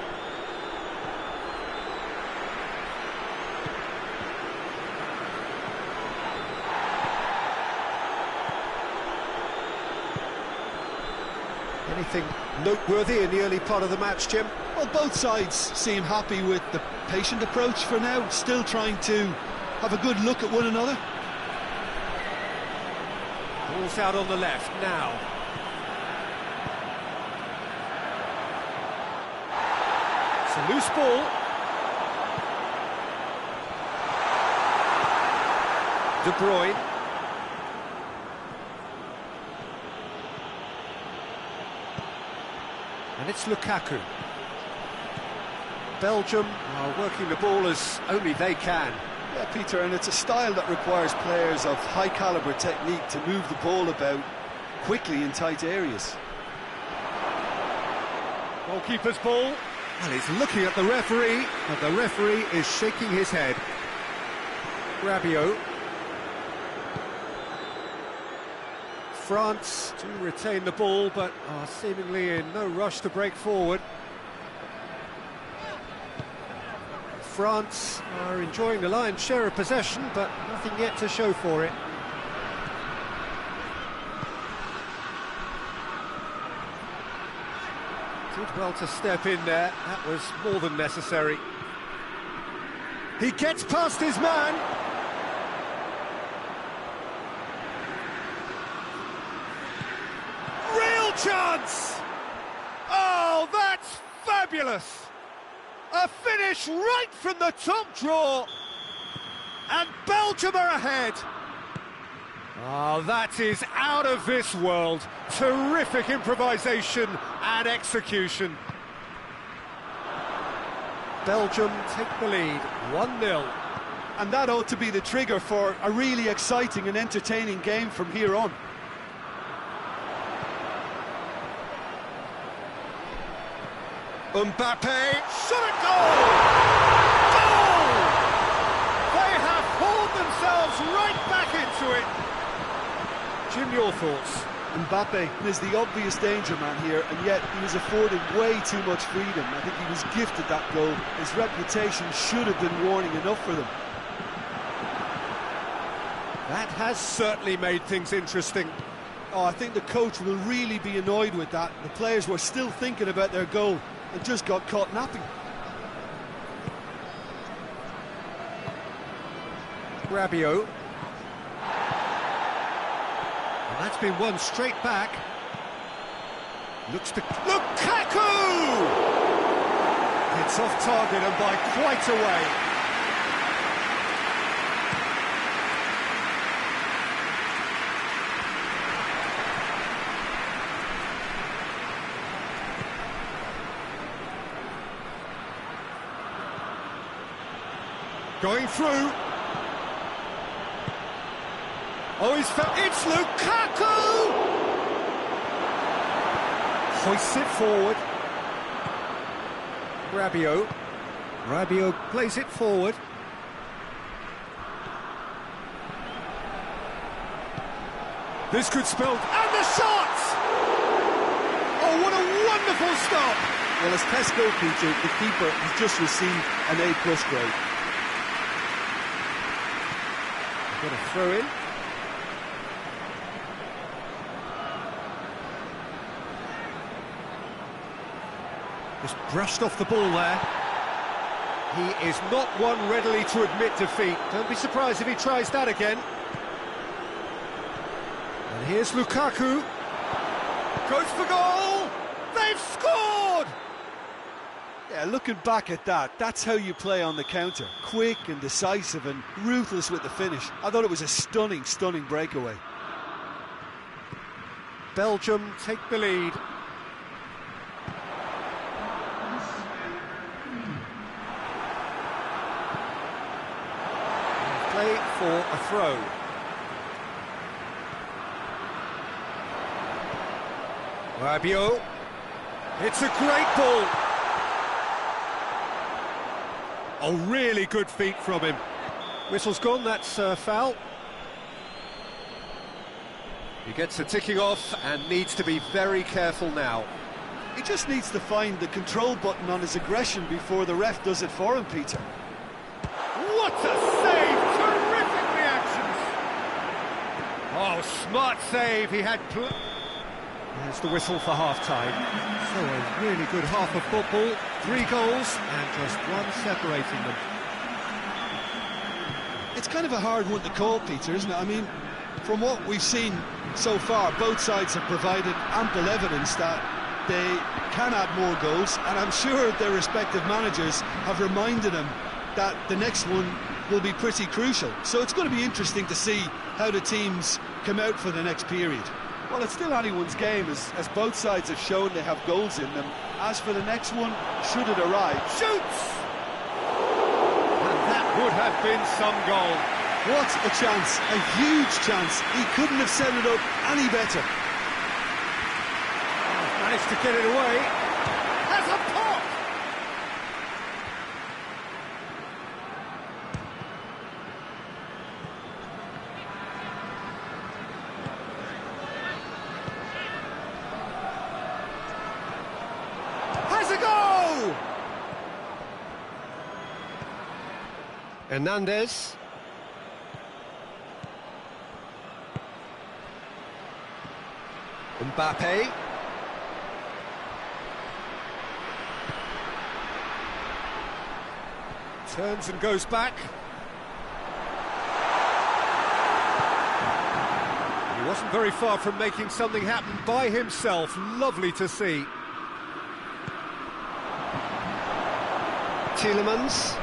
Anything noteworthy in the early part of the match, Jim? Well, both sides seem happy with the patient approach for now, still trying to have a good look at one another. Ball's out on the left now. It's a loose ball. De Bruyne. And it's Lukaku. Belgium are working the ball as only they can. Yeah, Peter, and it's a style that requires players of high-caliber technique to move the ball about quickly in tight areas. Goalkeeper's ball. Well, he's looking at the referee, and the referee is shaking his head. Rabiot. France do retain the ball, but are seemingly in no rush to break forward. France are enjoying the lion's share of possession, but nothing yet to show for it. Did well to step in there, that was more than necessary. He gets past his man. Real chance! Oh, that's fabulous! A finish right from the top draw, and Belgium are ahead. Oh, that is out of this world. Terrific improvisation and execution. Belgium take the lead, 1-0. And that ought to be the trigger for a really exciting and entertaining game from here on. Mbappe, shot at goal! Goal! They have hauled themselves right back into it. Jim, your thoughts? Mbappe is the obvious danger man here, and yet he was afforded way too much freedom. I think he was gifted that goal. His reputation should have been warning enough for them. That has certainly made things interesting. Oh, I think the coach will really be annoyed with that. The players were still thinking about their goal and just got caught napping. Rabiot. And that's been won straight back. Looks to Lukaku! It's off target and by quite a way. Going through. Oh, it's Lukaku! Hoists it forward. Rabiot plays it forward. This could spell... And the shot! Oh, what a wonderful stop! Well, as test goalkeeper, the keeper has just received an A+ grade. Got a throw in. Just brushed off the ball there. He is not one readily to admit defeat. Don't be surprised if he tries that again. And here's Lukaku. Goes for goal! They've scored! Yeah, looking back at that, that's how you play on the counter. Quick and decisive and ruthless with the finish. I thought it was a stunning, stunning breakaway. Belgium take the lead. Play for a throw. Rabiot. It's a great ball. Oh, really good feet from him. Whistle's gone, that's foul. He gets the ticking off and needs to be very careful now. He just needs to find the control button on his aggression before the ref does it for him, Peter. What a save! Terrific reactions! Oh, smart save, he had... There's the whistle for half-time. So a really good half of football, 3 goals and just one separating them. It's kind of a hard one to call, Peter, isn't it? I mean, from what we've seen so far, both sides have provided ample evidence that they can add more goals, and I'm sure their respective managers have reminded them that the next one will be pretty crucial. So it's going to be interesting to see how the teams come out for the next period. Well, it's still anyone's game, as both sides have shown they have goals in them. As for the next one, should it arrive, shoots! And that would have been some goal. What a chance, a huge chance. He couldn't have set it up any better. Managed to get it away. Has a pop! Has a go! Hernandez. Mbappe. Turns and goes back. He wasn't very far from making something happen by himself. Lovely to see. Tielemans.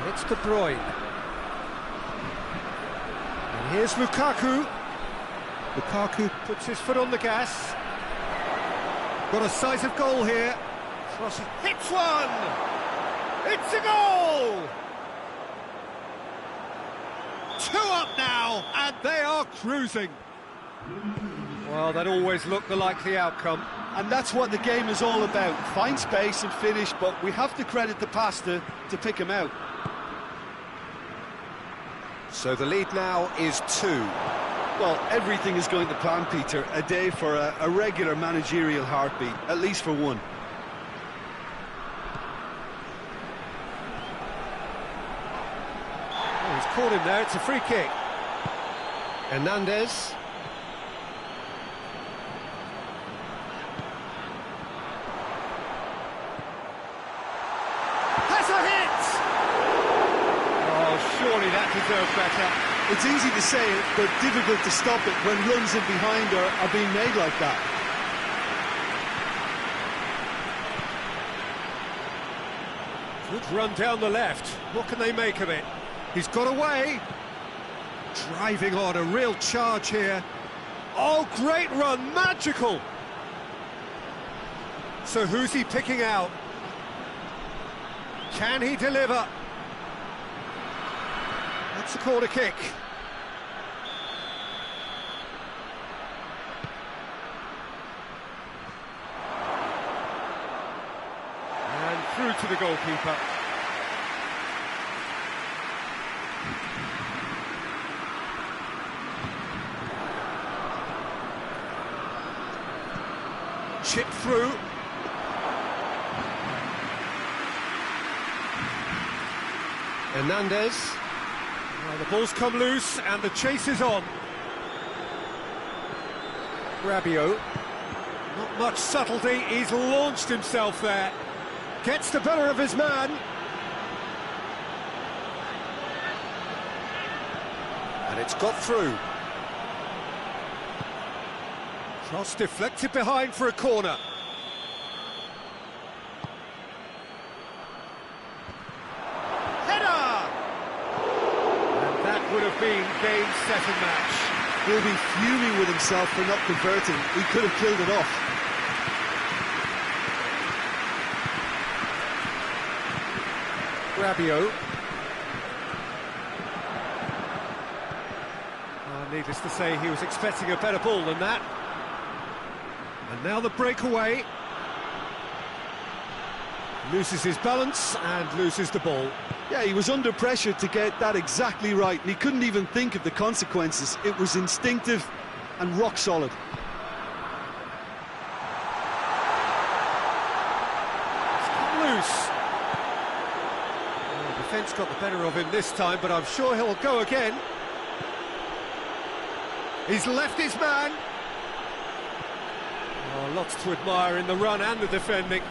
It's De Bruyne. And here's Lukaku. Lukaku puts his foot on the gas. Got a sight of goal here. Crosses, hits one! It's a goal! 2 up now, and they are cruising. Well, that always looked the likely outcome. And that's what the game is all about. Find space and finish, but we have to credit the passer to pick him out. So the lead now is 2. Well, everything is going to plan, Peter. A day for a regular managerial heartbeat, at least for one. Oh, he's caught him there, it's a free kick. Hernandez. Has a hit! Oh, surely that deserved better. It's easy to say it, but difficult to stop it when runs in behind are being made like that. Good run down the left. What can they make of it? He's got away. Driving on, a real charge here. Oh, great run, magical. So who's he picking out? Can he deliver? That's a corner kick. And through to the goalkeeper. Chip through. Hernandez. Well, the ball's come loose and the chase is on. Rabiot. Not much subtlety, he's launched himself there. Gets the better of his man. And it's got through. Cross deflected behind for a corner. Would have been game, set and match. He'll be fuming with himself for not converting. He could have killed it off. Rabiot. Needless to say, he was expecting a better ball than that. And now the breakaway. Loses his balance and loses the ball. Yeah, he was under pressure to get that exactly right, and he couldn't even think of the consequences. It was instinctive and rock solid. It's come loose. Well, the defence got the better of him this time, but I'm sure he'll go again. He's left his man. Oh, lots to admire in the run and the defending.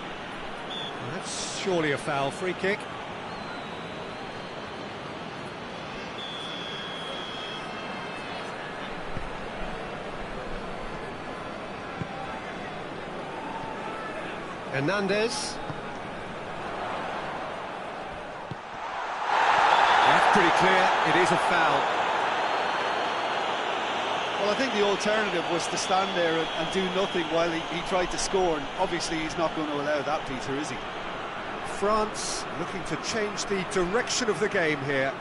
That's surely a foul. Free kick. Hernandez. That's pretty clear. It is a foul. Well, I think the alternative was to stand there and do nothing while he tried to score, and obviously he's not going to allow that, Peter, is he? France looking to change the direction of the game here.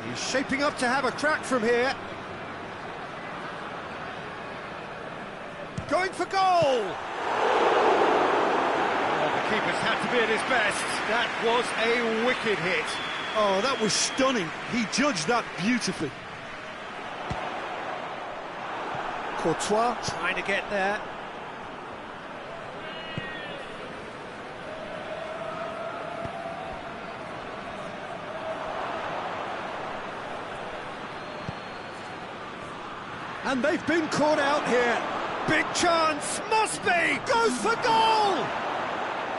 He's shaping up to have a crack from here. Going for goal! Oh, the keeper's had to be at his best. That was a wicked hit. Oh, that was stunning. He judged that beautifully. Courtois trying to get there. And they've been caught out here. Big chance, must be, goes for goal!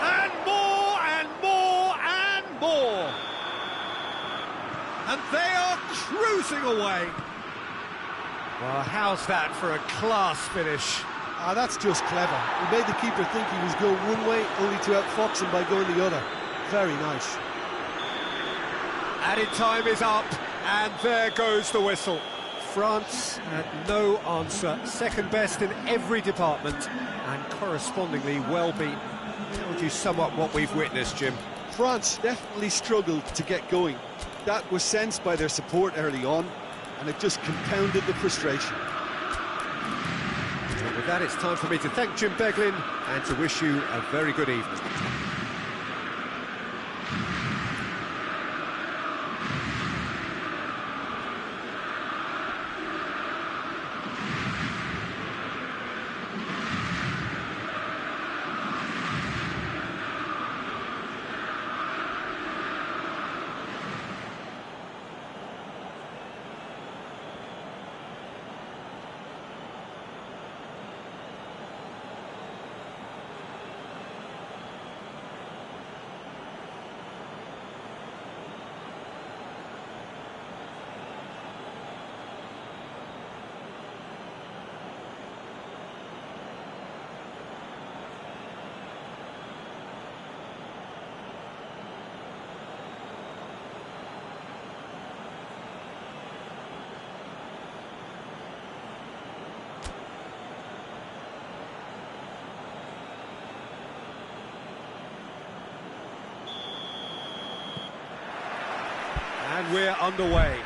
And more, and more, and more. And they are cruising away. Well, how's that for a class finish? Ah, that's just clever. He made the keeper think he was going one way, only to outfox him by going the other. Very nice. Added time is up, and there goes the whistle. France had no answer, second best in every department, and correspondingly well beaten. How would you sum up what we've witnessed, Jim? France definitely struggled to get going. That was sensed by their support early on, and it just compounded the frustration. And with that, it's time for me to thank Jim Beglin and to wish you a very good evening. And we're underway.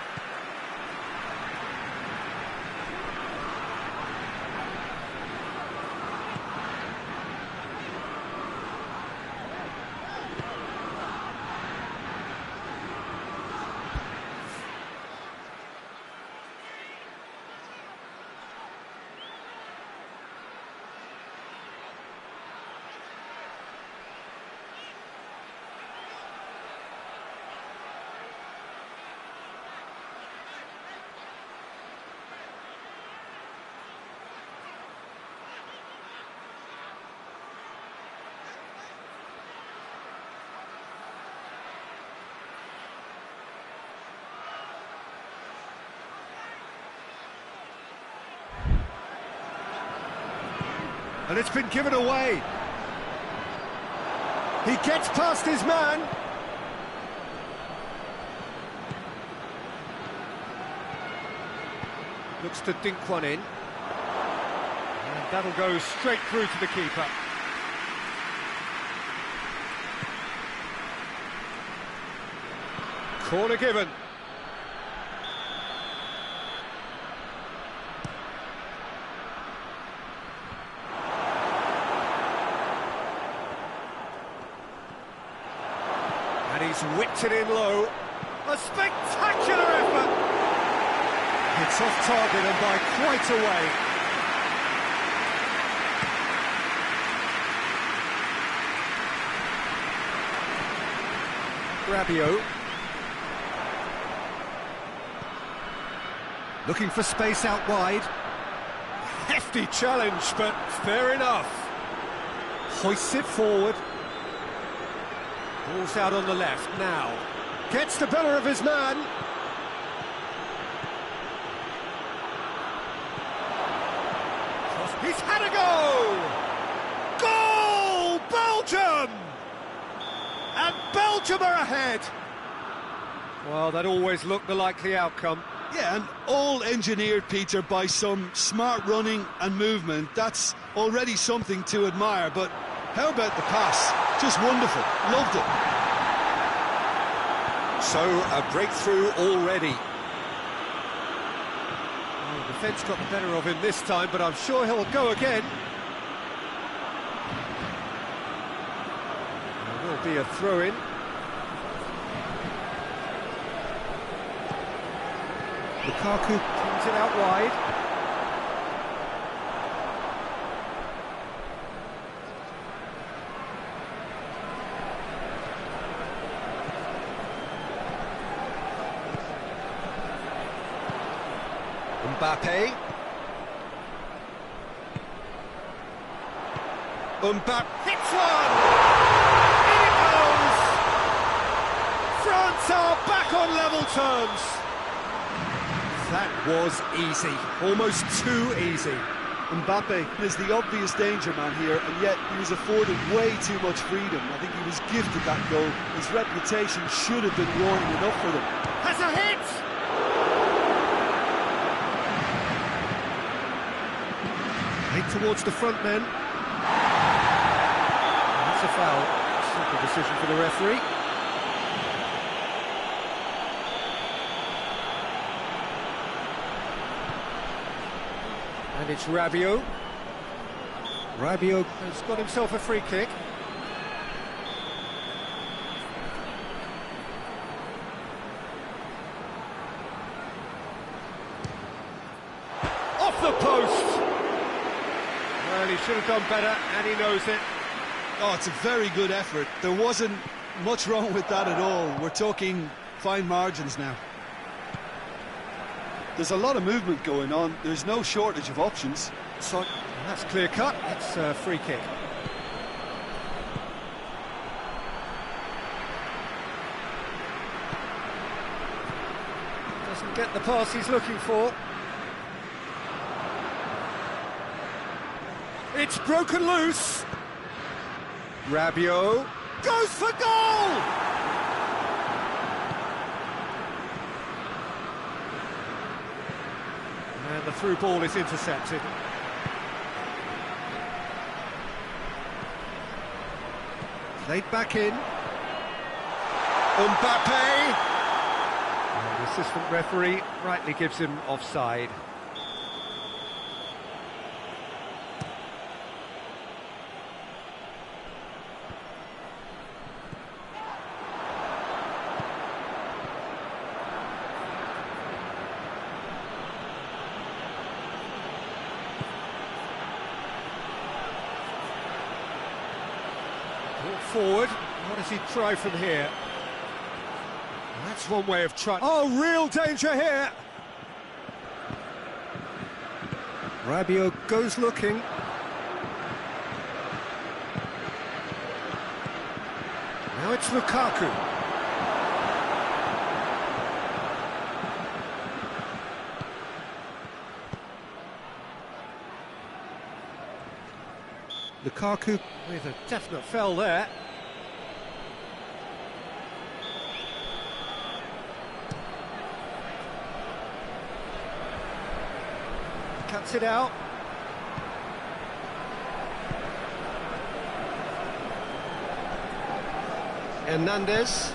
And it's been given away. He gets past his man. Looks to dink one in. And that'll go straight through to the keeper. Corner given. And he's whipped it in low. A spectacular effort! It's off target and by quite a way. Rabiot. Looking for space out wide. Hefty challenge, but fair enough. Hoists it forward. Ball's out on the left now. Gets the better of his man. He's had a go! Goal! Belgium! And Belgium are ahead. Well, that always looked the likely outcome. Yeah, and all engineered, Peter, by some smart running and movement. That's already something to admire, but how about the pass? Just wonderful. Loved it. So, a breakthrough already. Well, the defence got the better of him this time, but I'm sure he'll go again. There will be a throw-in. Lukaku cleans it out wide. Mbappe. Mbappe hits one! In it goes! France are back on level terms. That was easy, almost too easy. Mbappe is the obvious danger man here, and yet he was afforded way too much freedom. I think he was gifted that goal. His reputation should have been warning enough for them. Has a hit! Hit towards the front men. That's a foul. Simple decision for the referee. And it's Rabiot. Rabiot has got himself a free kick. Off the post! Well, he should have done better, and he knows it. Oh, it's a very good effort. There wasn't much wrong with that at all. We're talking fine margins now. There's a lot of movement going on. There's no shortage of options. So that's clear cut. It's a free kick. Doesn't get the pass he's looking for. It's broken loose. Rabiot goes for goal! And the through ball is intercepted. Played back in. Mbappe! And the assistant referee rightly gives him offside. Forward, what does he try from here? That's one way of trying. Oh, real danger here! Rabiot goes looking. Now it's Lukaku. Lukaku with a definite foul there. Cuts it out. Hernandez.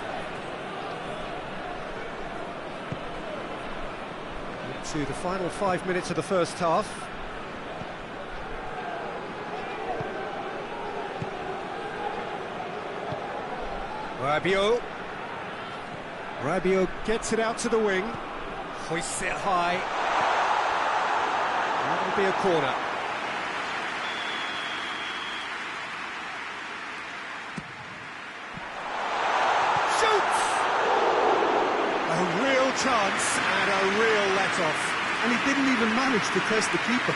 To the final 5 minutes of the first half. Rabiot. Rabiot gets it out to the wing. Hoists it high. That'll be a corner. Shoots! A real chance and a real let-off. And he didn't even manage to test the keeper.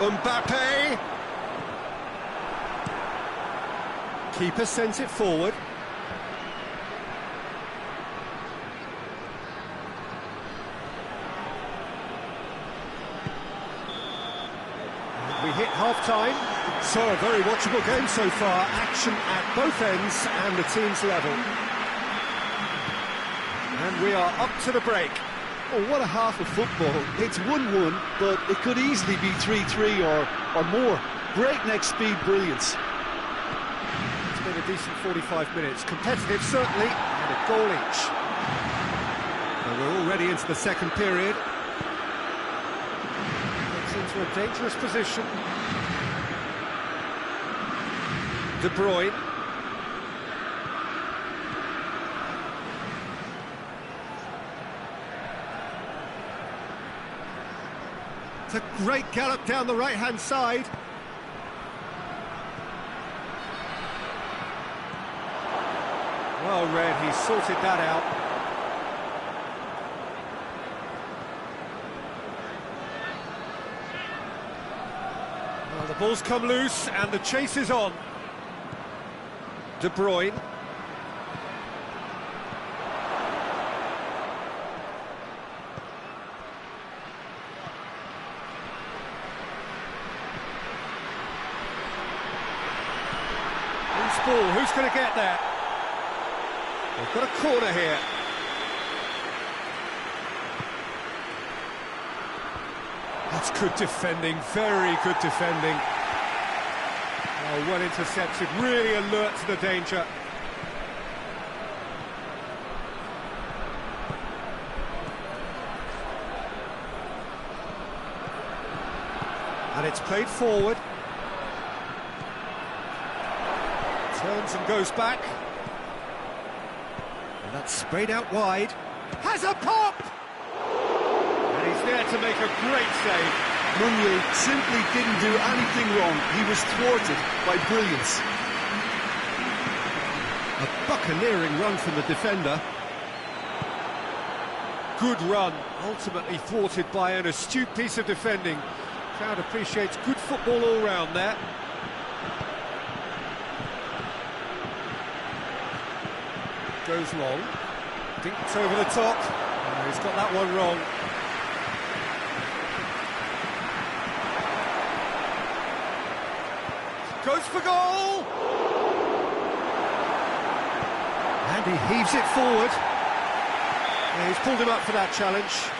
Mbappe! Keeper sends it forward. We hit half-time, so a very watchable game so far. Action at both ends and the team's level. And we are up to the break. Oh, what a half of football. It's 1-1, but it could easily be 3-3 or more. Breakneck speed brilliance. It's been a decent 45 minutes. Competitive, certainly, and a goal each. And we're already into the second period. Gets into a dangerous position. De Bruyne. It's a great gallop down the right-hand side. Well read, he sorted that out. Well, the ball's come loose and the chase is on. De Bruyne. Loose ball, who's going to get there? They've got a corner here. That's good defending, very good defending. Oh, well intercepted, really alert to the danger. And it's played forward. Turns and goes back. And that's sprayed out wide. Has a pop! And he's there to make a great save. Meunier simply didn't do anything wrong. He was thwarted by brilliance. A buccaneering run from the defender. Good run, ultimately thwarted by an astute piece of defending. Crowd appreciates good football all round there. Goes long. Dinks over the top. Oh, he's got that one wrong. Goes for goal! And he heaves it forward. Yeah, he's pulled him up for that challenge.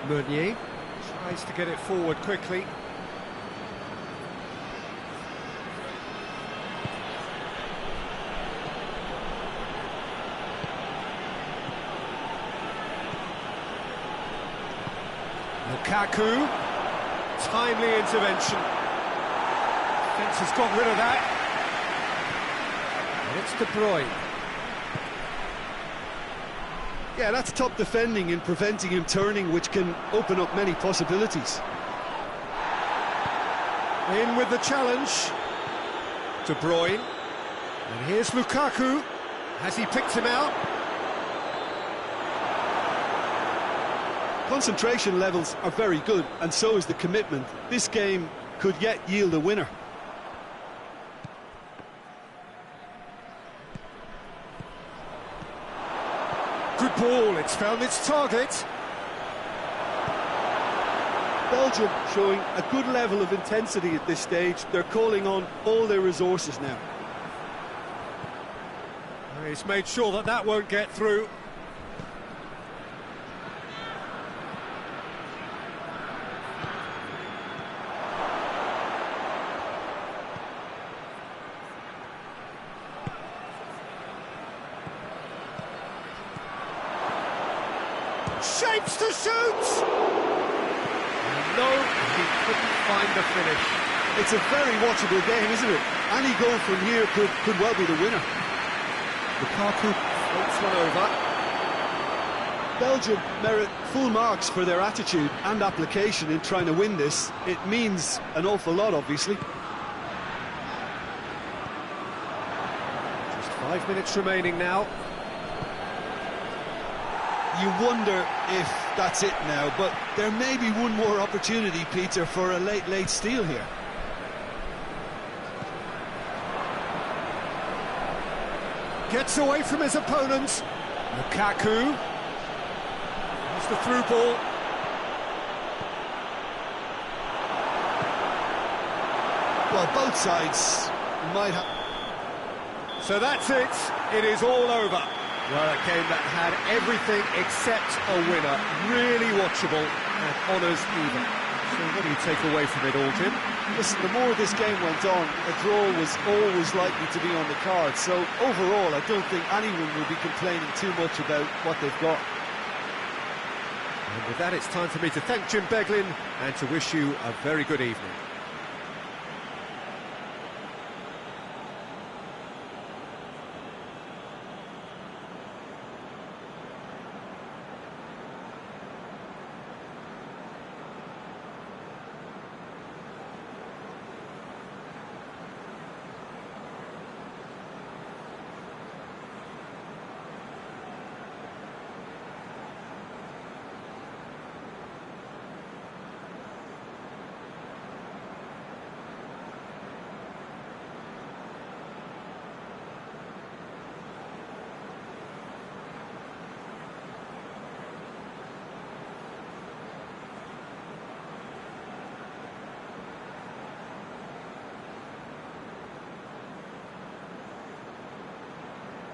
Meunier tries to get it forward quickly. Lukaku, timely intervention. Defence has got rid of that. And it's De Bruyne. Yeah, that's top defending and preventing him turning, which can open up many possibilities. In with the challenge. De Bruyne. And here's Lukaku. Has he picked him out? Concentration levels are very good, and so is the commitment. This game could yet yield a winner. Good ball, it's found its target. Belgium showing a good level of intensity at this stage. They're calling on all their resources now. He's made sure that that won't get through. Shapes to shoot! No, he couldn't find the finish. It's a very watchable game, isn't it? Any goal from here could well be the winner. Lukaku floats one over. Belgium merit full marks for their attitude and application in trying to win this. It means an awful lot, obviously. Just 5 minutes remaining now. You wonder if that's it now, but there may be one more opportunity, Peter, for a late steal here. Gets away from his opponent. Lukaku. That's the through ball. Well, both sides might have... So that's it. It is all over. Well, a game that had everything except a winner. Really watchable and honours even. So what do you take away from it all, Jim? Listen, the more this game went on, a draw was always likely to be on the card. So overall, I don't think anyone will be complaining too much about what they've got. And with that, it's time for me to thank Jim Beglin and to wish you a very good evening.